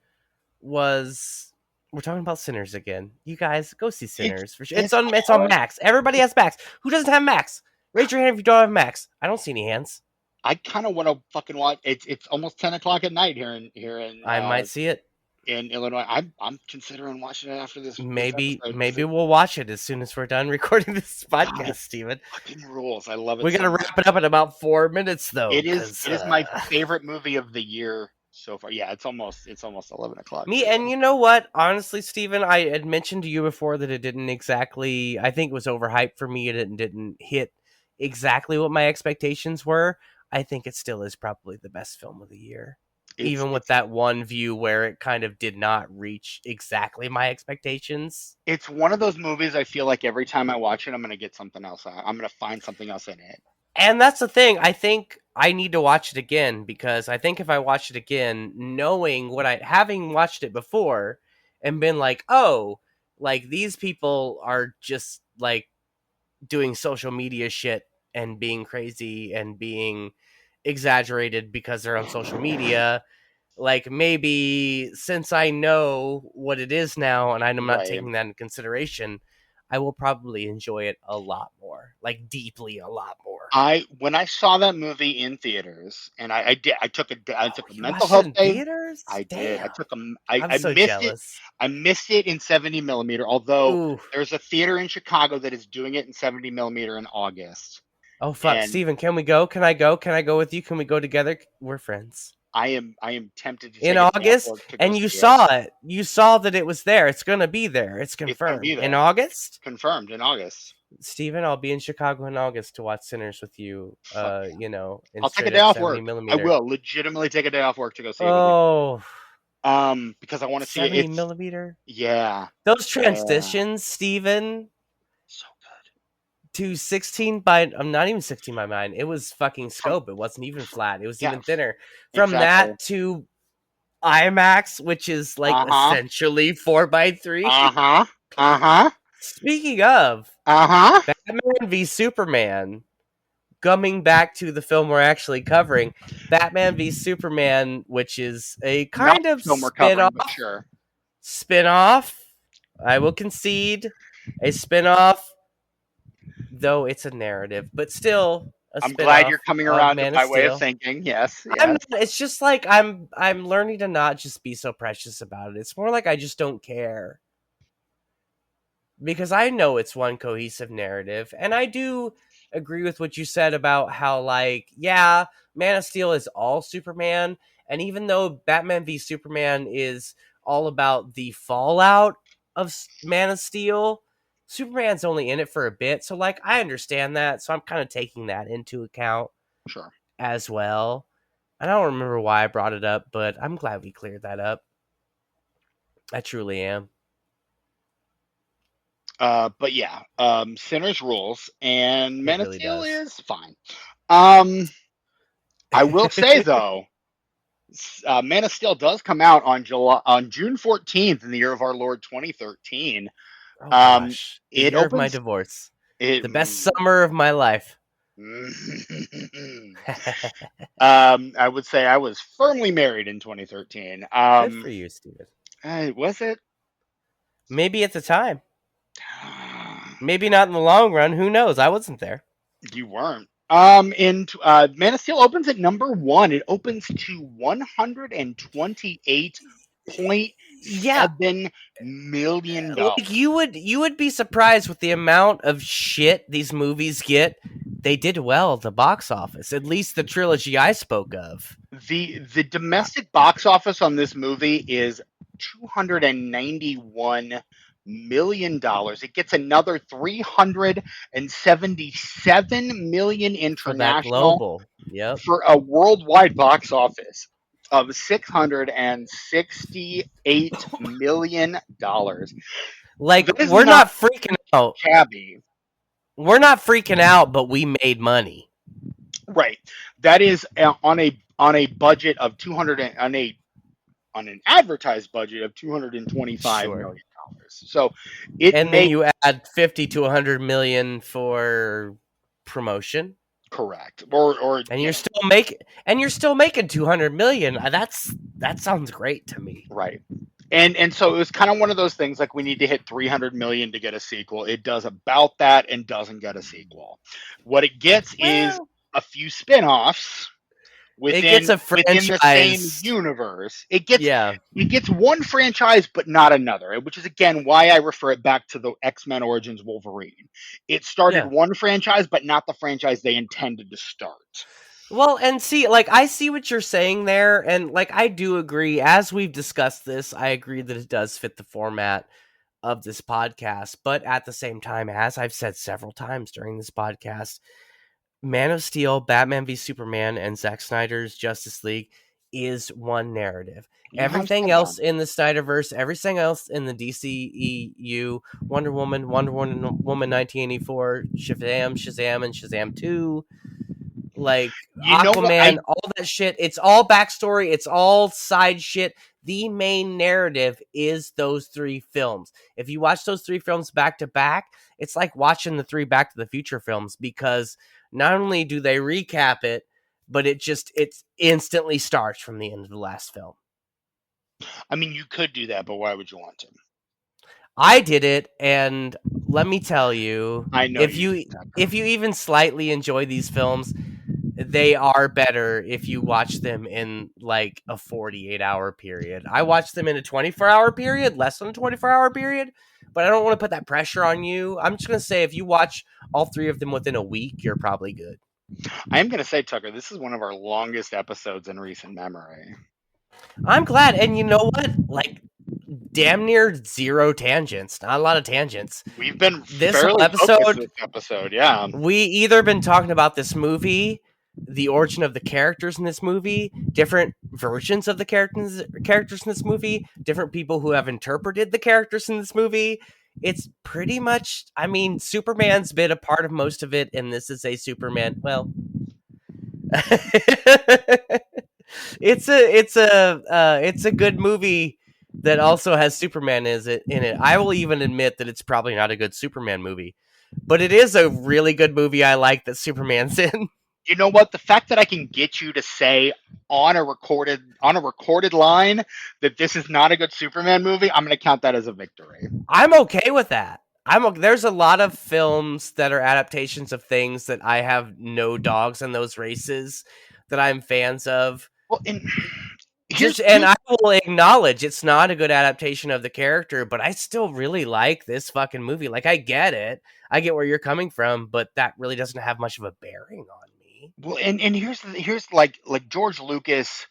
was, we're talking about Sinners again. You guys go see It's Sinners for sure. it's It's on hard. Max. Everybody has Max. Who doesn't have Max? Raise your hand if you don't have Max. I don't see any hands. I kind of want to fucking watch. It's almost 10 o'clock at night I might see it. in Illinois. I'm considering watching it after this Maybe episode because it we'll watch it as soon as we're done recording this God, it podcast, Steven. fucking rules. I love it We so gotta much. wrap it up in about 4 minutes though. It is my favorite movie of the year so far. Yeah, it's almost 11 o'clock Me, too. and you know what? Honestly, Steven, I had mentioned to you before that it didn't exactly, I think it was overhyped for me. It didn't hit exactly what my expectations were. I think it still is probably the best film of the year. It's Even with that one view where it kind of did not reach exactly my expectations. it's one of those movies I feel like every time I watch it, I'm gonna get something else out. I'm gonna find something else in it. And that's the thing. I think I need to watch it again because I think if I watch it again, knowing what having watched it before and been like, oh, like these people are just like doing social media shit and being crazy and being exaggerated because they're on social media. Like maybe since I know what it is now and I'm not Right. taking that into consideration, I will probably enjoy it a lot more, like deeply a lot more. When I saw that movie in theaters, and I did, I took a You mental watched it health in day. theaters? I did. I Damn. took a, I'm I so missed it. jealous. I missed it in 70 millimeter. Although Ooh. there's a theater in Chicago that is doing it in 70 millimeter in August, Oh fuck, and Steven, can we go? Can I go? Can I go with you? Can we go together? We're friends. I am tempted to In take a day off August, work to go and you see it. saw it. You saw that it was there. It's gonna be there. It's It's gonna confirmed. be In there, August? confirmed in August. Steven, I'll be in Chicago in August to watch Sinners with you. Fuck yeah. You know, in I'll take a straight day up off 70 work. I millimeter. will legitimately take a day off work to go see it with you. Oh, Because I want to see it. 70 It's millimeter? yeah, Those yeah, transitions, Steven, so good. to 16 by, I'm not even 16 by 9. It was fucking From scope. It wasn't even flat. It was yeah, even thinner. From exactly. that to IMAX, which is like Uh-huh. essentially 4x3. Uh-huh. Uh-huh. Speaking of Uh-huh. Batman v Superman, coming back to the film we're actually covering, Batman v Superman, which is a Not kind of the film we're covering, but spin-off. sure. Spin-off. I will concede a spin-off, though it's a narrative, but still a I'm glad spin-off you're coming of around to Man of my way of Steel. thinking. Yes, I'm yes. not, it's just like I'm learning to not just be so precious about it. It's more like I just don't care. Because I know it's one cohesive narrative, and I do agree with what you said about how, like, yeah, Man of Steel is all Superman, and even though Batman v Superman is all about the fallout of Man of Steel, Superman's only in it for a bit, so like I understand that, so I'm kind of taking that into account Sure. as well. I don't remember why I brought it up, but I'm glad we cleared that up. I truly am. But yeah, Sinners rules, and It Man of really Steel does. is fine. I will say though, Man of Steel does come out on June 14th in the year of our Lord 2013. Oh gosh, the It year of my opens divorce, it. the best summer of my life. I would say I was firmly married in 2013. Good for you, Steven. Was it? Maybe at the time, maybe not in the long run. Who knows? I wasn't there. You weren't. Man of Steel opens at number 1. It opens to $128.7 million. Like you would be surprised with the amount of shit these movies get. They did well at the box office, at least the trilogy I spoke of. The domestic box office on this movie is $291 million. It gets another 377 million For that international global. Yep. for a worldwide box office. of $668 million. Like That is not shabby. we're not freaking out, but we made money. Right. That is on a budget of 200 on an advertised budget of $225 Sure. million. So it And then made you add 50 to 100 million for promotion, correct. Or and you you're know, still making 200 million. That sounds great to me. right. And so it was kind of one of those things like we need to hit 300 million to get a sequel. It does about that and doesn't get a sequel. What it gets is Well, a few spin-offs it gets a within the same franchise. universe. Yeah. It gets one franchise but not another, which is again why I refer it back to the X-Men Origins Wolverine. It started Yeah. one franchise but not the franchise they intended to start. Well, and see, like, I see what you're saying there, and like, I do agree. As we've discussed this, I agree that it does fit the format of this podcast. But at the same time, as I've said several times during this podcast, Man of Steel, Batman v Superman, and Zack Snyder's Justice League is one narrative. You have Everything said else that. in the Snyderverse, everything else in the DCEU, Wonder Woman, Wonder Woman 1984, Shazam, and Shazam 2, like You know what Aquaman, all that shit. It's all backstory. It's all side shit. The main narrative is those three films. If you watch those three films back to back, it's like watching the three Back to the Future films, because not only do they recap it, but it instantly starts from the end of the last film. I mean, you could do that, but why would you want to? I did it, and let me tell you, I know if you you did that. if you even slightly enjoy these films, they are better if you watch them in like a 48-hour period. I watched them in a 24-hour period, less than a 24-hour period, but I don't want to put that pressure on you. I'm just going to say if you watch all three of them within a week, you're probably good. I am going to say, Tucker, this is one of our longest episodes in recent memory. I'm glad. And you know what? Like, damn near zero tangents. Not a lot of tangents. We've been This whole fairly focused episode, this episode, yeah. we either been talking about this movie, the origin of the characters in this movie, different versions of the characters in this movie, different people who have interpreted the characters in this movie. It's pretty much, I mean, Superman's been a part of most of it, and this is a Superman. Well, it's a good movie that also has Superman in it. I will even admit that it's probably not a good Superman movie, but it is a really good movie I like that Superman's in. You know what? The fact that I can get you to say on a recorded line that this is not a good Superman movie, I'm going to count that as a victory. I'm okay with that. There's a lot of films that are adaptations of things that I have no dogs in those races that I'm fans of. Well, and I will acknowledge it's not a good adaptation of the character, but I still really like this fucking movie. Like, I get it. I get where you're coming from, but that really doesn't have much of a bearing on me. well, and here's like George Lucas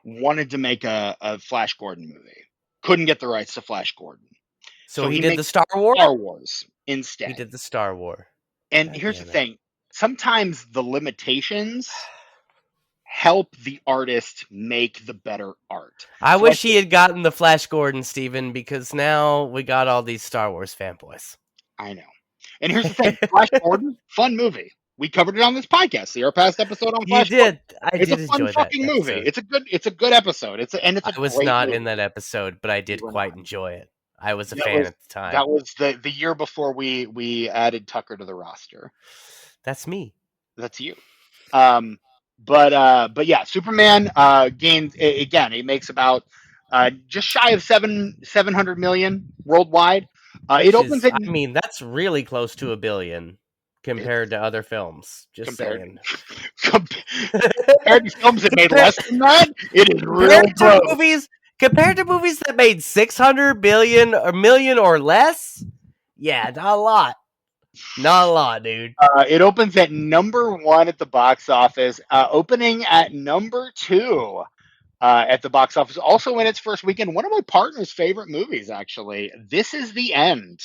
wanted to make a Flash Gordon movie, couldn't get the rights to Flash Gordon, So he he did made the Star Wars. Star Wars instead. He did the Star Wars. And God here's the damn it. thing: sometimes the limitations help the artist make the better art. I So wish he had gotten the Flash Gordon, Steven, because now we got all these Star Wars fanboys. I know. And here's the thing: Flash Gordon, fun movie. We covered it on this podcast. See our past episode on Flash Gordon. I did It's a fun enjoy fucking that movie. episode. It's a good episode. I was great not movie. in that episode, but I did You were quite not. enjoy it. I was a That fan was- at the time. That was the year before we added Tucker to the roster. That's me. That's you. But yeah, Superman gained again. It makes about just shy of 700 million worldwide. It opens at I mean, that's really close to $1 billion compared to other films. Just saying. Compared to films that made less than that, it is real close. Compared to movies that made 600 billion or million or less, yeah, not a lot. Not a lot, dude. It opens at number 1 at the box office, opening at number 2 at the box office. Also in its first weekend, one of my partner's favorite movies, actually. This Is the End.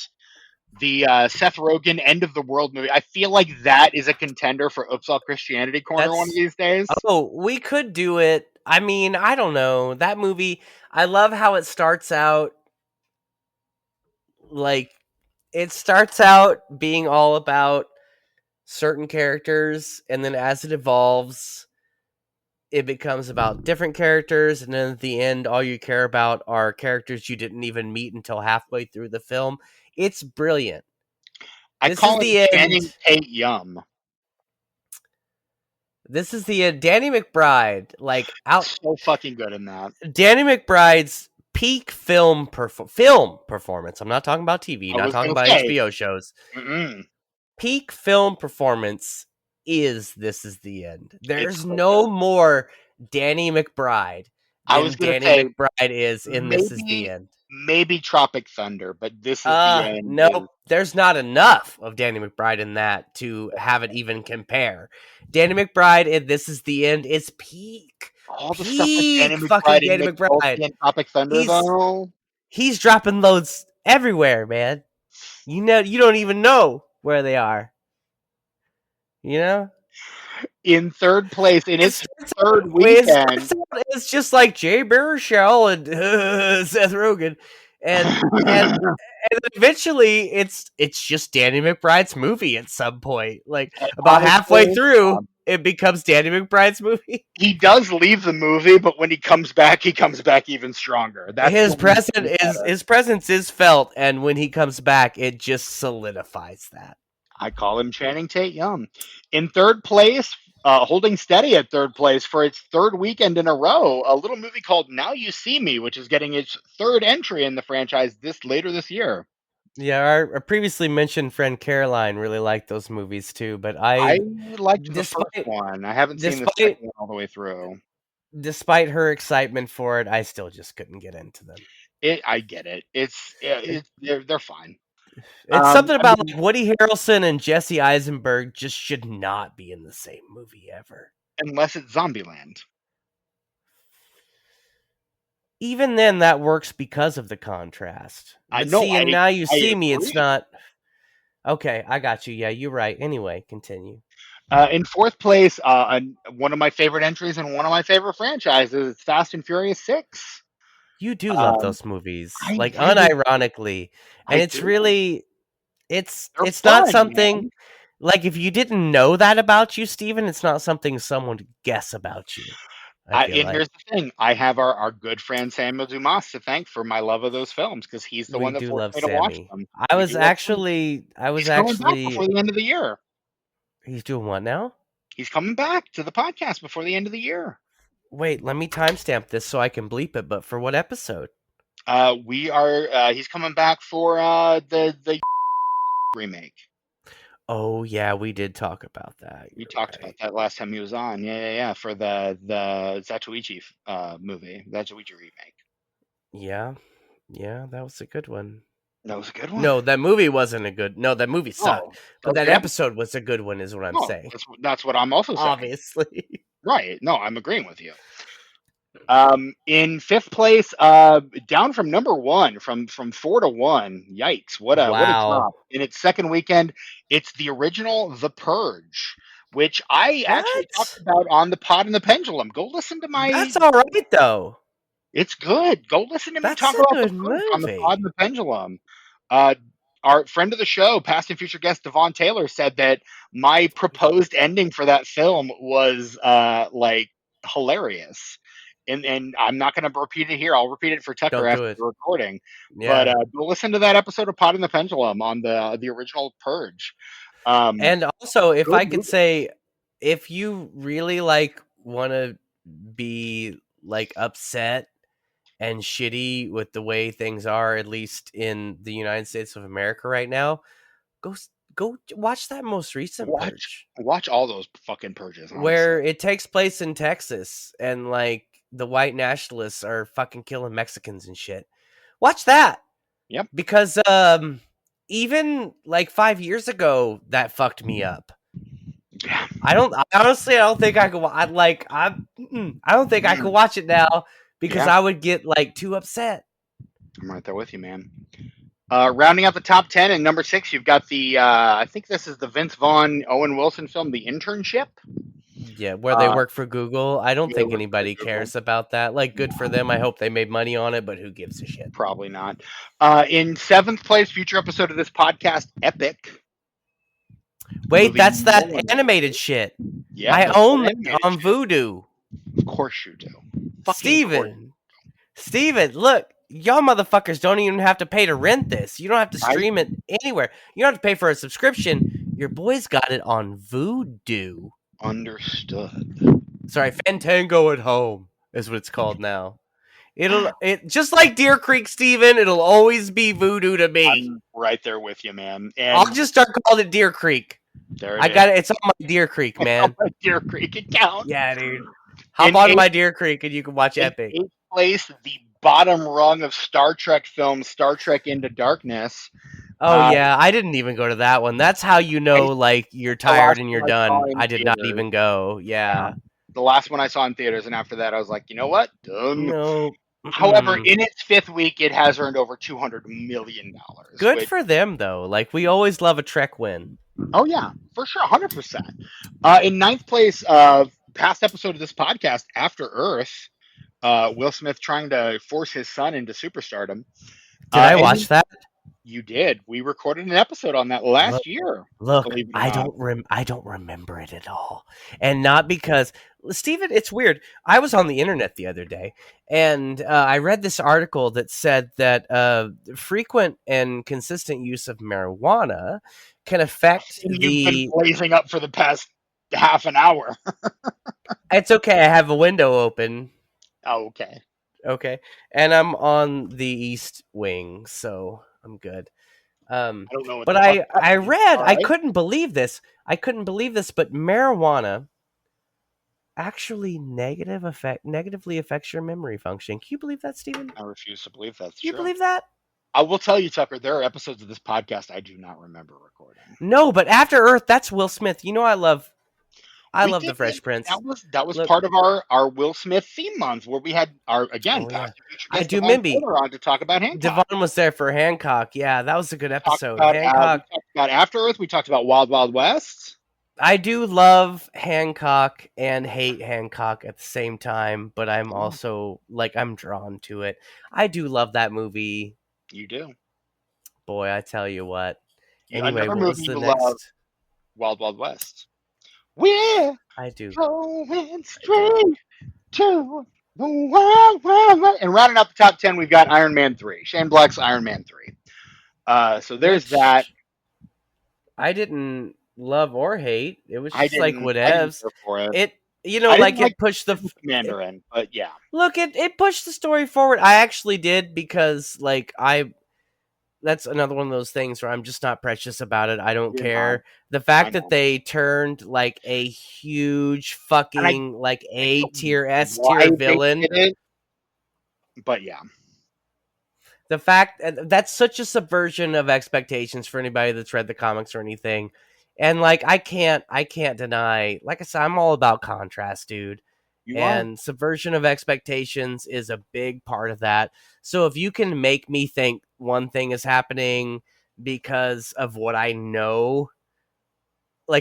the Seth Rogen end of the world movie. I feel like that is a contender for Upsall Christianity Corner one of That's these days. oh, we could do it. I mean, I don't know. That movie, I love how it starts out like it starts out being all about certain characters, and then as it evolves, it becomes about different characters, and then at the end all you care about are characters you didn't even meet until halfway through the film. It's brilliant. I This is call him the Channing end. Tate Yum. This is the end. Danny McBride, like out So fucking good in that. Danny McBride's peak film performance. I'm not talking about TV, I not was talking gonna about say, HBO shows. mm-mm, Peak film performance is This Is the End. it's There's so no good. more Danny McBride I was than gonna Danny say McBride is in This Is the maybe End. maybe Tropic Thunder, but This Is the End is Nope. There's not enough of Danny McBride in that to have it even compare. Danny McBride in This Is the End is peak. all the stuff with Danny Peak fucking McBride and Danny Nick McBride. Nolte and Tropic Thunder He's though. he's dropping loads everywhere, man. You don't even know where they are. You know? In third place in It its starts third out, weekend. it's just like Jay Baruchel and Seth Rogen, and then eventually it's just Danny McBride's movie at some point. Like about halfway Honestly, through, it becomes Danny McBride's movie. he does leave the movie, but when he comes back even stronger. That's His what makes presence it is better. his presence is felt, and when he comes back, it just solidifies that. I call him Channing Tate Yum. In third place, holding steady at third place for its third weekend in a row, a little movie called Now You See Me, which is getting its third entry in the franchise later this year. Yeah, our previously mentioned friend Caroline really liked those movies too, but I liked the first despite one. I haven't seen the despite second one all the way through. despite her excitement for it, I still just couldn't get into them. I get it. They're fine. It's something I about mean, like Woody Harrelson and Jesse Eisenberg just should not be in the same movie ever. unless it's Zombieland. Even then, that works because of the contrast. I But know. see, and Now You I See Me, it's agree. not. Okay, I got you. Yeah, you're right. Anyway, continue. In fourth place, one of my favorite entries in one of my favorite franchises, Fast and Furious 6. You do love Um, those movies, I like really, unironically, and I it's do. really, it's They're it's not fun, something man. like if you didn't know that about you, Steven, it's not something someone would guess about you. I feel And like here's the thing: I have our good friend Samuel Dumas to thank for my love of those films because he's the we one that do forced love me to watch Sammy. them. I We was do love him. actually, I was He's coming back actually. before the end of the year. He's doing what now? He's coming back to the podcast before the end of the year. Wait, let me timestamp this so I can bleep it. But for what episode? We are. He's coming back for the remake. Oh yeah, we did talk about that. We You're talked about right. that last time he was on. Yeah. For the Zatoichi movie, Zatoichi remake. Yeah, yeah, that was a good one. That was a good one. No, that movie wasn't a good. No, that movie sucked. Oh, that But was a that good episode. episode was a good one, is what I'm No, saying. that's what I'm also saying. Obviously. Right. No, I'm agreeing with you. In fifth place, down from number one, from 4 to 1. Yikes! What a Wow. drop. In its second weekend, it's the original The Purge, which I actually talked What? about on the Pod and the Pendulum. Go listen to my. That's all right though. It's good. Go listen to me That's talk a about The good Purge on the Pod and movie. the Pendulum. Uh, our friend of the show, past and future guest Devon Taylor, said that my proposed ending for that film was like hilarious. And I'm not going to repeat it here. I'll repeat it for Tucker Don't do after it. the recording. But Yeah. go listen to that episode of Pod and the Pendulum on the original Purge. And also, if Good I could movie. say, if you really like want to be like upset and shitty with the way things are, at least in the United States of America right now, go watch that most recent Purge, Watch all those fucking Purges. where Honestly, it takes place in Texas, and like the white nationalists are fucking killing Mexicans and shit. Watch that. yep. Because even like 5 years ago, that fucked me up. Yeah, I honestly, I don't think I could. I don't think I could watch it now because yeah. I would get like too upset. I'm right there with you, man. Rounding out the top 10 and number 6, you've got the I think this is the Vince Vaughn Owen Wilson film, The Internship. Yeah, where they Uh, work for Google. I don't where they think work for anybody Google. cares about that. Like, good for them. I hope they made money on it, but who gives a shit? Probably not. In 7th place, future episode of this podcast, Epic. Wait, Movie that's no that one wants animated to see. shit. Yeah, I that's own that that animated on shit. Vudu. Of course you do. Fucking course. Steven, look, y'all motherfuckers don't even have to pay to rent this. You don't have to stream it anywhere. You don't have to pay for a subscription. Your boys got it on Vudu. Understood. Sorry, Fantango at Home is what it's called now. It just like Deer Creek, Steven, it'll always be Voodoo to me. I'm right there with you, man. And I'll just start calling it Deer Creek. there I got it. It's on my Deer Creek, man. Deer Creek account. Yeah, dude. Hop on my Deer Creek and you can watch in Epic. 8th place, the bottom rung of Star Trek films, Star Trek Into Darkness. Oh yeah, I didn't even go to that one. That's how you know, like, you're tired and you're one I saw done. in I did not theaters. even go. Yeah. The last one I saw in theaters, and after that, I was like, you know what? Done. No. However, in its 5th week, it has earned over $200 million. Good for them, though. Like, we always love a Trek win. Oh, yeah, for sure, 100%. In 9th place, past episode of this podcast, After Earth, Will Smith trying to force his son into superstardom. Did I watch that? You did. We recorded an episode on that last year. Look, I don't remember it at all, and not because Steven, it's weird. I was on the internet the other day, and I read this article that said that frequent and consistent use of marijuana can affect You've been blazing up for the past half an hour. It's okay. I have a window open. Oh, okay. Okay, and I'm on the east wing, so I'm good. I don't know. But I read, I couldn't believe this. But marijuana actually negatively affects your memory function. Can you believe that, Steven? I refuse to believe that's Can you true. believe that? I will tell you, Tucker, there are episodes of this podcast I do not remember recording. No, but After Earth, that's Will Smith. You know I love the Fresh Prince. That was part of our Will Smith theme month where we had our past future guest Devon Taylor on to talk about Hancock. Devon was there for Hancock. Yeah, that was a good episode. We Hancock. talked about After Earth. We talked about Wild Wild West. I do love Hancock and hate Hancock at the same time, but I'm also I'm drawn to it. I do love that movie. You do. Boy, I tell you what. Anyway, what was the next? Love Wild Wild West. We're going straight to the Wild Wild West. And rounding out the top 10, we've got Iron Man 3. Shane Black's Iron Man 3. So there's that. I didn't love or hate. It was just whatevs. It pushed the Mandarin, but yeah. Look, it pushed the story forward. I actually did because that's another one of those things where I'm just not precious about it. I don't care. The fact that they turned a huge fucking A tier, S tier villain. But yeah. The fact that's such a subversion of expectations for anybody that's read the comics or anything. And I can't deny, like I said, I'm all about contrast, dude. Subversion of expectations is a big part of that. So if you can make me think one thing is happening because of what I know,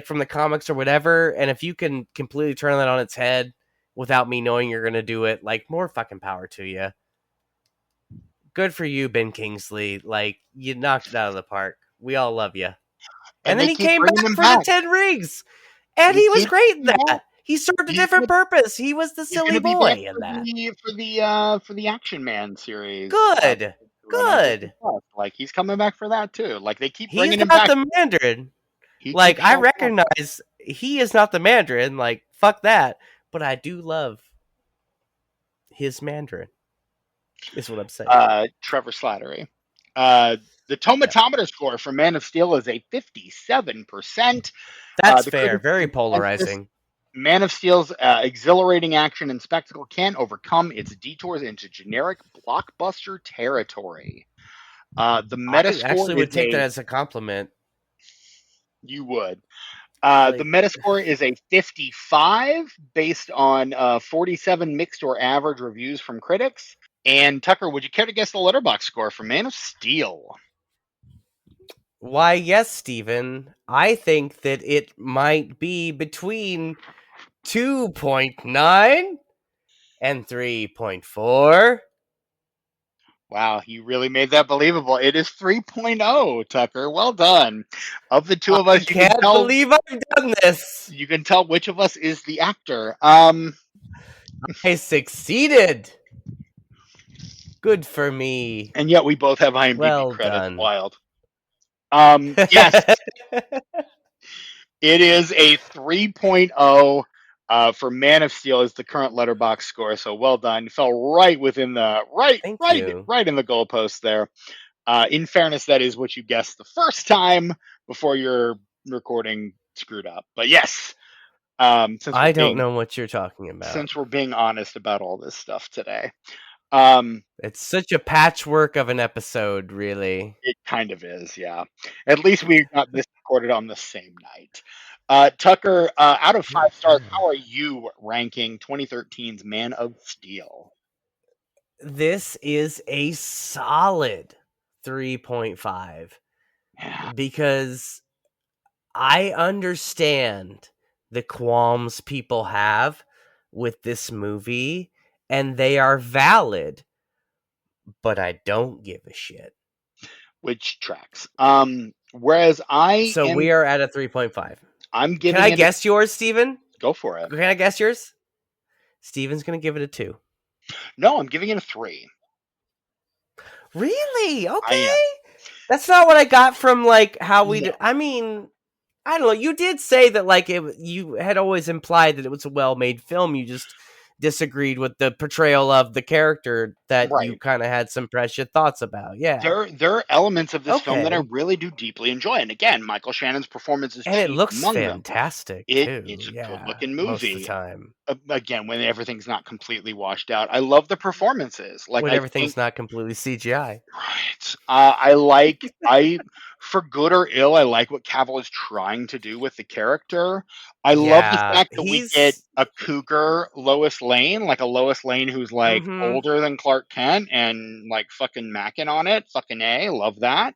from the comics or whatever, and if you can completely turn that on its head without me knowing you're going to do it, more fucking power to you. Good for you, Ben Kingsley. You knocked it out of the park. We all love you. And then he came back for the 10 Rings. And he was great in that. He served a different purpose. He was the silly boy in that. For the Action Man series. Good. He's coming back for that too. They keep bringing him back. He's not the Mandarin. I recognize he is not the Mandarin. Fuck that. But I do love his Mandarin. Is what I'm saying. Trevor Slattery. The tomatometer score for Man of Steel is a 57%. That's fair. Very polarizing. Man of Steel's exhilarating action and spectacle can't overcome its detours into generic blockbuster territory. The Metascore I actually would take that as a compliment. You would. The Metascore is a 55 based on 47 mixed or average reviews from critics. And Tucker, would you care to guess the Letterboxd score for Man of Steel? Why, yes, Steven. I think that it might be between 2.9 and 3.4. Wow, you really made that believable. It is 3.0, Tucker. Well done. Of the two of I us, can't believe I've done this. you can tell which of us is the actor. I succeeded. Good for me. And yet we both have IMDb Well credits. done. Wild. Yes, it is a 3.0 for Man of Steel is the current letterbox score. So well done. Fell right within the Thank you. right in the goalpost there. In fairness, that is what you guessed the first time before your recording screwed up. But yes, since I don't know what you're talking about. we're being honest about all this stuff today, um, It's such a patchwork of an episode, really. it kind of is. Yeah. At least we got this recorded on the same night. Tucker, out of 5 stars, how are you ranking 2013's Man of Steel? This is a solid 3.5 Yeah. because I understand the qualms people have with this movie, and they are valid, but I don't give a shit. Which tracks. Whereas So we are at a 3.5. I'm Can giving I it guess yours, Steven? go for it. Can I guess yours? Steven's going to give it a 2. No, I'm giving it a 3. Really? I Okay. am. That's not what I got from like how we No. I mean, I don't know. You did say that like you had always implied that it was a well-made film. You just disagreed with the portrayal of the character that you Right. kind of had some precious thoughts about. Yeah. There are elements of this film that I Okay. really do deeply enjoy. And again, Michael Shannon's performance is And it chief looks among them. fantastic It's too. a good Yeah. looking Most of the movie. time. Again, when everything's not completely washed out. I love the performances. Like When I think everything's not completely CGI. right. I for good or ill, I like what Cavill is trying to do with the character. I love the Yeah. fact that we get He's a cougar Lois Lane, like a Lois Lane who's like mhm. older than Clark Kent and like fucking macking on it. Fucking A, love that.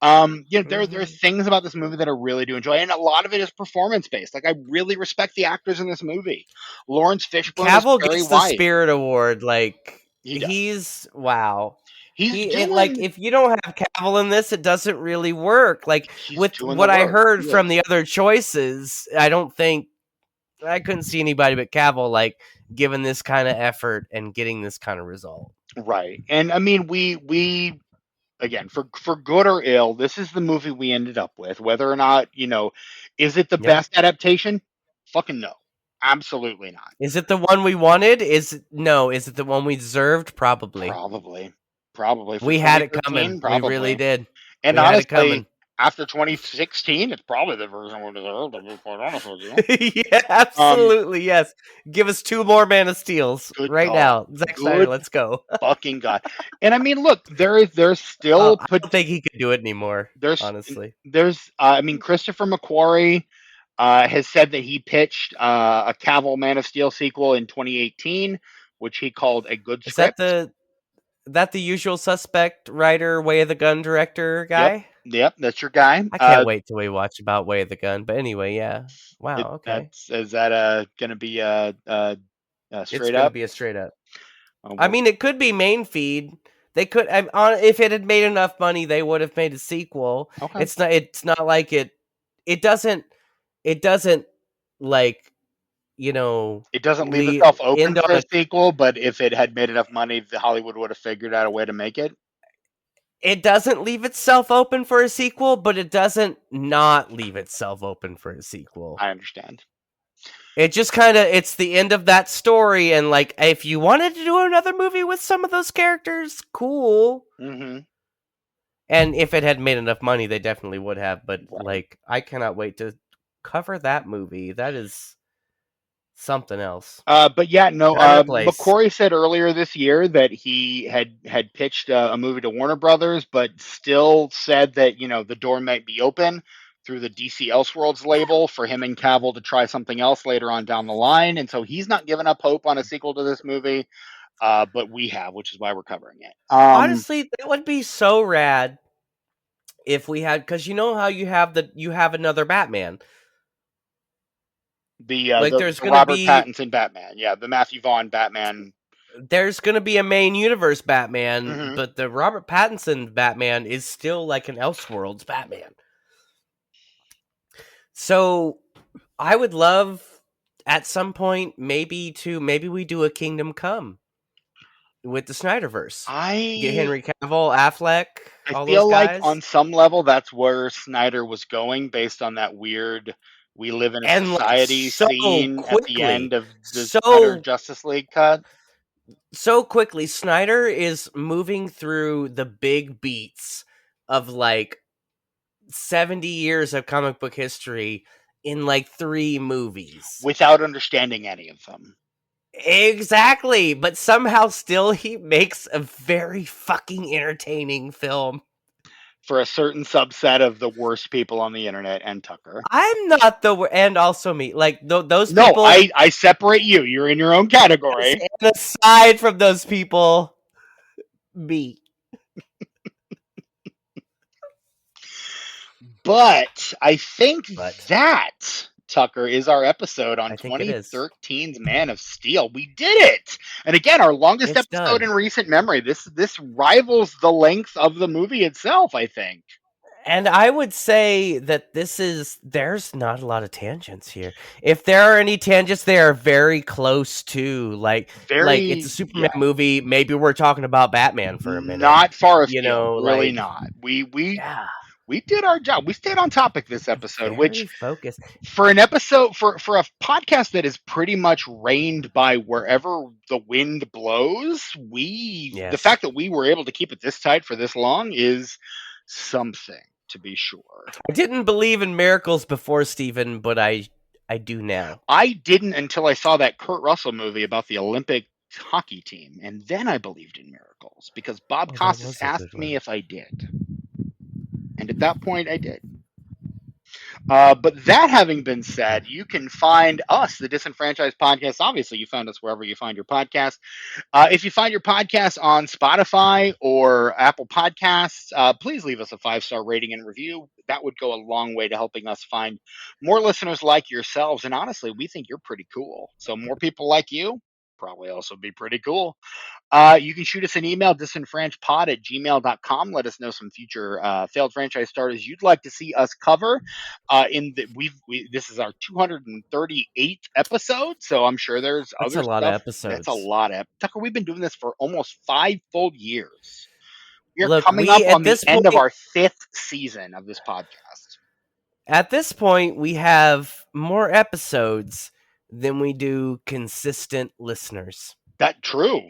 There are Mhm. things about this movie that I really do enjoy, and a lot of it is performance based. Like I really respect the actors in this movie. Lawrence Fishburne is Cavill Perry gets the White. Spirit Award. Like He does. he's wow. He's He it like doing if you don't have Cavill in this, it doesn't really work. Like he's with doing the what I work. heard He from is. the other choices, I couldn't see anybody but Cavill like giving this kind of effort and getting this kind of result. Right. And I mean we again for good or ill, this is the movie we ended up with. Whether or not, is it the Yep. best adaptation? Fucking no. Absolutely not. Is it the one we wanted? No. Is it the one we deserved? Probably. Probably. Probably for We had it coming. 2013, We really probably. did. And We had it honestly, coming. after 2016, it's probably the version we deserve, to be quite honest with you. Yeah, Um, absolutely. Yes. Give us 2 more Man of Steels good right God. now. Zack Snyder, Good let's go. fucking God. And I mean, look, there's still I don't think he could do it anymore, there's honestly. I mean, Christopher McQuarrie has said that he pitched a Cavill Man of Steel sequel in 2018, which he called a good Is that script. the Usual Suspect writer, Way of the Gun director Yep, guy? yep, that's your guy. I can't wait till we watch about Way of the Gun. But anyway, yeah. Wow, okay. That's is that going to be It's straight going to up? be a straight up. Oh, I well, mean, it could be main feed. They could if it had made enough money, they would have made a sequel. okay. It's not like it doesn't like, It doesn't leave itself open end for on a a sequel, but if it had made enough money, the Hollywood would have figured out a way to make it. it doesn't leave itself open for a sequel, but it doesn't not leave itself open for a sequel. I understand. It just kind of it's the end of that story, and like if you wanted to do another movie with some of those characters, cool. Mm-hmm. And if it had made enough money, they definitely would have. But Right. like, I cannot wait to cover that movie. That is something else. But yeah, no. Time and a place. McQuarrie said earlier this year that he had pitched a movie to Warner Brothers, but still said that the door might be open through the DC Elseworlds label for him and Cavill to try something else later on down the line, and so he's not giving up hope on a sequel to this movie. But we have, which is why we're covering it. Honestly, that would be so rad if we had, because you know how you have another Batman. Like The Robert Pattinson Batman, yeah, the Matthew Vaughn Batman. There's gonna be a main universe Batman, Mm-hmm. but the Robert Pattinson Batman is still like an Elseworlds Batman. So I would love at some point maybe we do a Kingdom Come with the Snyderverse. Get Henry Cavill, Affleck, I all those feel like guys. on some level that's where Snyder was going based on that weird "we live in a And like society" so scene at the end quickly, of the Snyder so Justice League cut. quickly, Snyder is moving through the big beats of like 70 years of comic book history in like 3 movies. Without understanding any of them. Exactly, but somehow still he makes a very fucking entertaining film. For a certain subset of the worst people on the internet and Tucker. I'm not and also me. Like those No, people. I separate you. You're in your own category. And aside from those people, me. But I think that, Tucker, is our episode on I think it is. 2013's Man of Steel. We did it! And again, our longest It's episode done. in recent memory. This rivals the length of the movie itself, I think. And I would say that there's not a lot of tangents here. If there are any tangents, they are very close to like it's a Superman movie. Maybe we're talking about Batman for a minute. Not far afield, you know, really like, not. We did our job. We stayed on topic this episode, very which focused. For an episode, for a podcast that is pretty much reigned by wherever the wind blows, the fact that we were able to keep it this tight for this long is something, to be sure. I didn't believe in miracles before, Steven, but I do now. I didn't until I saw that Kurt Russell movie about the Olympic hockey team, and then I believed in miracles because Bob Costas asked me if I did. And at that point, I did. But that having been said, you can find us, the Disenfranchised Podcast. Obviously, you found us wherever you find your podcast. If you find your podcast on Spotify or Apple Podcasts, please leave us a 5-star rating and review. That would go a long way to helping us find more listeners like yourselves. And honestly, we think you're pretty cool. So more people like you probably also be pretty cool. You can shoot us an email, disenfranchpod@gmail.com. Let us know some future failed franchise starters you'd like to see us cover. This is our 238th episode, so I'm sure there's That's other a lot stuff. of episodes. That's a lot of Tucker. We've been doing this for almost 5 full years. We're Look, coming up on the end of our 5th season of this podcast. At this point, we have more episodes than we do consistent listeners. That's true.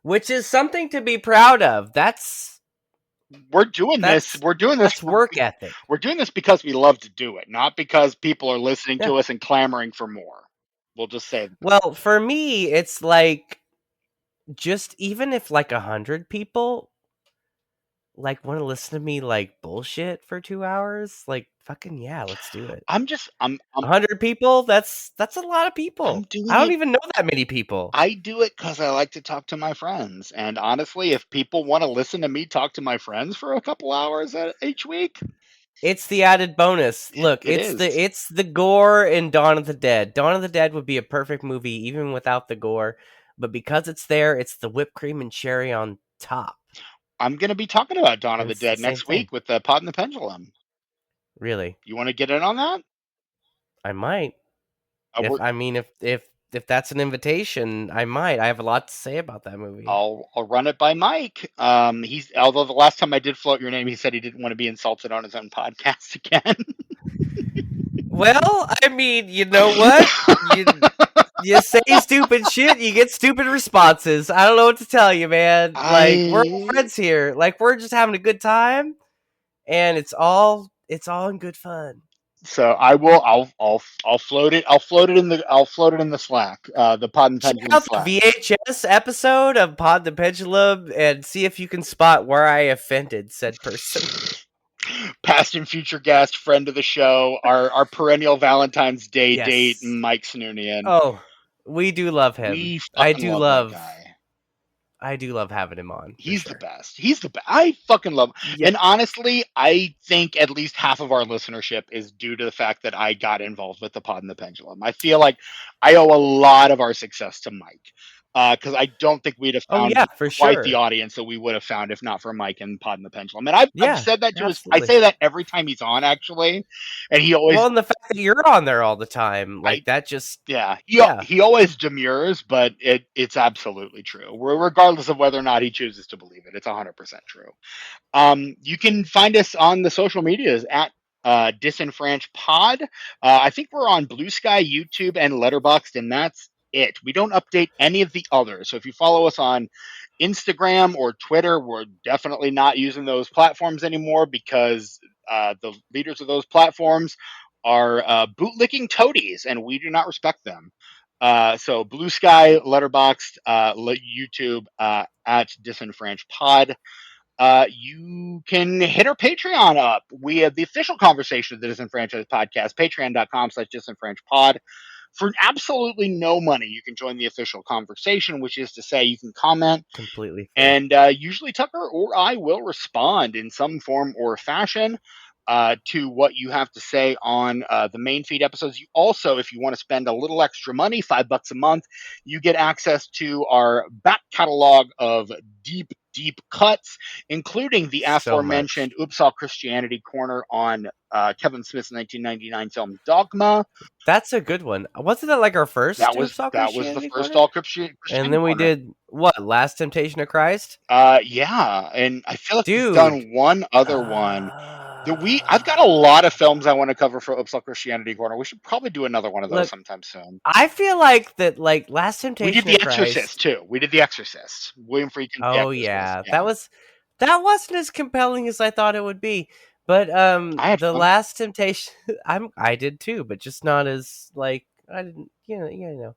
Which is something to be proud of. We're doing this. That's work ethic. We're doing this because we love to do it, not because people are listening to us and clamoring for more. We'll just say that. Well, for me, it's like just even if like 100 people like want to listen to me like bullshit for 2 hours, like fucking yeah, let's do it. I'm 100 people. That's a lot of people. I don't even know that many people. I do it because I like to talk to my friends, and honestly, if people want to listen to me talk to my friends for a couple hours each week, it's the added bonus. Look, it's the gore in Dawn of the Dead. Dawn of the Dead would be a perfect movie even without the gore, but because it's there, it's the whipped cream and cherry on top. I'm going to be talking about Dawn of the Dead next week with the Pod and the Pendulum. Really? You want to get in on that? I might. If that's an invitation, I might. I have a lot to say about that movie. I'll run it by Mike. Although the last time I did float your name, he said he didn't want to be insulted on his own podcast again. Well, I mean, you know what? You say stupid shit, you get stupid responses. I don't know what to tell you, man. Like, we're all friends here. Like, we're just having a good time, and it's all in good fun. So I'll float it. I'll float it in the Slack. The Pod and Pendulum Check out Slack. the VHS episode of Pod and Pendulum and see if you can spot where I offended said person. Past and future guest, friend of the show, our perennial Valentine's Day date, Mike Snoonian. Oh, we do love him. I do love. I do love having him on for He's the sure. best. He's the best. I fucking love him. Yeah. And honestly, I think at least half of our listenership is due to the fact that I got involved with the Pod and the Pendulum. I feel like I owe a lot of our success to Mike. Because I don't think we'd have Oh found yeah, for quite the sure. audience that we would have found if not for Mike and Pod and the Pendulum. And I've Yeah, said that to his, I absolutely. say that every time he's on, actually. And he Well, always, and the fact that you're on there all the time, I, like that just yeah, yeah, he always demurs, but it's absolutely true. Regardless of whether or not he chooses to believe it, it's 100% true. You can find us on the social medias at Disenfranch Pod. I think we're on Bluesky, YouTube, and Letterboxd, and that's it. We don't update any of the others. So if you follow us on Instagram or Twitter, we're definitely not using those platforms anymore because the leaders of those platforms are bootlicking toadies, and we do not respect them. So Blue Sky, Letterboxd, YouTube at Disenfranch Pod. You can hit our Patreon up. We have the official conversation of the Disenfranchised Podcast, patreon.com/disenfranchised. For absolutely no money, you can join the official conversation, which is to say you can comment, completely free. and usually Tucker or I will respond in some form or fashion to what you have to say on the main feed episodes. You also, if you want to spend a little extra money, $5 a month, you get access to our back catalog of deep cuts, including the So much. aforementioned Oops All Christianity corner on Kevin Smith's 1999 film Dogma. That's a good one. Wasn't that like our first Oops All That was the Christianity first corner? All And Christianity then we corner. did what? Last Temptation of Christ? Yeah, and I feel like we've Dude. done one other one. I've got a lot of films I want to cover for Upsell Christianity Corner. We should probably do another one of those Look, sometime soon. I feel like that like Last We did Temptation The of Exorcist Christ. too. We did The Exorcist. William Friedkin's The Oh Exorcist. yeah. Yeah, That wasn't as compelling as I thought it would be. But I had the fun. Last Temptation I did too, but just not as like I didn't you know.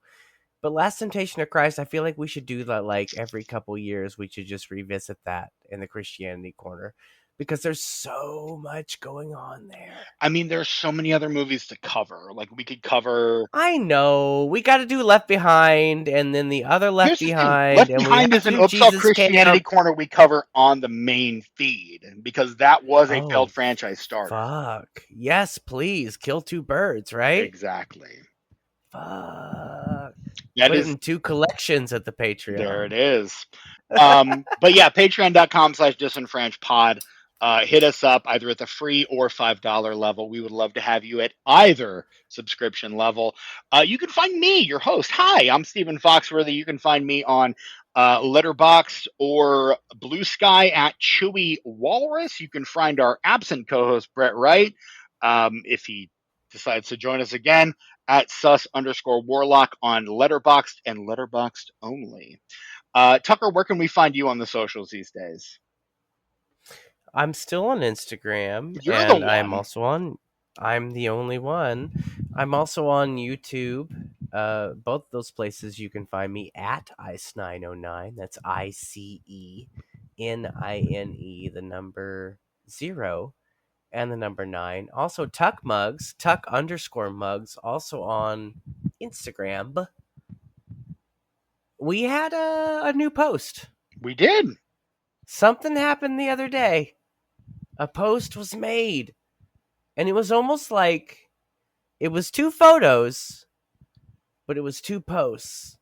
But Last Temptation of Christ, I feel like we should do that like every couple years. We should just revisit that in the Christianity corner because there's so much going on there. I mean, there's so many other movies to cover. Like we could cover. I know we got to do Left Behind and then the other Left Here's the thing: Behind, Left and we Behind have is to an do Upsell Jesus Christianity Camp. Corner we cover on the main feed because that was a Oh, failed franchise starter. fuck. Yes, please. Kill two birds, right? Exactly. Fuck. That Put it is in two collections at the There Patreon. it is. But yeah, patreon.com/disenfranchpod. Hit us up either at the free or $5 level. We would love to have you at either subscription level. You can find me, your host. Hi, I'm Stephen Foxworthy. You can find me on Letterboxd or Blue Sky at Chewy Walrus. You can find our absent co-host Brett Wright if he decides to join us again at sus_warlock on Letterboxd and Letterboxd only. Tucker, where can we find you on the socials these days? I'm still on Instagram, You're the and I'm one. also on. I'm the only one. I'm also on YouTube. Both those places you can find me at Ice909. That's ICENINE, the number 0 and the number 9. Also, Tuck Mugs, Tuck_mugs, also on Instagram. We had a new post. We did. Something happened the other day. A post was made, and it was almost like it was two photos, but it was two posts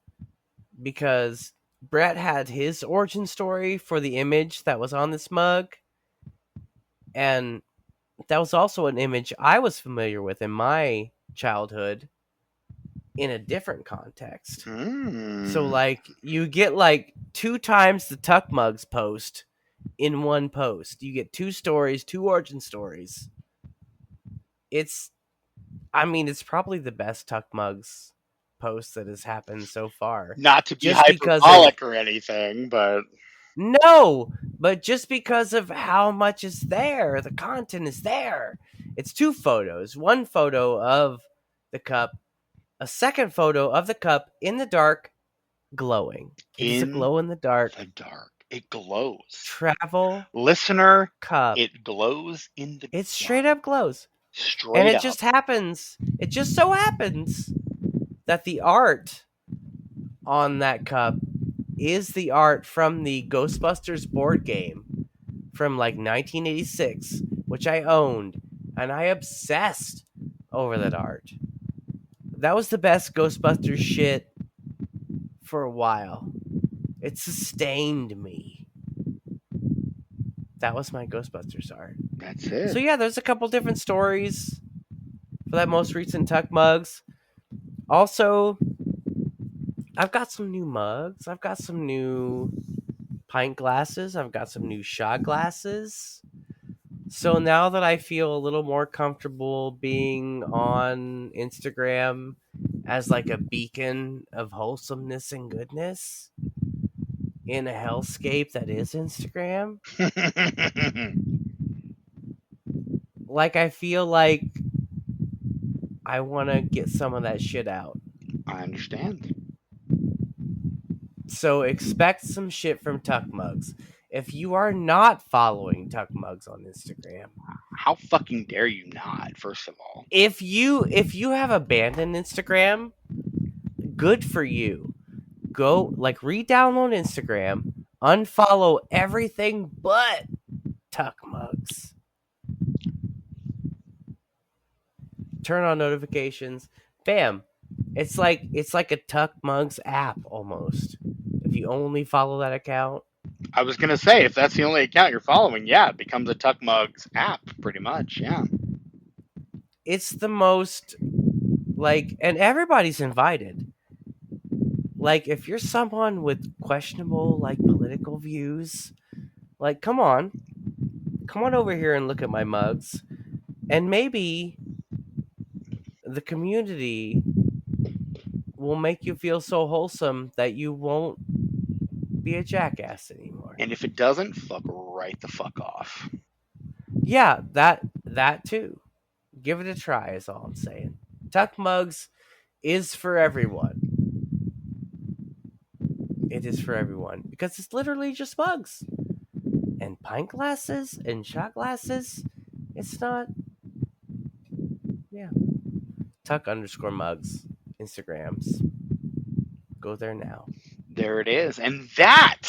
because Brett had his origin story for the image that was on this mug, and that was also an image I was familiar with in my childhood in a different context. So like you get like 2 times the Tuck Mugs post in one post. You get 2 stories, 2 origin stories. It's probably the best Tuck Mugs post that has happened so far. Not to be Just because of hyperbolic or anything, but no, but just because of how much is there, the content is there. It's 2 photos. One photo of the cup, a second photo of the cup in the dark, glowing. It is a in glow in the dark the dark, it glows. travel Listener, cup. it glows in the It dark. straight up glows. And Straight it up. just happens. It just so happens that the art on that cup is the art from the Ghostbusters board game from like 1986, which I owned, and I obsessed over that art. That was the best Ghostbusters shit for a while. It sustained me. That was my Ghostbusters art. That's it. So yeah, there's a couple different stories for that most recent Tuck mugs. Also, I've got some new mugs. I've got some new pint glasses. I've got some new shot glasses. So now that I feel a little more comfortable being on Instagram as like a beacon of wholesomeness and goodness in a hellscape that is Instagram, like I feel like I want to get some of that shit out. I understand. So expect some shit from Tuck Mugs. If you are not following Tuck Mugs on Instagram, How fucking dare you not, first of all? if you have abandoned Instagram, good for you. Go like re-download Instagram, unfollow everything but Tuck Mugs. Turn on notifications. Bam. It's like a Tuck Mugs app almost. If you only follow that account, I was gonna say, if that's the only account you're following, yeah, it becomes a Tuck Mugs app, pretty much. Yeah. it's the most like, and everybody's invited. Like, if you're someone with questionable like political views, like come on over here and look at my mugs, and maybe the community will make you feel so wholesome that you won't be a jackass anymore. And if it doesn't, fuck right the fuck off. Yeah, that too. Give it a try is all I'm saying. Tuck Mugs is for everyone. It is for everyone because it's literally just mugs and pint glasses and shot glasses. It's not. Yeah. Tuck_mugs Instagrams. Go there now. There it is. And that,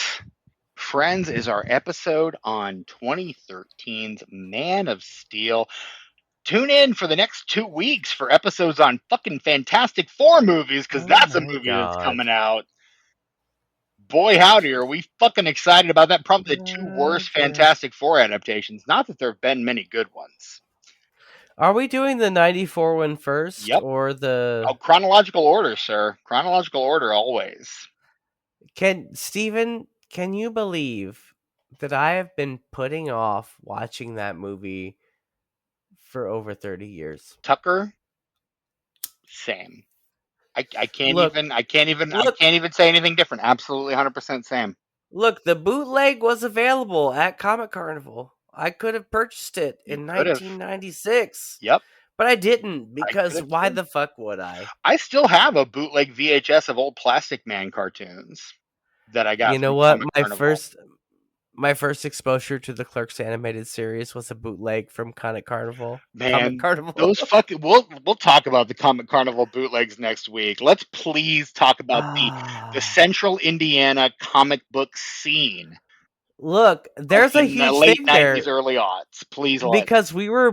friends, is our episode on 2013's Man of Steel. Tune in for the next 2 weeks for episodes on fucking Fantastic Four movies, because that's a movie that's coming out. Boy, howdy, are we fucking excited about that. Probably the two worst Fantastic Four adaptations. Not that there have been many good ones. Are we doing the 94 one first? Yep. Or the... Oh, chronological order, sir. Chronological order always. Steven, can you believe that I have been putting off watching that movie for over 30 years? Tucker, same. I can't even say anything different. Absolutely 100% same. Look, the bootleg was available at Comic Carnival. I could have purchased it in 1996. Yep. But I didn't, because why the fuck would I? I still have a bootleg VHS of old Plastic Man cartoons that I got. You know what? My first exposure to the Clerks animated series was a bootleg from Comic Carnival. Man, Comic Carnival. Those fucking we'll talk about the Comic Carnival bootlegs next week. Let's please talk about the Central Indiana comic book scene. Look, there's a huge late thing there. 90s, early aughts. Please, because we were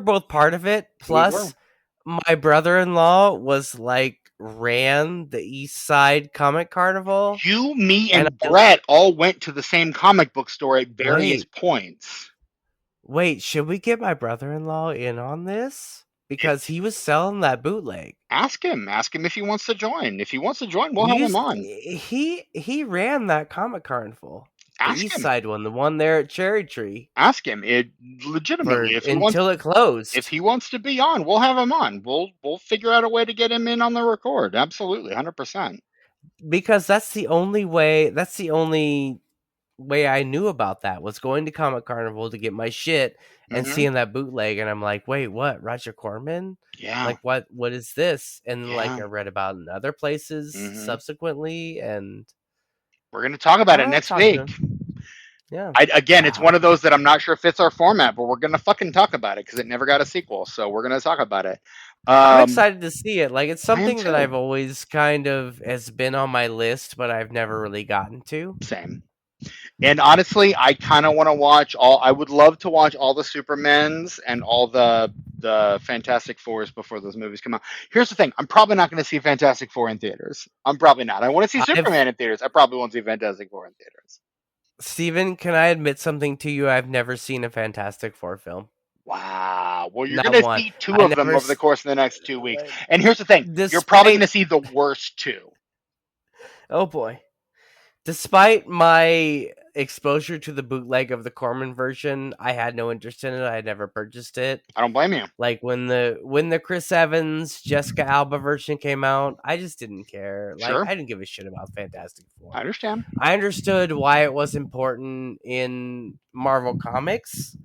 both part of it. Plus, my brother-in-law was like ran the East Side Comic Carnival. You, me, and Brett all went to the same comic book store at various points. Wait, should we get my brother-in-law in on this? Because he was selling that bootleg. Ask him if he wants to join. If he wants to join, we'll have him on. He ran that Comic Carnival. Ask the East him. Side one, the one there at Cherry Tree. Ask him. It legitimately until it closed. If he wants to be on, we'll have him on. We'll figure out a way to get him in on the record. Absolutely, 100%. Because that's the only way. That's the only way I knew about that, was going to Comic Carnival to get my shit and seeing that bootleg, and I'm like, wait, what? Roger Corman? Yeah. Like, what is this? And like, I read about it in other places subsequently, and we're going to talk about it next week. Yeah. It's one of those that I'm not sure fits our format, but we're gonna fucking talk about it because it never got a sequel, so we're gonna talk about it. I'm excited to see it. Like, it's I am something that I've too. always kind of has been on my list, but I've never really gotten to. Same. And honestly, I kind of want to watch all. I would love to watch all the Supermans and all the Fantastic Fours before those movies come out. Here's the thing: I'm probably not going to see Fantastic Four in theaters. I'm probably not. I want to see I've Superman in theaters. I probably won't see Fantastic Four in theaters. Steven, can I admit something to you? I've never seen a Fantastic Four film. Wow. Well, you're Not going to one. see two I of them never over the s- course of the next 2 weeks. And here's the thing: you're probably going despite to see the worst two. oh boy. Despite my exposure to the bootleg of the Corman version, I had no interest in it. I had never purchased it. I don't blame you. Like when the Chris Evans, Jessica Alba version came out, I just didn't care. Like, Sure, I didn't give a shit about Fantastic I Four. understand. I understood why it was important in Marvel Comics,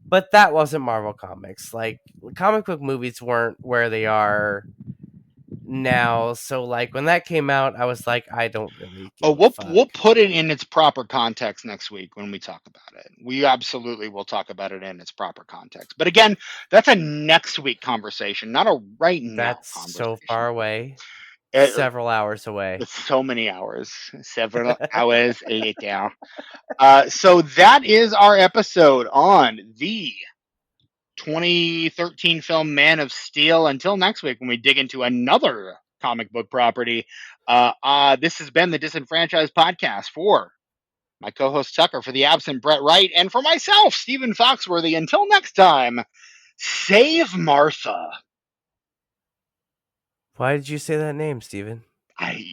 but that wasn't Marvel Comics. Like, comic book movies weren't where they are now. So like when that came out, I was like, I don't really Oh, give a fuck. we'll put it in its proper context next week when we talk about it. We absolutely will talk about it in its proper context. But again, that's a next week conversation, not a right now That's so conversation. far away. It, Several hours away. it's so many hours, several hours later. So that is our episode on the 2013 film Man of Steel. Until next week when we dig into another comic book property. This has been the Disenfranchised Podcast for my co-host Tucker, for the absent Brett Wright, and for myself, Stephen Foxworthy. Until next time, save Martha. Why did you say that name, Steven? I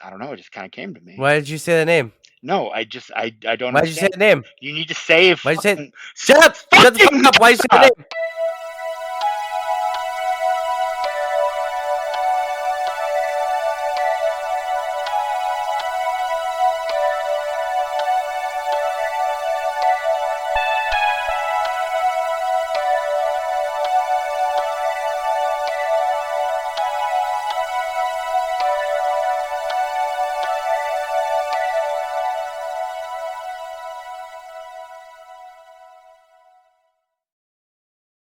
don't know, it just kind of came to me. Why did you say that name? No, I don't Why did you say understand. that name? You need to save Why did you say fucking Shut up! Shut the fuck fucking up! Why did you say Martha! that name?